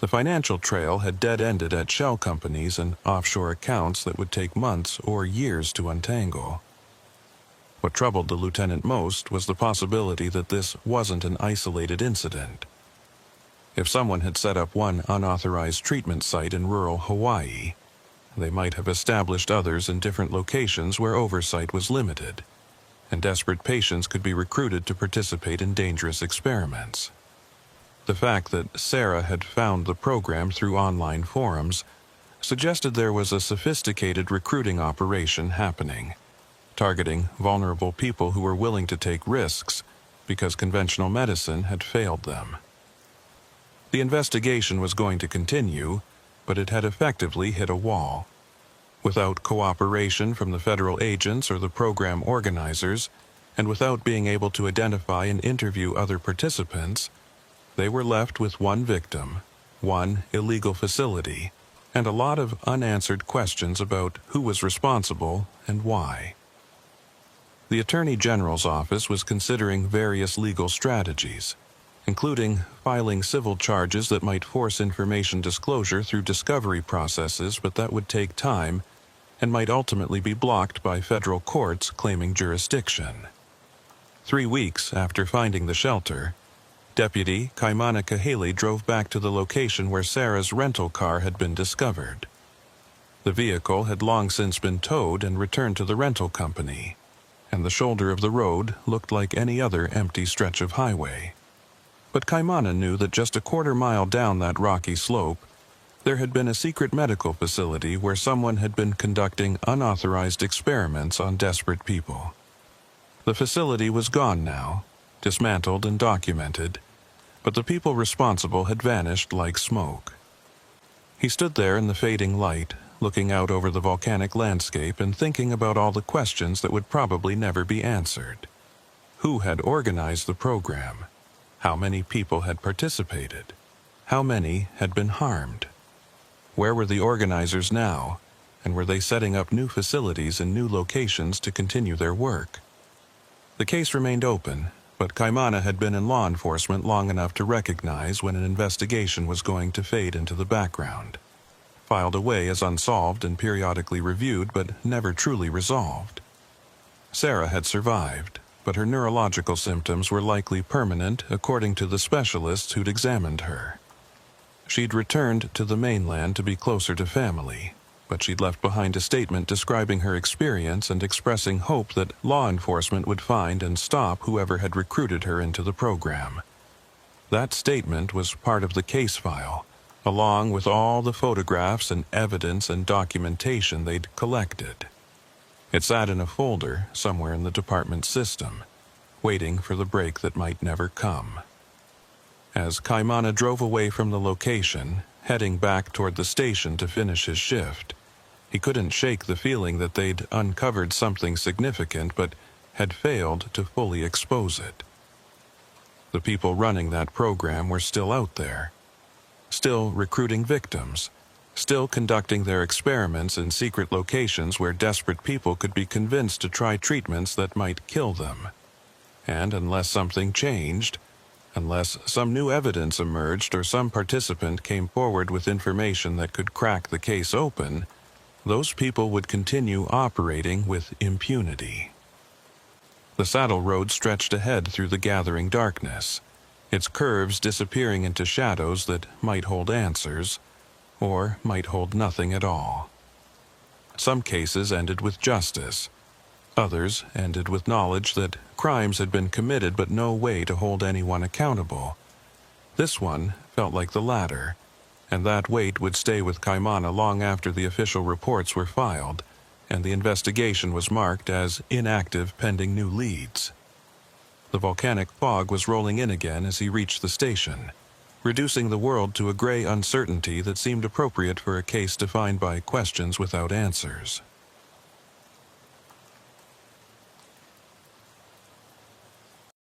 The financial trail had dead-ended at shell companies and offshore accounts that would take months or years to untangle. What troubled the lieutenant most was the possibility that this wasn't an isolated incident. If someone had set up one unauthorized treatment site in rural Hawaii, they might have established others in different locations where oversight was limited, and desperate patients could be recruited to participate in dangerous experiments. The fact that Sarah had found the program through online forums suggested there was a sophisticated recruiting operation happening, targeting vulnerable people who were willing to take risks because conventional medicine had failed them. The investigation was going to continue, but it had effectively hit a wall. Without cooperation from the federal agents or the program organizers, and without being able to identify and interview other participants, they were left with one victim, one illegal facility, and a lot of unanswered questions about who was responsible and why. The Attorney General's office was considering various legal strategies, including filing civil charges that might force information disclosure through discovery processes, but that would take time and might ultimately be blocked by federal courts claiming jurisdiction. 3 weeks after finding the shelter, Deputy Kaimana Kahele drove back to the location where Sarah's rental car had been discovered. The vehicle had long since been towed and returned to the rental company, and the shoulder of the road looked like any other empty stretch of highway. But Kaimana knew that just a quarter-mile down that rocky slope, there had been a secret medical facility where someone had been conducting unauthorized experiments on desperate people. The facility was gone now, dismantled and documented, but the people responsible had vanished like smoke. He stood there in the fading light, looking out over the volcanic landscape and thinking about all the questions that would probably never be answered. Who had organized the program? How many people had participated? How many had been harmed? Where were the organizers now, and were they setting up new facilities in new locations to continue their work? The case remained open, but Kaimana had been in law enforcement long enough to recognize when an investigation was going to fade into the background. Filed away as unsolved and periodically reviewed, but never truly resolved. Sarah had survived, but her neurological symptoms were likely permanent according to the specialists who'd examined her. She'd returned to the mainland to be closer to family, but she'd left behind a statement describing her experience and expressing hope that law enforcement would find and stop whoever had recruited her into the program. That statement was part of the case file, along with all the photographs and evidence and documentation they'd collected. It sat in a folder somewhere in the department's system, waiting for the break that might never come. As Kaimana drove away from the location, heading back toward the station to finish his shift, he couldn't shake the feeling that they'd uncovered something significant but had failed to fully expose it. The people running that program were still out there, still recruiting victims, still conducting their experiments in secret locations where desperate people could be convinced to try treatments that might kill them. And unless something changed, unless some new evidence emerged or some participant came forward with information that could crack the case open, those people would continue operating with impunity. The saddle road stretched ahead through the gathering darkness, its curves disappearing into shadows that might hold answers, or might hold nothing at all. Some cases ended with justice. Others ended with knowledge that crimes had been committed but no way to hold anyone accountable. This one felt like the latter, and that weight would stay with Kaimana long after the official reports were filed and the investigation was marked as inactive pending new leads. The volcanic fog was rolling in again as he reached the station, reducing the world to a gray uncertainty that seemed appropriate for a case defined by questions without answers.